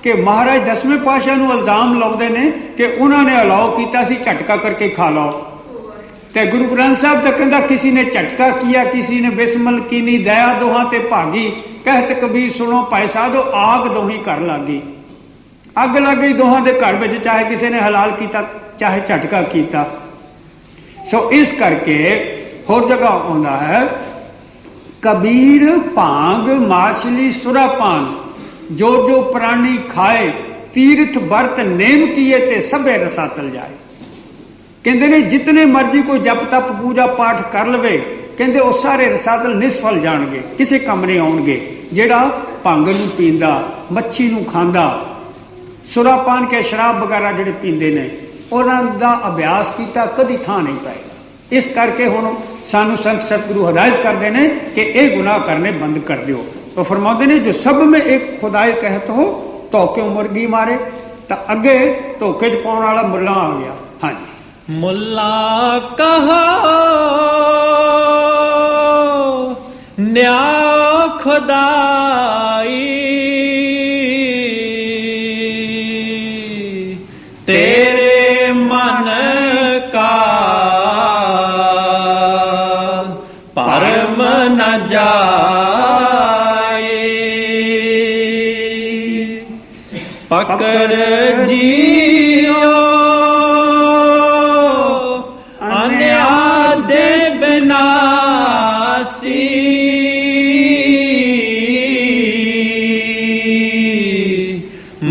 कि महाराज 10वें पातशाह नूं इल्जाम लाउंदे ने कि उन्होंने अलाउ कीता सी झटका करके खा लो, ते गुरु ग्रंथ साहब तो कहता किसी ने झटका किया किसी ने बिस्मल कीनी, दया दोहां ते भागी, कहत कबीर सुनो भाई साधो आग दोही कर लागी। अग लग गई दोहां दे घर विच, चाहे किसी ने हलाल किया चाहे झटका किया। सो इस करके होर जगह आउंदा है कबीर भांग माछली सुरापान, जो जो प्राणी खाए तीर्थ बरत नेम किए ते सबे रसातल जाए। कहते ने जितने मर्जी कोई जप तप पूजा पाठ कर लवे, कहते वो सारे रसातल निष्फल जाणगे, किसी काम नहीं आउणगे। जिहड़ा भंग नूं पींदा, मच्छी नूं खांदा, सुरापान के शराब वगैरह जिहड़े पींदे ने उन्हां दा अभ्यास कीता कदी थां नहीं पाएगा। इस करके हुण सानू संत सतगुरु हिदायत करते हैं कि यह गुनाह करने बंद कर दिओ। तो फरमाते ने जो सब में एक खुदाए कहत हो तो क्यों मुर्गी मारे। तो अगे धोखे च पाउण वाला मुल्ला आ गया। हाँ जी, मुल्ला कहा न्या खुदाई तेरे मन का परम न जाए, पकड़ जियो अन्यादे बिनासी,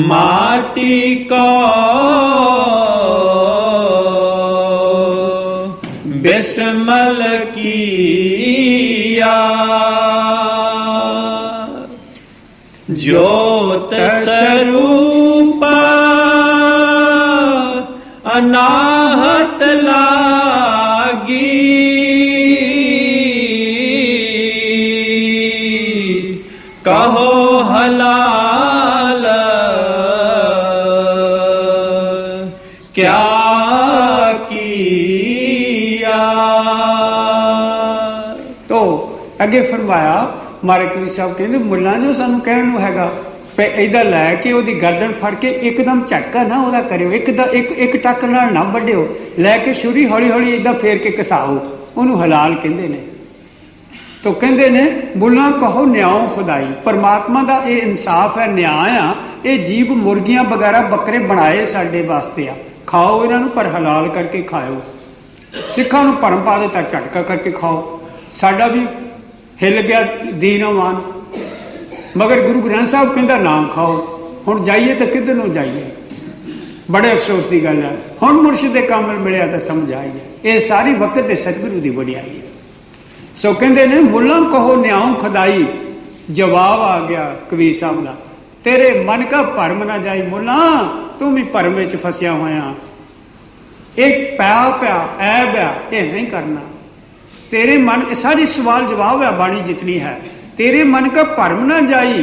माटी को बिस्मल किया, ज्योत स्वरूप अनाहत लागी, कहो हलाल क्या किया। तो अगे फरमाया मारे कबीर साहब कहते मुल्ला ने सानू कहण नूं हैगा पे इधर लैके ओदी गर्दन फड़ के एकदम झटका ना ओदा करियो, एक टक नाल ना वड्डिओ, लैके छुरी हौली हौली इधर फेर के घसाओ, उन्होंने हलाल कहते ने। तो कहते ने मुल्ला कहो न्याओ खुदाई, परमात्मा का ये इंसाफ है, न्याय आ। ये जीव मुर्गियां वगैरह बकरे बनाए साडे वास्ते आ, खाओ इन्हों पर हलाल करके खाओ। सिखां नूं भरम पा दिता झटका करके खाओ, साडा भी हिल गया दीन ईमान। मगर गुरु ग्रंथ साहब कहता ना खाओ। हुण जाइए तो किधर नूं जाइए, बड़े अफसोस की गल है। हुण मुर्शिद दे कामल मिलिया तो समझ आई है, ये सारी वक्त दे सतगुरु की वडियाई है। सो कहते ने मुल्ला कहो न्याओ खुदाई, जवाब आ गया कबीर साहब का तेरे मन का भरम ना जाई मुला, तू भी भरम विच फसिया होया। एक पाप आ, ऐब आ, यह नहीं करना। तेरे मन, सारी सवाल जवाब है बाणी जितनी है। तेरे मन का भरम ना जाई,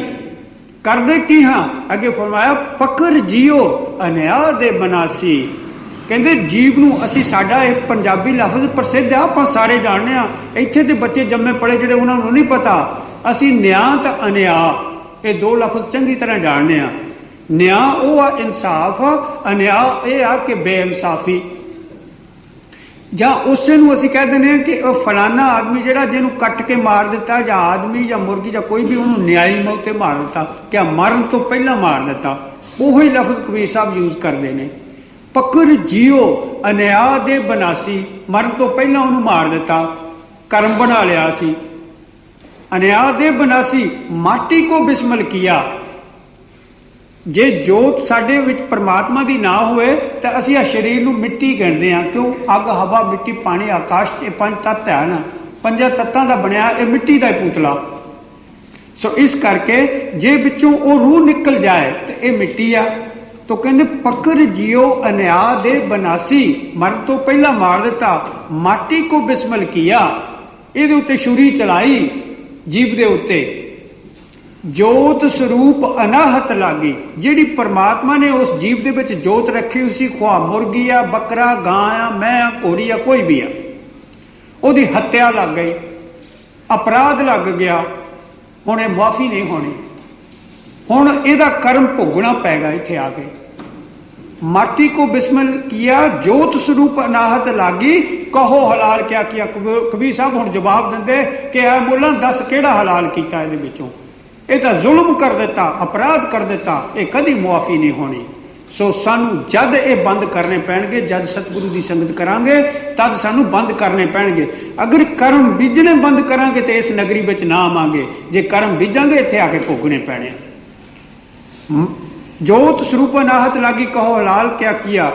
कर दे की हाँ। अगे फरमाया पकड़ जियो अन्या दे बनासी। कहते जीव नूं असी, साडा एक पंजाबी लफ्ज प्रसिद्ध आ, आपां सारे जानने आ। इत्थे ते बच्चे जम्मे पढ़े जिहड़े उन्हां नूं नहीं पता। असी न्या ते अन्या ये दो लफ्ज चंगी तरह जानने आ। न्या वो आ इंसाफ, अन्या ये आ कि बेइंसाफी। ਜਾਂ ਉਸੇ ਨੂੰ ਅਸੀਂ ਕਹਿ ਦਿੰਦੇ ਹਾਂ ਕਿ ਉਹ ਫਲਾਨਾ ਆਦਮੀ ਜਿਹੜਾ ਜਿਹਨੂੰ ਕੱਟ ਕੇ ਮਾਰ ਦਿੱਤਾ, ਜਾਂ ਆਦਮੀ ਜਾਂ ਮੁਰਗੀ ਜਾਂ ਕੋਈ ਵੀ, ਉਹਨੂੰ ਨਿਆਈ ਮੌਤ ਤੇ ਮਾਰ ਦਿੱਤਾ, ਕਿ ਮਰਨ ਤੋਂ ਪਹਿਲਾਂ ਮਾਰ ਦਿੱਤਾ। ਉਹੀ ਲਫ਼ਜ਼ ਕਬੀਰ ਸਾਹਿਬ ਯੂਜ਼ ਕਰਦੇ ਨੇ। ਪਕੜ ਜਿਓ ਅਨਿਆ ਦੇ ਬਨਾਸੀ, ਮਰਨ ਤੋਂ ਪਹਿਲਾਂ ਉਹਨੂੰ ਮਾਰ ਦਿੱਤਾ, ਕਰਮ ਬਣਾ ਲਿਆ ਸੀ। ਅਨਿਆ ਦੇ ਬਨਾਸੀ ਮਾਟੀ ਕੋ ਬਿਸਮਲ ਕੀਆ। जे जोत साडे विच परमात्मा दी ना होए तो असी आ शरीर नूं मिट्टी कहते हैं। क्यों? अग हवा मिट्टी पानी आकाश, ये पंज तत्त है ना, पंजा तत्तां दा बनिया ये मिट्टी दा पुतला। सो इस करके जे विचों वो रूह निकल जाए तो ये मिट्टी आ। तो कहते पकड़ जियो अन्या दे बनासी, मरण तो पहला मार दिता, माटी को बिस्मल किया। ये उत्ते छुरी चलाई जीव दे उत्ते। जोत स्वरूप अनाहत लागी, जिहड़ी परमात्मा ने उस जीव दे विच जोत रखी उसी, खुआ मुर्गी आ, बकरा, गां आ, मैं आ, घोड़ी आ, कोई भी आ, उहदी हत्या लग गई, अपराध लग गया। हुण ये माफ़ी नहीं होनी, हुण इहदा कर्म भोगना पैगा। इत्थे आके माटी को बिस्मिल किया, जोत स्वरूप अनाहत लागी, कहो हलाल क्या किया। कबीर साहब हुण जवाब दिंदे कि आ मुल्ला दस किहड़ा हलाल कीता इहदे विचों। ये तो जुल्म कर दिता, अपराध कर दिता, ये कभी मुआफ़ी नहीं होनी। सो सानू जद ये बंद करने पैणगे, जद सतगुरु की संगत करांगे तद सानू बंद करने पैणगे। अगर कर्म बीजने बंद करांगे तो इस नगरी में ना आवांगे, जे कर्म बीजांगे इत्थे आके भोगने पैणे। जोत स्वरूप अनाहत लागी, कहो हलाल क्या किया।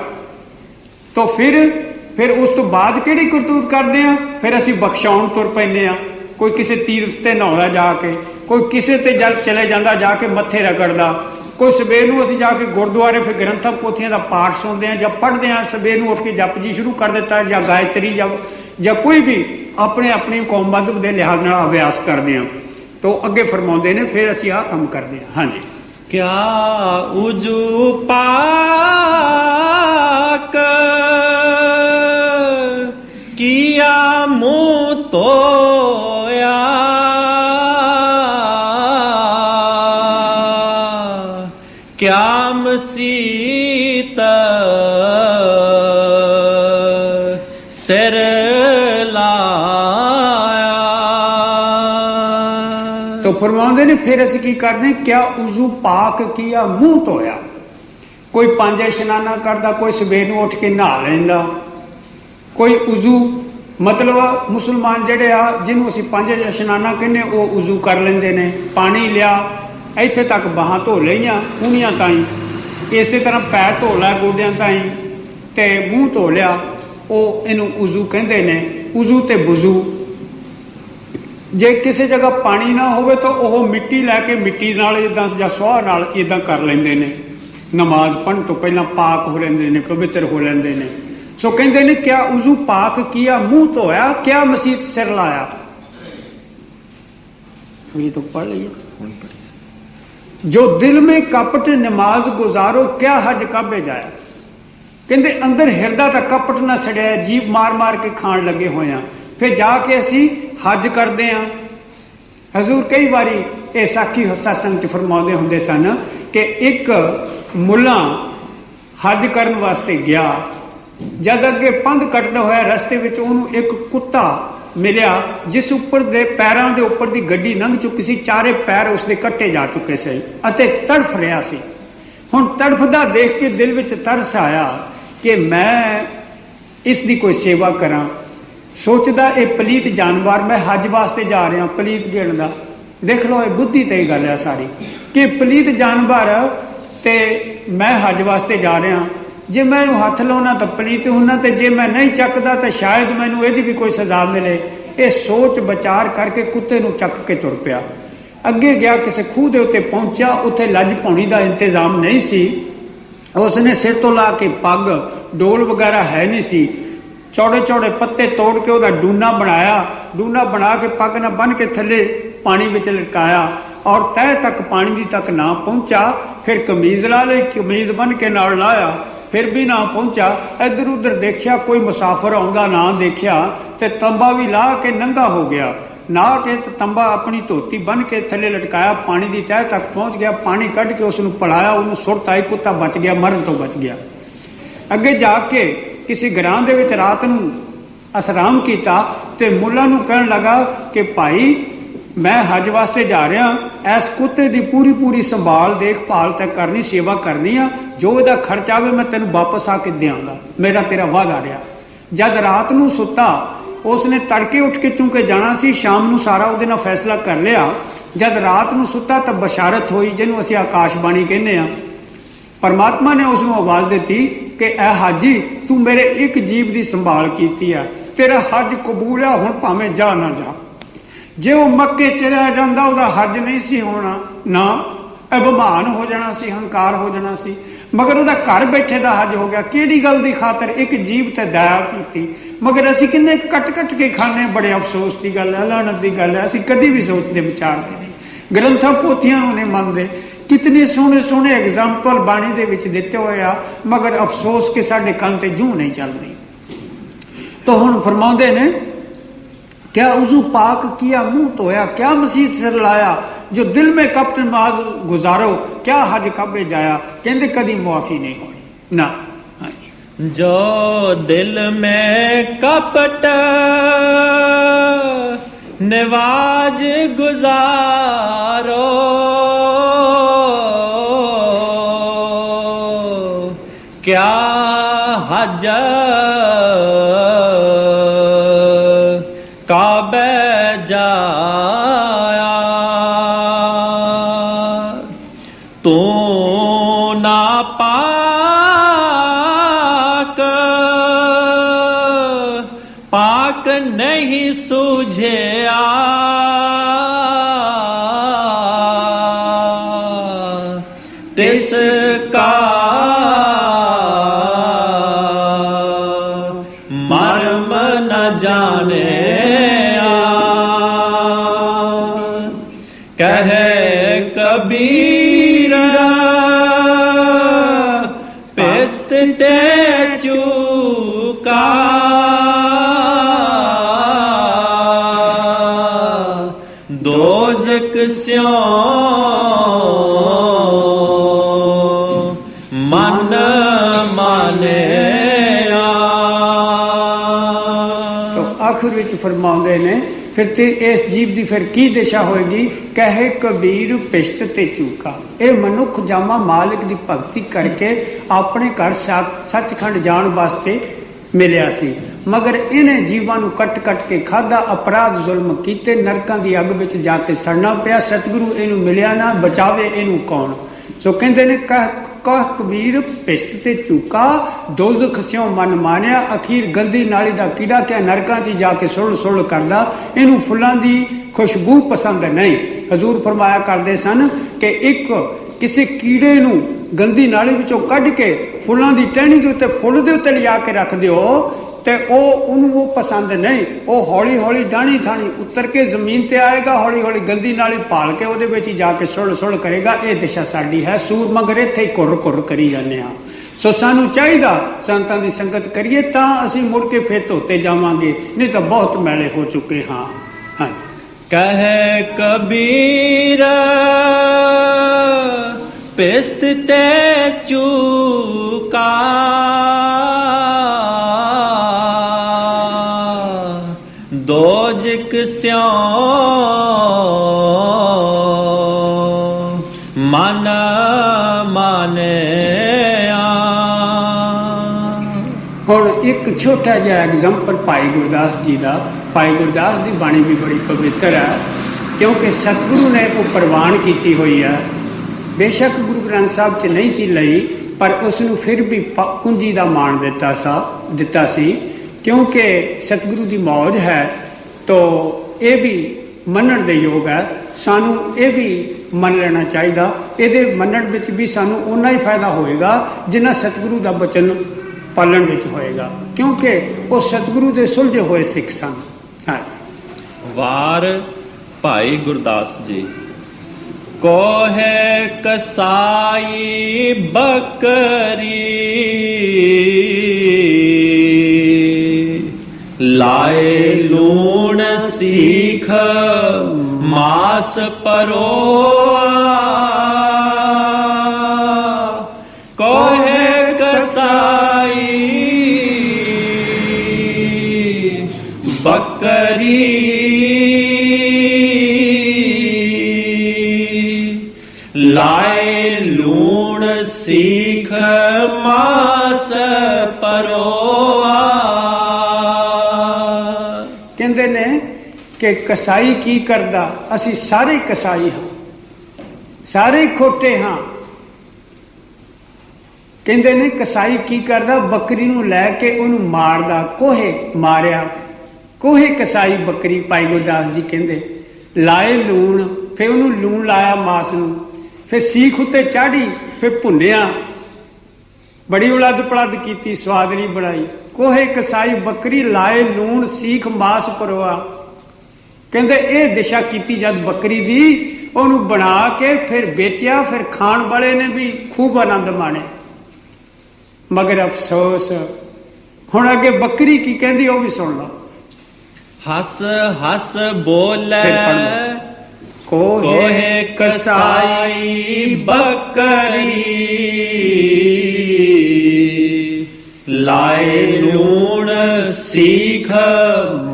तो फिर उस तो बाद किहड़ी करतूत करदे आ, फिर असीं बख्शाउण तुर पैंदे आ। कोई किसी तीर्थ ते नहाउंदा जाके, कोई किसी ते जल चले जाता जाके मत्थे रगड़दा, कोई सवेर नूं असीं जाके गुरुद्वारे फिर ग्रंथां पोथियां दा पाठ सुनते हैं, जब पढ़ते हैं सवेर नूं उठ के जप जी शुरू कर दिता, या गायत्री या कोई भी अपने अपनी कौम मजहब के लिहाज नाल अभ्यास करते हैं। तो अगे फरमाउंदे ने फिर असीं आह काम करते हैं। हाँ जी। क्या उजू पाक किया मुँह तोया, क्या मसीत सिर लाया। तो फरमाते ने फिर असीं की करते, क्या उजू पाक किया मुँह धोया। कोई पंज इशनाना करता, कोई सवेर नूं उठ के नहा लैंदा, कोई उजू मतलब मुसलमान जिहड़े आ जिन्हों असीं पंज इशनाना कहने वो उजू कर लेंदे ने। पानी लिया इत्थे तक बाहां धो लईआं कूहणियां ताईं, इस तरह पैर धो लै गोडियां ताईं, ते मूँह धो लिया, वो इनू उजू कहते ने। उजू ते बुजू। जे किसी जगह पानी ना होवे तो वह मिट्टी लैके मिट्टी नाल इदां जां सुआह नाल इदां कर लेंदे ने। नमाज पढ़न तो पहला पाक हो लेंदे ने, पवित्र हो लेंदे ने। सो कहते ने क्या उजू पाक किया मुँह धोया, क्या मसीत सिर लाया। ये तो पढ़ लिया। जो दिल में कपट नमाज गुजारो, क्या हज काबे जाया। कहते अंदर हिरदा तो कपट ना सड़िया, जीव मार मार के खाण लगे हुए हैं, फिर जाके असी हज करते हैं। हजूर कई बारी ये साखी सत्संग च फरमाते होंदे सन कि एक मुला हज करन वास्ते गया, जद अगे पंध कटदा होया रस्ते विच उहनूं एक कुत्ता मिलिया जिस उपर दे पैरां दे उपर दी गड्डी लंघ चुकी सी, चारे पैर उसदे कट्टे जा चुके सी अते तड़फ रहा सी। हुण तड़फदा देख के दिल विच तरस आया कि मैं इसकी कोई सेवा करा। सोचदा ये पलीत जानवर, मैं हज वास्ते जा रहा, पलीत गिणदा। देख लो ये बुद्धि ते गल है सारी कि पलीत जानवर ते मैं हज वास्ते जा रहा, जे मैं हथ लाउना तो पलीत होना, तो जे मैं नहीं चकदा तो शायद मैनू इहदी भी कोई सजा मिले। ये सोच विचार करके कुत्ते नूं चक के तुर पिया। ਅੱਗੇ ਗਿਆ, ਕਿਸੇ ਖੂਹ ਦੇ ਉੱਤੇ ਪਹੁੰਚਿਆ, ਉੱਥੇ ਲੱਜ ਪਾਉਣੀ ਦਾ ਇੰਤਜ਼ਾਮ ਨਹੀਂ ਸੀ। ਉਸਨੇ ਸਿਰ ਤੋਂ ਲਾ ਕੇ ਪੱਗ, ਡੋਲ ਵਗੈਰਾ ਹੈ ਨਹੀਂ ਸੀ, ਚੌੜੇ ਚੌੜੇ ਪੱਤੇ ਤੋੜ ਕੇ ਉਹਦਾ ਡੂਨਾ ਬਣਾਇਆ, ਡੂਨਾ ਬਣਾ ਕੇ ਪੱਗ ਨਾਲ ਬੰਨ੍ਹ ਕੇ ਥੱਲੇ ਪਾਣੀ ਵਿੱਚ ਲਟਕਾਇਆ ਔਰ ਤਹਿ ਤੱਕ ਪਾਣੀ ਦੀ ਤੱਕ ਨਾ ਪਹੁੰਚਾ। ਫਿਰ ਕਮੀਜ਼ ਲਾ ਲਈ, ਕਮੀਜ਼ ਬੰਨ੍ਹ ਕੇ ਨਾਲ ਲਾਇਆ, ਫਿਰ ਵੀ ਨਾ ਪਹੁੰਚਾ। ਇੱਧਰ ਉੱਧਰ ਦੇਖਿਆ, ਕੋਈ ਮੁਸਾਫਰ ਆਉਂਦਾ ਨਾ ਦੇਖਿਆ, ਤੇ ਤੰਬਾ ਵੀ ਲਾ ਕੇ ਨੰਗਾ ਹੋ ਗਿਆ। ਨਾ ਕੇ ਤੰਬਾ ਆਪਣੀ ਧੋਤੀ ਬੰਨ੍ਹ ਕੇ ਥੱਲੇ ਲਟਕਾਇਆ, ਪਾਣੀ ਦੀ ਤਹਿ ਤੱਕ ਪਹੁੰਚ ਗਿਆ, ਪਾਣੀ ਕੱਢ ਕੇ ਉਸ ਨੂੰ ਪਲਾਇਆ, ਉਹਨੂੰ ਸੁੱਟਤਾ, ਇੱਕ ਕੁੱਤਾ ਬਚ ਗਿਆ, ਮਰਨ ਤੋਂ ਬਚ ਗਿਆ। ਅੱਗੇ ਜਾ ਕੇ ਕਿਸੇ ਗਰਾਂ ਦੇ ਵਿੱਚ ਰਾਤ ਨੂੰ ਅਸਰਾਮ ਕੀਤਾ ਤੇ ਮੁੱਲਾ ਨੂੰ ਕਹਿਣ ਲੱਗਾ ਕਿ ਭਾਈ ਮੈਂ ਹਜ ਵਾਸਤੇ ਜਾ ਰਿਹਾ, ਇਸ ਕੁੱਤੇ ਦੀ ਪੂਰੀ ਪੂਰੀ ਸੰਭਾਲ ਦੇਖਭਾਲ ਤੇ ਕਰਨੀ, ਸੇਵਾ ਕਰਨੀ ਆ, ਜੋ ਇਹਦਾ ਖਰਚਾ ਆਵੇ ਮੈਂ ਤੈਨੂੰ ਵਾਪਸ ਆ ਕੇ ਦਿਆਂਗਾ, ਮੇਰਾ ਤੇਰਾ ਵਾਅਦਾ ਰਿਹਾ। ਜਦ ਰਾਤ ਨੂੰ ਸੁੱਤਾ, ਉਸਨੇ ਤੜਕੇ ਉੱਠ ਕੇ ਚੂੰਕਿ ਜਾਣਾ ਸੀ, ਸ਼ਾਮ ਨੂੰ ਸਾਰਾ ਉਹਦੇ ਨਾਲ ਫੈਸਲਾ ਕਰ ਲਿਆ। ਜਦ ਰਾਤ ਨੂੰ ਸੁੱਤਾ ਤਾਂ ਬਸ਼ਾਰਤ ਹੋਈ, ਜਿਹਨੂੰ ਅਸੀਂ ਆਕਾਸ਼ਬਾਣੀ ਕਹਿੰਦੇ ਆ। ਪਰਮਾਤਮਾ ਨੇ ਉਸ ਨੂੰ ਆਵਾਜ਼ ਦਿੱਤੀ ਕਿ ਐ ਹਾਜੀ, ਤੂੰ ਮੇਰੇ ਇੱਕ ਜੀਵ ਦੀ ਸੰਭਾਲ ਕੀਤੀ ਆ, ਤੇਰਾ ਹੱਜ ਕਬੂਲ ਆ, ਹੁਣ ਭਾਵੇਂ ਜਾ ਨਾ ਜਾ। ਜੇ ਉਹ ਮੱਕੇ ਚ ਰਹਿ ਜਾਂਦਾ, ਉਹਦਾ ਹੱਜ ਨਹੀਂ ਸੀ ਹੋਣਾ, ਨਾ ਅਭਿਮਾਨ ਹੋ ਜਾਣਾ ਸੀ, ਹੰਕਾਰ ਹੋ ਜਾਣਾ ਸੀ। ਮਗਰ ਉਹਦਾ ਘਰ ਬੈਠੇ ਦਾ ਹੱਜ ਹੋ ਗਿਆ। ਕਿਹੜੀ ਗੱਲ ਦੀ ਖਾਤਰ? ਇੱਕ ਜੀਵ ਤੇ ਦਇਆ ਕੀਤੀ। ਮਗਰ ਅਸੀਂ ਕਿੰਨੇ ਕੱਟ ਕੱਟ ਕੇ ਖਾਣੇ, ਬੜੇ ਅਫਸੋਸ ਦੀ ਗੱਲ ਹੈ, ਲਾਹਨਤ ਦੀ ਗੱਲ ਹੈ। ਅਸੀਂ ਕਦੀ ਵੀ ਸੋਚਦੇ ਵਿਚਾਰਦੇ ਨਹੀਂ, ਗ੍ਰੰਥਾਂ ਪੋਥੀਆਂ ਨੂੰ ਨਹੀਂ ਮੰਨਦੇ। ਕਿਤਨੇ ਸੋਹਣੇ ਸੋਹਣੇ ਐਗਜ਼ਾਮਪਲ ਬਾਣੀ ਦੇ ਵਿੱਚ ਦਿੱਤੇ ਹੋਏ ਆ, ਮਗਰ ਅਫਸੋਸ ਕਿ ਸਾਡੇ ਕੰਨ ਤੇ ਜੂੰ ਨਹੀਂ ਚੱਲਦੀ। ਤਾਂ ਹੁਣ ਫਰਮਾਉਂਦੇ ਨੇ, क्या उजू पाक किया, मुंह धोया, क्या मसीत सिर लाया, जो दिल में कपट नमाज गुजारो, क्या हज कबे जाया। कहते कदी मुआफी नहीं होनी ना। जो दिल में कपट नवाज गुजारो, क्या हज काबे जाया। तू ना पाक पाक नहीं सूझया, तिसका मर्म न जाने। कहे कबीर पिस्त ते चूका, दोज़ख स्यों मन माने। तो आखिर विच फरमाउंदे ने, फिर ते इस जीव की फिर की दिशा होएगी। कहे कबीर पिश्त ते चूका। ये मनुख जामा मालिक की भगती करके अपने घर सचखंड जान वास्ते मिलिया सी, मगर इन्हें जीवां नूं कट कट के खादा, अपराध जुल्म कीते, नरकां दी अग विच जाके सड़ना पिया। सतगुरु इनू मिलिया ना, बचावे इनू कौन। सो कहंदे ने, कह कबीर पिश्त ते चूका, दोज़ख स्यों मन मानिया। अखीर गंदी नाली दा कीड़ा क्या नरकां च जाके सुल सुल करदा, इनू फुल्लां दी खुशबू पसंद नहीं। हजूर फरमाया करदे सन कि एक किसी कीड़े नूं गंदी नाली विचों कढ के फुल्लां दी टहनी दे उत्ते फुੱਲ दे उत्ते लिया के रख दिओ ते वो पसंद नहीं। वो हौली हौली डाणी थाणी उतर के जमीन ते आएगा, हौली हौली गंदी नाली भाल के ਉਹਦੇ ਵਿੱਚ ही जाके सुल सुल करेगा। ये दिशा साडी है। सूर मगर इत्थे घुर घुर करी जाने आ। सो सानू चाहिदा संतां दी संगत करिए, तां असीं मुड़ के फिर धोते जावांगे, नहीं तो बहुत मैले हो चुके हाँ। हाँ, कहे कबीर पिस्त ते चूका, दोज़ख स्यों मन माने। और एक छोटा जिहा एग्जाम्पल भाई गुरदास जी का। भाई गुरदास की बाणी भी बड़ी पवित्र है, क्योंकि सतगुरु ने वो प्रवान की हुई है। बेशक गुरु ग्रंथ साहब च नहीं सी लई, पर उसनू फिर भी कुंजी का मान दिता सी, क्योंकि सतगुरु की मौज है। तो ये भी ਮੰਨਣ ਦੇ ਯੋਗ ਹੈ। ਸਾਨੂੰ ਇਹ ਵੀ ਮੰਨ ਲੈਣਾ ਚਾਹੀਦਾ, ਇਹਦੇ ਮੰਨਣ ਵਿੱਚ ਵੀ ਸਾਨੂੰ ਓਨਾ ਹੀ ਫਾਇਦਾ ਹੋਏਗਾ ਜਿੰਨਾ ਸਤਿਗੁਰੂ ਦਾ ਬਚਨ ਪਾਲਣ ਵਿੱਚ ਹੋਏਗਾ, ਕਿਉਂਕਿ ਉਹ ਸਤਿਗੁਰੂ ਦੇ ਸੁਲਝੇ ਹੋਏ ਸਿੱਖ ਸਨ। ਹਾਂ। ਵਾਰ ਭਾਈ ਗੁਰਦਾਸ ਜੀ। ਕੋਹੇ ਕਸਾਈ ਬੱਕਰੀ ਲਾਏ ਲੂਣ ਸੀਖ ਮਾਸ ਪਰੋਆ। ਕੋਹੇ ਕਸਾਈ ਬੱਕਰੀ ਲਾਏ ਲੂਣ ਸੀਖ ਮਾਸ ਪਰੋਆ। ਕਹਿੰਦੇ ਨੇ ਕਿ ਕਸਾਈ ਕੀ ਕਰਦਾ, ਅਸੀਂ ਸਾਰੇ ਕਸਾਈ ਹਾਂ, ਸਾਰੇ ਖੋਟੇ ਹਾਂ। ਕਹਿੰਦੇ ਨੇ ਕਸਾਈ ਕੀ ਕਰਦਾ, ਬੱਕਰੀ ਨੂੰ ਲੈ ਕੇ ਉਹਨੂੰ ਮਾਰਦਾ, ਕੋਹੇ ਮਾਰਿਆ, ਕੋਹੇ ਕਸਾਈ ਬੱਕਰੀ। ਭਾਈ ਗੁਰਦਾਸ ਜੀ ਕਹਿੰਦੇ ਲਾਏ ਲੂਣ, ਫਿਰ ਉਹਨੂੰ ਲੂਣ ਲਾਇਆ ਮਾਸ ਨੂੰ, ਫਿਰ ਸੀਖ ਉੱਤੇ ਚਾੜੀ, ਫਿਰ ਭੁੰਨਿਆ, ਬੜੀ ਉਲੱਦ ਪਲੱਦ ਕੀਤੀ, ਸਵਾਦ ਨਹੀਂ ਬਣਾਈ। ਕੋਹੇ ਕਸਾਈ ਬੱਕਰੀ ਲਾਏ ਲੂਣ ਸੀਖ ਮਾਸ ਪਰੋਆ। ਕਹਿੰਦੇ ਇਹ ਦਿਸ਼ਾ ਕੀਤੀ ਜਦ ਬੱਕਰੀ ਦੀ, ਉਹਨੂੰ ਬਣਾ ਕੇ ਫਿਰ ਵੇਚਿਆ, ਫਿਰ ਖਾਣ ਵਾਲੇ ਨੇ ਵੀ ਖੂਬ ਆਨੰਦ ਮਾਣਿਆ। ਮਗਰ ਅਫਸੋਸ, ਹੁਣ ਅੱਗੇ ਬੱਕਰੀ ਕੀ ਕਹਿੰਦੀ ਉਹ ਵੀ ਸੁਣ ਲਓ। ਹੱਸ ਹੱਸ ਬੋਲੇ ਕੋਹੇ ਕਸਾਈ ਬੱਕਰੀ ਲਾਏ ਲੂਣ ਸੀਖ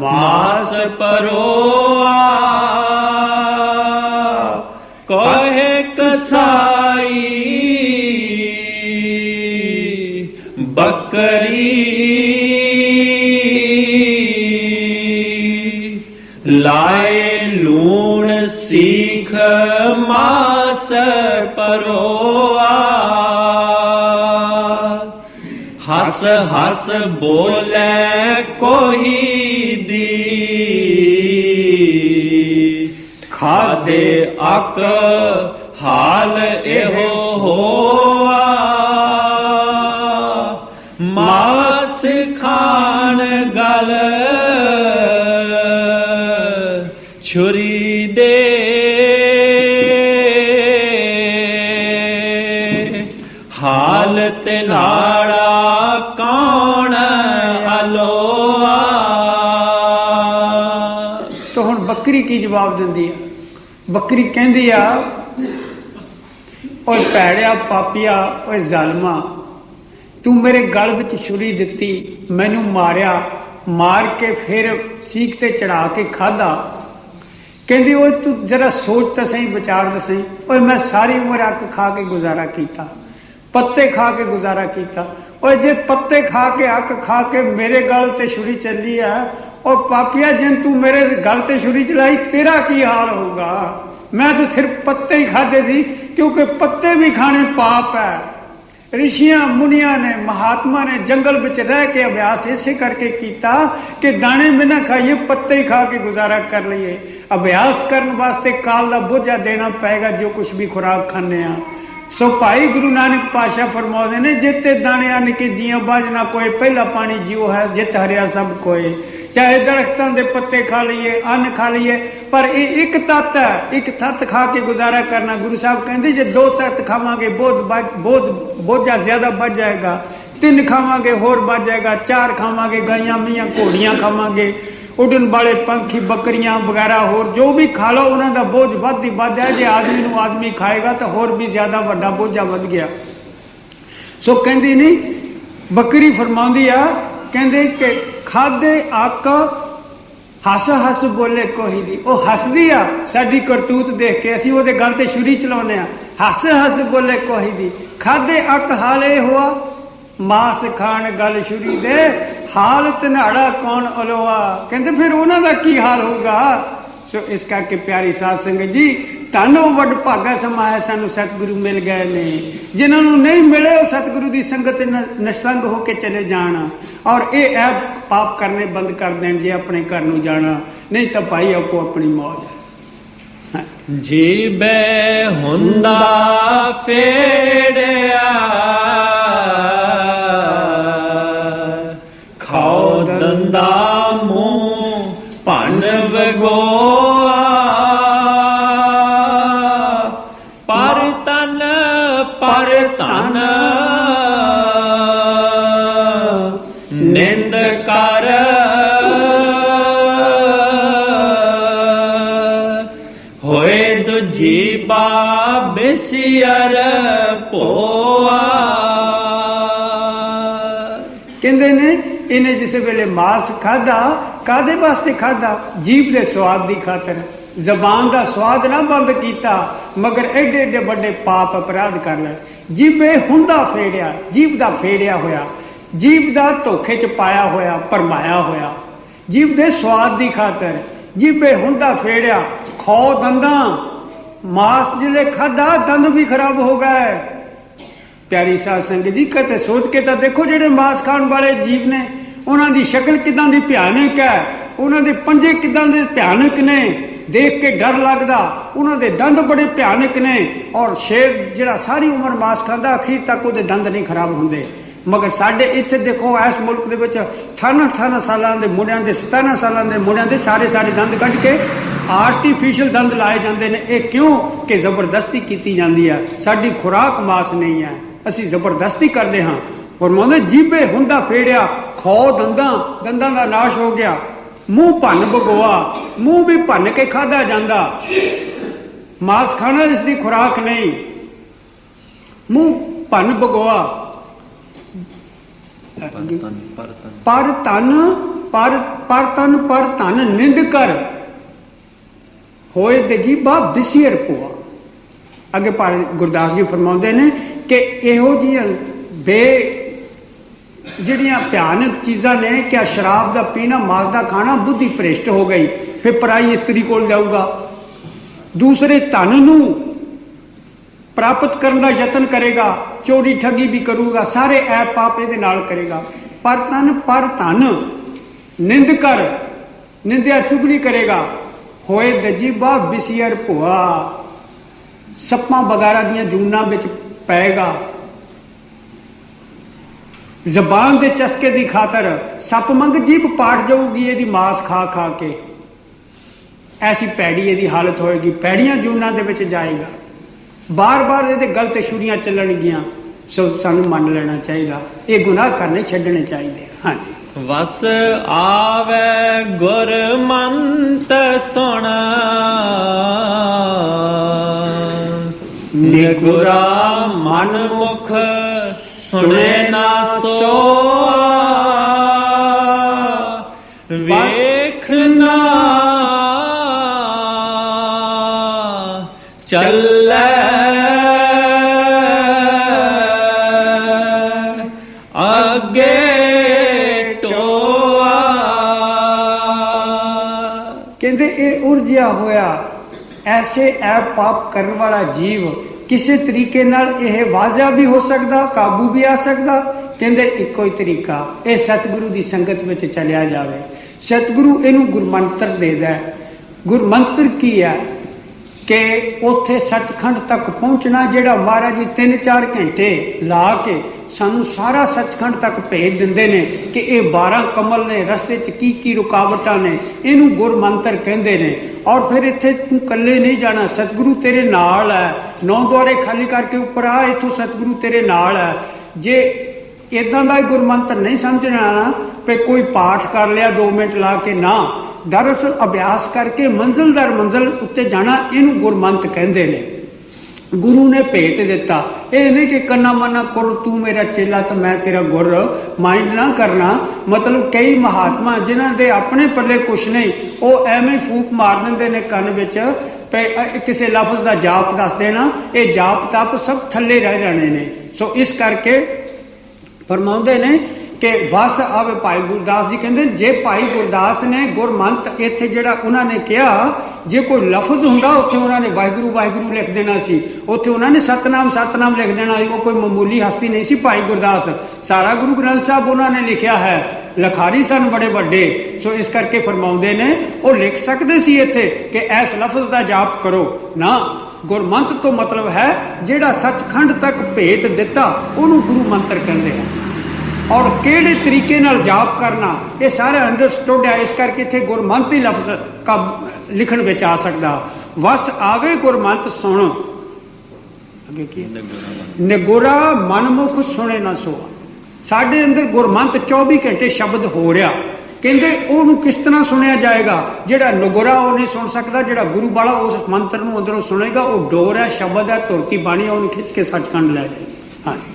ਮਾਸ ਪਰੋਆ। ਕੋਹੇ ਕਸਾਈ ਬੱਕਰੀ ਲਾਏ ਲੂਣ ਸੀਖ ਮਾਸ ਪਰੋਆ। ਹੱਸ ਹੱਸ ਬੋਲੇ ਕੋਈ ਦੀ ਖਾਦੇ ਅਕ ਹਾਲ ਇਹੋ ਹੋਆ। ਮਾਸ ਖਾਣ ਗਲ ਛੁਰੀ ਦੇ ਹਾਲਤ ਨਾੜਾ ਕੌਣ ਅਲੋਆ। ਤਾਂ ਹੁਣ ਬੱਕਰੀ ਕੀ ਜਵਾਬ ਦਿੰਦੀ ਆ? ਬੱਕਰੀ ਕਹਿੰਦੀ ਆ, ਓਏ ਭੈੜਿਆ ਪਾਪੀਆ, ਓਏ ਜ਼ਾਲਮਾ, ਤੂੰ ਮੇਰੇ ਗਲ ਵਿੱਚ ਛੁਰੀ ਦਿੱਤੀ, ਮੈਨੂੰ ਮਾਰਿਆ, ਮਾਰ ਕੇ ਫਿਰ ਸੀਖ ਤੇ ਚੜਾ ਕੇ ਖਾਧਾ। ਕਹਿੰਦੀ ਓਏ ਤੂੰ ਜਰਾ ਸੋਚ ਤਾਂ ਸਹੀ, ਵਿਚਾਰ ਤਾਂ ਸਹੀ। ਓਏ ਮੈਂ ਸਾਰੀ ਉਮਰ ਅੱਕ ਖਾ ਕੇ ਗੁਜ਼ਾਰਾ ਕੀਤਾ, ਪੱਤੇ ਖਾ ਕੇ ਗੁਜ਼ਾਰਾ ਕੀਤਾ। ਓਏ ਜੇ ਪੱਤੇ ਖਾ ਕੇ ਅੱਕ ਖਾ ਕੇ ਮੇਰੇ ਗਲ ਤੇ ਛੁਰੀ ਚੱਲੀ ਆ, ਉਹ ਪਾਪੀਆ ਜਿਨ ਤੂੰ ਮੇਰੇ ਗਲ ਤੇ ਛੁਰੀ ਚਲਾਈ, ਤੇਰਾ ਕੀ ਹਾਲ ਹੋਊਗਾ? ਮੈਂ ਤਾਂ ਸਿਰਫ ਪੱਤੇ ਹੀ ਖਾਦੇ ਸੀ, ਕਿਉਂਕਿ ਪੱਤੇ ਵੀ ਖਾਣੇ ਪਾਪ ਹੈ। ਰਿਸ਼ੀਆਂ ਮੁਨੀਆਂ ਨੇ, ਮਹਾਤਮਾ ਨੇ ਜੰਗਲ ਵਿੱਚ ਰਹਿ ਕੇ ਅਭਿਆਸ ਇਸੇ ਕਰਕੇ ਕੀਤਾ ਕਿ ਦਾਣੇ ਬਿਨਾਂ ਖਾਈਏ, ਪੱਤੇ ਹੀ ਖਾ ਕੇ ਗੁਜ਼ਾਰਾ ਕਰ ਲਈਏ। ਅਭਿਆਸ ਕਰਨ ਵਾਸਤੇ ਕਾਲ ਦਾ ਬੋਝਾ ਦੇਣਾ ਪਏਗਾ ਜੋ ਕੁਛ ਵੀ ਖੁਰਾਕ ਖਾਂਦੇ ਆ। ਸੋ ਭਾਈ ਗੁਰੂ ਨਾਨਕ ਪਾਤਸ਼ਾਹ ਫਰਮਾਉਂਦੇ ਨੇ, ਜਿੱਤੇ ਦਾਣਿਆਂ ਨਿੱਕੇ ਜੀਆਂ ਬਾਝ ਨਾ ਕੋਏ, ਪਹਿਲਾ ਪਾਣੀ ਜਿਉ ਹੈ ਜਿਤ ਹਰਿਆ ਸਭ ਕੋਏ। ਚਾਹੇ ਦਰਖਤਾਂ ਦੇ ਪੱਤੇ ਖਾ ਲਈਏ, ਅੰਨ ਖਾ ਲਈਏ, ਪਰ ਇਹ ਇੱਕ ਤੱਤ ਹੈ, ਇੱਕ ਤੱਤ ਖਾ ਕੇ ਗੁਜ਼ਾਰਾ ਕਰਨਾ। ਗੁਰੂ ਸਾਹਿਬ ਕਹਿੰਦੇ ਜੇ ਦੋ ਤੱਤ ਖਾਵਾਂਗੇ ਬੋਝਾ ਜ਼ਿਆਦਾ ਵੱਧ ਜਾਏਗਾ, ਤਿੰਨ ਖਾਵਾਂਗੇ ਹੋਰ ਵੱਧ ਜਾਏਗਾ, ਚਾਰ ਖਾਵਾਂਗੇ ਗਾਈਆਂ ਮੀਆਂ ਘੋੜੀਆਂ ਖਾਵਾਂਗੇ, ਉੱਡਣ ਵਾਲੇ ਪੰਖੀ ਬੱਕਰੀਆਂ ਵਗੈਰਾ ਹੋਰ ਜੋ ਵੀ ਖਾ ਲਓ, ਉਹਨਾਂ ਦਾ ਬੋਝ ਵੱਧ ਹੀ ਵੱਧ ਹੈ। ਜੇ ਆਦਮੀ ਨੂੰ ਆਦਮੀ ਖਾਏਗਾ ਤਾਂ ਹੋਰ ਵੀ ਜ਼ਿਆਦਾ ਵੱਡਾ ਬੋਝਾ ਵੱਧ ਗਿਆ। ਸੋ ਕਹਿੰਦੀ ਨਹੀਂ, ਬੱਕਰੀ ਫਰਮਾਉਂਦੀ ਆ, ਕਹਿੰਦੇ ਕਿ ਖਾਦੇ ਅੱਕ ਹੱਸ ਹੱਸ ਬੋਲੇ ਕੋਈ ਦੀ। ਉਹ ਹੱਸਦੀ ਆ ਸਾਡੀ ਕਰਤੂਤ ਦੇਖ ਕੇ, ਅਸੀਂ ਉਹਦੇ ਗਲ ਤੇ ਛੁਰੀ ਚਲਾਉਂਦੇ ਆ। ਹੱਸ ਹੱਸ ਬੋਲੇ ਕੋਈ ਦੀ, ਖਾਦੇ ਅੱਕ ਹਾਲ ਇਹ ਹੋਆ, ਮਾਸ ਖਾਣ ਗਲ ਛੁਰੀ ਦੇ, ਹਾਲਤ ਨਾੜਾ ਕੌਣ ਅਲੋਆ। ਕਹਿੰਦੇ ਫਿਰ ਉਹਨਾਂ ਦਾ ਕੀ ਹਾਲ ਹੋਊਗਾ? ਸੋ ਇਸ ਕਰਕੇ ਪਿਆਰੀ ਸਾਧ ਸੰਗਤ ਜੀ, ਤੁਹਾਨੂੰ ਵੱਡ ਭਾਗਾ ਸਮਾਂ ਹੈ, ਸਾਨੂੰ ਸਤਿਗੁਰੂ ਮਿਲ ਗਏ ਨੇ। ਜਿਨ੍ਹਾਂ ਨੂੰ ਨਹੀਂ ਮਿਲੇ ਉਹ ਸਤਿਗੁਰੂ ਦੀ ਸੰਗਤ ਨਿਸੰਗ ਹੋ ਕੇ ਚਲੇ ਜਾਣ, ਔਰ ਇਹ ਐਪ ਪਾਪ ਕਰਨੇ ਬੰਦ ਕਰ ਦੇਣ ਜੇ ਆਪਣੇ ਘਰ ਨੂੰ ਜਾਣਾ, ਨਹੀਂ ਤਾਂ ਭਾਈ ਆਪੋ ਆਪਣੀ ਮੌਜ ਹੈ। ਜੀਬੇ ਹੁੰਦਾ ਫੇੜਿਆ ਖਾਓ ਦੰਦਾ ਮੂੰਹ ਭੰਨ ਵਗੋਆ ਪਰ ਤਨ ਨਿੰਦ ਕਰ ਹੋਏ ਦੁਜੀ ਬਾਬਿਸਿਅਰ ਭੋਆ। ਕਹਿੰਦੇ ਨੇ ਇਹਨੇ ਜਿਸ ਵੇਲੇ ਮਾਸ ਖਾਧਾ ਕਾਦੇ ਵਾਸਤੇ ਖਾਧਾ? ਜੀਭ ਦੇ ਸਵਾਦ ਦੀ ਖਾਤਰ। ਜ਼ਬਾਨ ਦਾ ਸਵਾਦ ਨਾ ਬੰਦ ਕੀਤਾ ਮਗਰ ਐਡੇ ਐਡੇ ਵੱਡੇ ਪਾਪ ਅਪਰਾਧ ਕਰ ਲਏ। ਜੀਭੇ ਹੁੰਦਾ ਫੇੜਿਆ, ਜੀਭ ਦਾ ਫੇੜਿਆ ਹੋਇਆ, ਜੀਭ ਦਾ ਧੋਖੇ ਚ ਪਾਇਆ ਹੋਇਆ, ਭਰਮਾਇਆ ਹੋਇਆ, ਜੀਭ ਦੇ ਸਵਾਦ ਦੀ ਖਾਤਰ ਜੀਭੇ ਹੁੰਦਾ ਫੇੜਿਆ। ਖੋ ਦੰਦਾਂ ਮਾਸ ਜਿਹੜੇ ਖਾਧਾ ਦੰਦ ਵੀ ਖਰਾਬ ਹੋ ਗਏ। ਪਿਆਰੀ ਸਾਧ ਸੰਗਤ ਜੀ ਕਦੇ ਸੋਚ ਕੇ ਤਾਂ ਦੇਖੋ ਜਿਹੜੇ ਮਾਸ ਖਾਣ ਵਾਲੇ ਜੀਵ ਨੇ ਉਹਨਾਂ ਦੀ ਸ਼ਕਲ ਕਿਦਾਂ ਦੀ ਭਿਆਨਕ ਹੈ, ਉਹਨਾਂ ਦੇ ਪੰਜੇ ਕਿਦਾਂ ਦੇ ਭਿਆਨਕ ਨੇ, ਦੇਖ ਕੇ ਡਰ ਲੱਗਦਾ। ਉਹਨਾਂ ਦੇ ਦੰਦ ਬੜੇ ਭਿਆਨਕ ਨੇ ਔਰ ਸ਼ੇਰ ਜਿਹੜਾ ਸਾਰੀ ਉਮਰ ਮਾਸ ਖਾਂਦਾ ਅਖੀਰ ਤੱਕ ਉਹਦੇ ਦੰਦ ਨਹੀਂ ਖਰਾਬ ਹੁੰਦੇ। ਮਗਰ ਸਾਡੇ ਇੱਥੇ ਦੇਖੋ ਇਸ ਮੁਲਕ ਦੇ ਵਿੱਚ 18 ਸਾਲਾਂ ਦੇ ਮੁੰਡਿਆਂ ਦੇ 17 ਸਾਲਾਂ ਦੇ ਮੁੰਡਿਆਂ ਦੇ ਸਾਰੇ ਦੰਦ ਕੱਢ ਕੇ ਆਰਟੀਫਿਸ਼ੀਅਲ ਦੰਦ ਲਾਏ ਜਾਂਦੇ ਨੇ। ਇਹ ਕਿਉਂ? ਕਿ ਜ਼ਬਰਦਸਤੀ ਕੀਤੀ ਜਾਂਦੀ ਹੈ। ਸਾਡੀ ਖੁਰਾਕ ਮਾਸ ਨਹੀਂ ਹੈ, ਅਸੀਂ ਜ਼ਬਰਦਸਤੀ ਕਰਦੇ ਹਾਂ। ਫਰਮਾਉਂਦੇ ਜੀਭੇ ਹੁੰਦਾ ਫੇੜਿਆ ਖੋ ਦੰਦਾਂ ਦਾ ਨਾਸ਼ ਹੋ ਗਿਆ। ਮੂੰਹ ਭੰਨ ਭਗੋਆ, ਮੂੰਹ ਵੀ ਭੰਨ ਕੇ ਖਾਧਾ ਜਾਂਦਾ। ਮਾਸ ਖਾਣਾ ਇਸ ਦੀ ਖੁਰਾਕ ਨਹੀਂ। ਮੂੰਹ ਭੰਨ ਭਗੋਆ ਪਰ ਤਨ ਨਿੰਦ ਕਰ ਹੋਏ ਤੇ ਜੀਭਾ ਬਿਸੀਅਰ ਭੋਆ। ਅੱਗੇ ਗੁਰਦਾਸ ਜੀ ਫਰਮਾਉਂਦੇ ਨੇ ਕਿ ਇਹੋ ਜਿਹੀਆਂ ਜਿਹੜੀਆਂ ਭਿਆਨਕ ਚੀਜ਼ਾਂ ਨੇ ਕਿ ਸ਼ਰਾਬ ਦਾ ਪੀਣਾ, ਮਾਸ ਦਾ ਖਾਣਾ, ਬੁੱਧੀ ਭ੍ਰਿਸ਼ਟ ਹੋ ਗਈ। ਫਿਰ ਪਰਾਈ ਇਸਤਰੀ ਕੋਲ ਜਾਊਗਾ, ਦੂਸਰੇ ਧਨ ਨੂੰ ਪ੍ਰਾਪਤ ਕਰਨ ਦਾ ਯਤਨ ਕਰੇਗਾ, ਚੋਰੀ ਠੱਗੀ ਵੀ ਕਰੂਗਾ, ਸਾਰੇ ਐਪ ਪਾਪ ਇਹਦੇ ਨਾਲ ਕਰੇਗਾ। ਪਰ ਧਨ ਨਿੰਦ ਕਰ, ਨਿੰਦਿਆ ਚੁਗਲੀ ਕਰੇਗਾ। ਹੋਏ ਦਜੀਬਾ ਬਿਸੀਅਰ ਭੋਆ, ਸੱਪਾਂ ਵਗੈਰਾ ਦੀਆਂ ਜੂਨਾਂ ਵਿੱਚ ਪਏਗਾ। ਜ਼ਬਾਨ ਦੇ ਚਸਕੇ ਦੀ ਖਾਤਰ ਸੱਪ ਮੰਗ ਜੀਭ ਪਾਟ ਜਾਊਗੀ ਇਹਦੀ ਮਾਸ ਖਾ ਖਾ ਕੇ। ਐਸੀ ਭੈੜੀ ਇਹਦੀ ਹਾਲਤ ਹੋਏਗੀ, ਭੈੜੀਆਂ ਜੂਨਾਂ ਦੇ ਵਿੱਚ ਜਾਏਗਾ। ਬਾਰ-ਬਾਰ ਇਹਦੇ ਗਲ ਤੇ ਛੁਰੀਆਂ ਚੱਲਣਗੀਆਂ। ਸੋ ਸਾਨੂੰ ਮੰਨ ਲੈਣਾ ਚਾਹੀਦਾ, ਇਹ ਗੁਨਾਹ ਕਰਨੇ ਛੱਡਣੇ ਚਾਹੀਦੇ। ਹਾਂਜੀ। ਵਸ ਆਵੇ ਗੁਰਮੰਤ ਸੁਣ ਨਿਗੁਰਾ ਮਨ ਮੁਖ ਸੁਣੇ ਨਾ ਸੋਆ ਵੇਖਣਾ ਚੱਲੇ ਅੱਗੇ ਟੋਆ। ਕਹਿੰਦੇ ਇਹ ਉਰਜਿਆ ਹੋਇਆ ਐਸੇ ਐਪ ਪਾਪ ਕਰਨ ਵਾਲਾ ਜੀਵ ਕਿਸੇ ਤਰੀਕੇ ਨਾਲ ਇਹ ਵਾਜ਼ਾ ਵੀ ਹੋ ਸਕਦਾ, ਕਾਬੂ ਵੀ ਆ ਸਕਦਾ। ਕਹਿੰਦੇ ਇੱਕੋ ਹੀ ਤਰੀਕਾ, ਇਹ ਸਤਿਗੁਰੂ ਦੀ ਸੰਗਤ ਵਿੱਚ ਚਲਿਆ ਜਾਵੇ। ਸਤਿਗੁਰੂ ਇਹਨੂੰ ਗੁਰਮੰਤਰ ਦੇਦਾ। ਗੁਰਮੰਤਰ ਕੀ ਹੈ ਕਿ ਉੱਥੇ ਸੱਚਖੰਡ ਤੱਕ ਪਹੁੰਚਣਾ, ਜਿਹੜਾ ਮਹਾਰਾਜ ਜੀ 3-4 ਘੰਟੇ ਲਾ ਕੇ ਸਾਨੂੰ ਸਾਰਾ ਸੱਚਖੰਡ ਤੱਕ ਭੇਜ ਦਿੰਦੇ ਨੇ ਕਿ ਇਹ 12 ਕਮਲ ਨੇ, ਰਸਤੇ 'ਚ ਕੀ ਰੁਕਾਵਟਾਂ ਨੇ, ਇਹਨੂੰ ਗੁਰਮੰਤਰ ਕਹਿੰਦੇ ਨੇ। ਔਰ ਫਿਰ ਇੱਥੇ ਤੂੰ ਇਕੱਲੇ ਨਹੀਂ ਜਾਣਾ, ਸਤਿਗੁਰੂ ਤੇਰੇ ਨਾਲ ਹੈ। 9 ਦੁਆਰੇ ਖਾਲੀ ਕਰਕੇ ਉੱਪਰ ਆ, ਇੱਥੋਂ ਸਤਿਗੁਰੂ ਤੇਰੇ ਨਾਲ ਹੈ। ਜੇ ਇਦਾਂ ਦਾ ਗੁਰਮੰਤਰ ਨਹੀਂ ਸਮਝਣਾ ਨਾ ਕਿ ਕੋਈ ਪਾਠ ਕਰ ਲਿਆ 2 ਮਿੰਟ ਲਾ ਕੇ, ਨਾ, ਦਰਅਸਲ ਅਭਿਆਸ ਕਰਕੇ ਮੰਜ਼ਿਲ ਦਰ ਮੰਜ਼ਿਲ ਉੱਤੇ ਜਾਣਾ, ਇਹਨੂੰ ਗੁਰਮੰਤ ਕਹਿੰਦੇ ਨੇ। ਗੁਰੂ ਨੇ ਭੇਤ ਦਿੱਤਾ। ਇਹ ਨਹੀਂ ਕਿ ਕੰਨਾ ਮਨਾ ਕਰ ਤੂੰ ਮੇਰਾ ਚੇਲਾ ਤਾਂ ਮੈਂ ਤੇਰਾ ਗੁਰ, ਮਾਈਂਡ ਨਾ ਕਰਨਾ। ਮਤਲਬ ਕਈ ਮਹਾਤਮਾ ਜਿਨ੍ਹਾਂ ਦੇ ਆਪਣੇ ਪੱਲੇ ਕੁਛ ਨਹੀਂ, ਉਹ ਐਵੇਂ ਫੂਕ ਮਾਰ ਦਿੰਦੇ ਨੇ ਕੰਨ ਵਿੱਚ, ਕਿਸੇ ਲਫ਼ਜ਼ ਦਾ ਜਾਪ ਦੱਸ ਦੇਣਾ, ਇਹ ਜਾਪ ਤਪ ਸਭ ਥੱਲੇ ਰਹਿ ਜਾਣੇ ਨੇ। ਸੋ ਇਸ ਕਰਕੇ ਫਰਮਾਉਂਦੇ ਨੇ ਕਿ ਵਸ ਆਵੇ। ਭਾਈ ਗੁਰਦਾਸ ਜੀ ਕਹਿੰਦੇ ਜੇ ਭਾਈ ਗੁਰਦਾਸ ਨੇ ਗੁਰਮੰਤ ਇੱਥੇ ਜਿਹੜਾ ਉਹਨਾਂ ਨੇ ਕਿਹਾ, ਜੇ ਕੋਈ ਲਫ਼ਜ਼ ਹੁੰਦਾ ਉੱਥੇ ਉਹਨਾਂ ਨੇ ਵਾਹਿਗੁਰੂ ਵਾਹਿਗੁਰੂ ਲਿਖ ਦੇਣਾ ਸੀ, ਉੱਥੇ ਉਹਨਾਂ ਨੇ ਸਤਨਾਮ ਸਤਨਾਮ ਲਿਖ ਦੇਣਾ ਸੀ। ਉਹ ਕੋਈ ਮਾਮੂਲੀ ਹਸਤੀ ਨਹੀਂ ਸੀ ਭਾਈ ਗੁਰਦਾਸ, ਸਾਰਾ ਗੁਰੂ ਗ੍ਰੰਥ ਸਾਹਿਬ ਉਹਨਾਂ ਨੇ ਲਿਖਿਆ ਹੈ। ਲਿਖਾਰੀ ਸਨ ਬੜੇ ਵੱਡੇ, ਸੋ ਇਸ ਕਰਕੇ ਫਰਮਾਉਂਦੇ ਨੇ ਉਹ ਲਿਖ ਸਕਦੇ ਸੀ ਇੱਥੇ ਕਿ ਇਸ ਲਫ਼ਜ਼ ਦਾ ਜਾਪ ਕਰੋ ਨਾ। ਗੁਰਮੰਤ ਤੋਂ ਮਤਲਬ ਹੈ ਜਿਹੜਾ ਸੱਚਖੰਡ ਤੱਕ ਭੇਤ ਦਿੱਤਾ ਉਹਨੂੰ ਗੁਰੂ ਮੰਤਰ ਕਹਿੰਦੇ ਆ। ਔਰ ਕਿਹੜੇ ਤਰੀਕੇ ਨਾਲ ਜਾਪ ਕਰਨਾ ਇਹ ਸਾਰਾ ਅੰਡਰਸਟੂਡ ਹੈ, ਇਸ ਕਰਕੇ ਇੱਥੇ ਗੁਰਮੰਤ ਹੀ ਲਫ਼ਜ਼ ਲਿਖਣ ਵਿੱਚ ਆ ਸਕਦਾ। ਵਸ ਆਵੇ ਗੁਰਮੰਤ ਸੁਣ, ਅੱਗੇ ਕੀ ਹੈ? ਨਿਗੁਰਾ ਮਨਮੁਖ ਸੁਣੇ ਨਾ ਸੋਆ। ਸਾਡੇ ਅੰਦਰ ਗੁਰਮੰਤ 24 ਘੰਟੇ ਸ਼ਬਦ ਹੋ ਰਿਹਾ, ਕਹਿੰਦੇ ਉਹਨੂੰ ਕਿਸ ਤਰ੍ਹਾਂ ਸੁਣਿਆ ਜਾਏਗਾ? ਜਿਹੜਾ ਨਗੁਰਾ ਉਹ ਨਹੀਂ ਸੁਣ ਸਕਦਾ, ਜਿਹੜਾ ਗੁਰੂ ਵਾਲਾ ਉਸ ਮੰਤਰ ਨੂੰ ਅੰਦਰੋਂ ਸੁਣੇਗਾ। ਉਹ ਡੋਰ ਹੈ, ਸ਼ਬਦ ਹੈ, ਤੁਰ ਕੀ ਬਾਣੀ, ਉਹਨੂੰ ਖਿੱਚ ਕੇ ਸੱਚਖੰਡ ਲੈ ਜਾਏ। ਹਾਂਜੀ,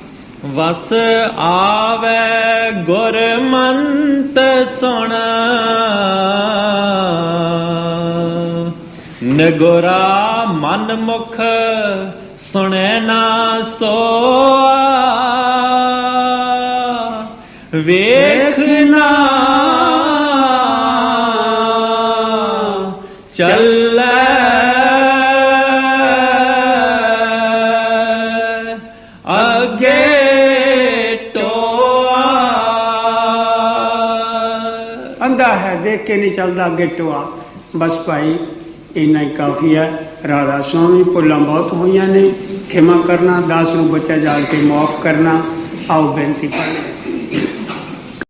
ਵਸ ਆਵੇ ਗੁਰਮੰਤ ਸੁਣ, ਨਿਗੁਰਾ ਮਨ ਮੁਖ ਸੁਣੇ ਨਾ ਸੋਆ। ਵੇਖਣਾ ਚੱਲੇ ਅੱਗੇ ਟੋਆ। ਅੰਧਾ ਹੈ ਦੇਖ ਕੇ ਨਹੀਂ ਚੱਲਦਾ ਅੱਗੇ ਟੋਆ। ਬਸ ਭਾਈ ਇੰਨਾ ਹੀ ਕਾਫੀ ਹੈ। ਰਾਧਾ ਸੁਆਮੀ, ਭੁੱਲਾਂ ਬਹੁਤ ਹੋਈਆਂ ਨੇ, ਖਿਮਾ ਕਰਨਾ, ਦਾਸ ਨੂੰ ਬੱਚਾ ਜਾਲ ਕੇ ਮੁਆਫ ਕਰਨਾ। ਆਓ ਬੇਨਤੀ ਪੜ੍ਹ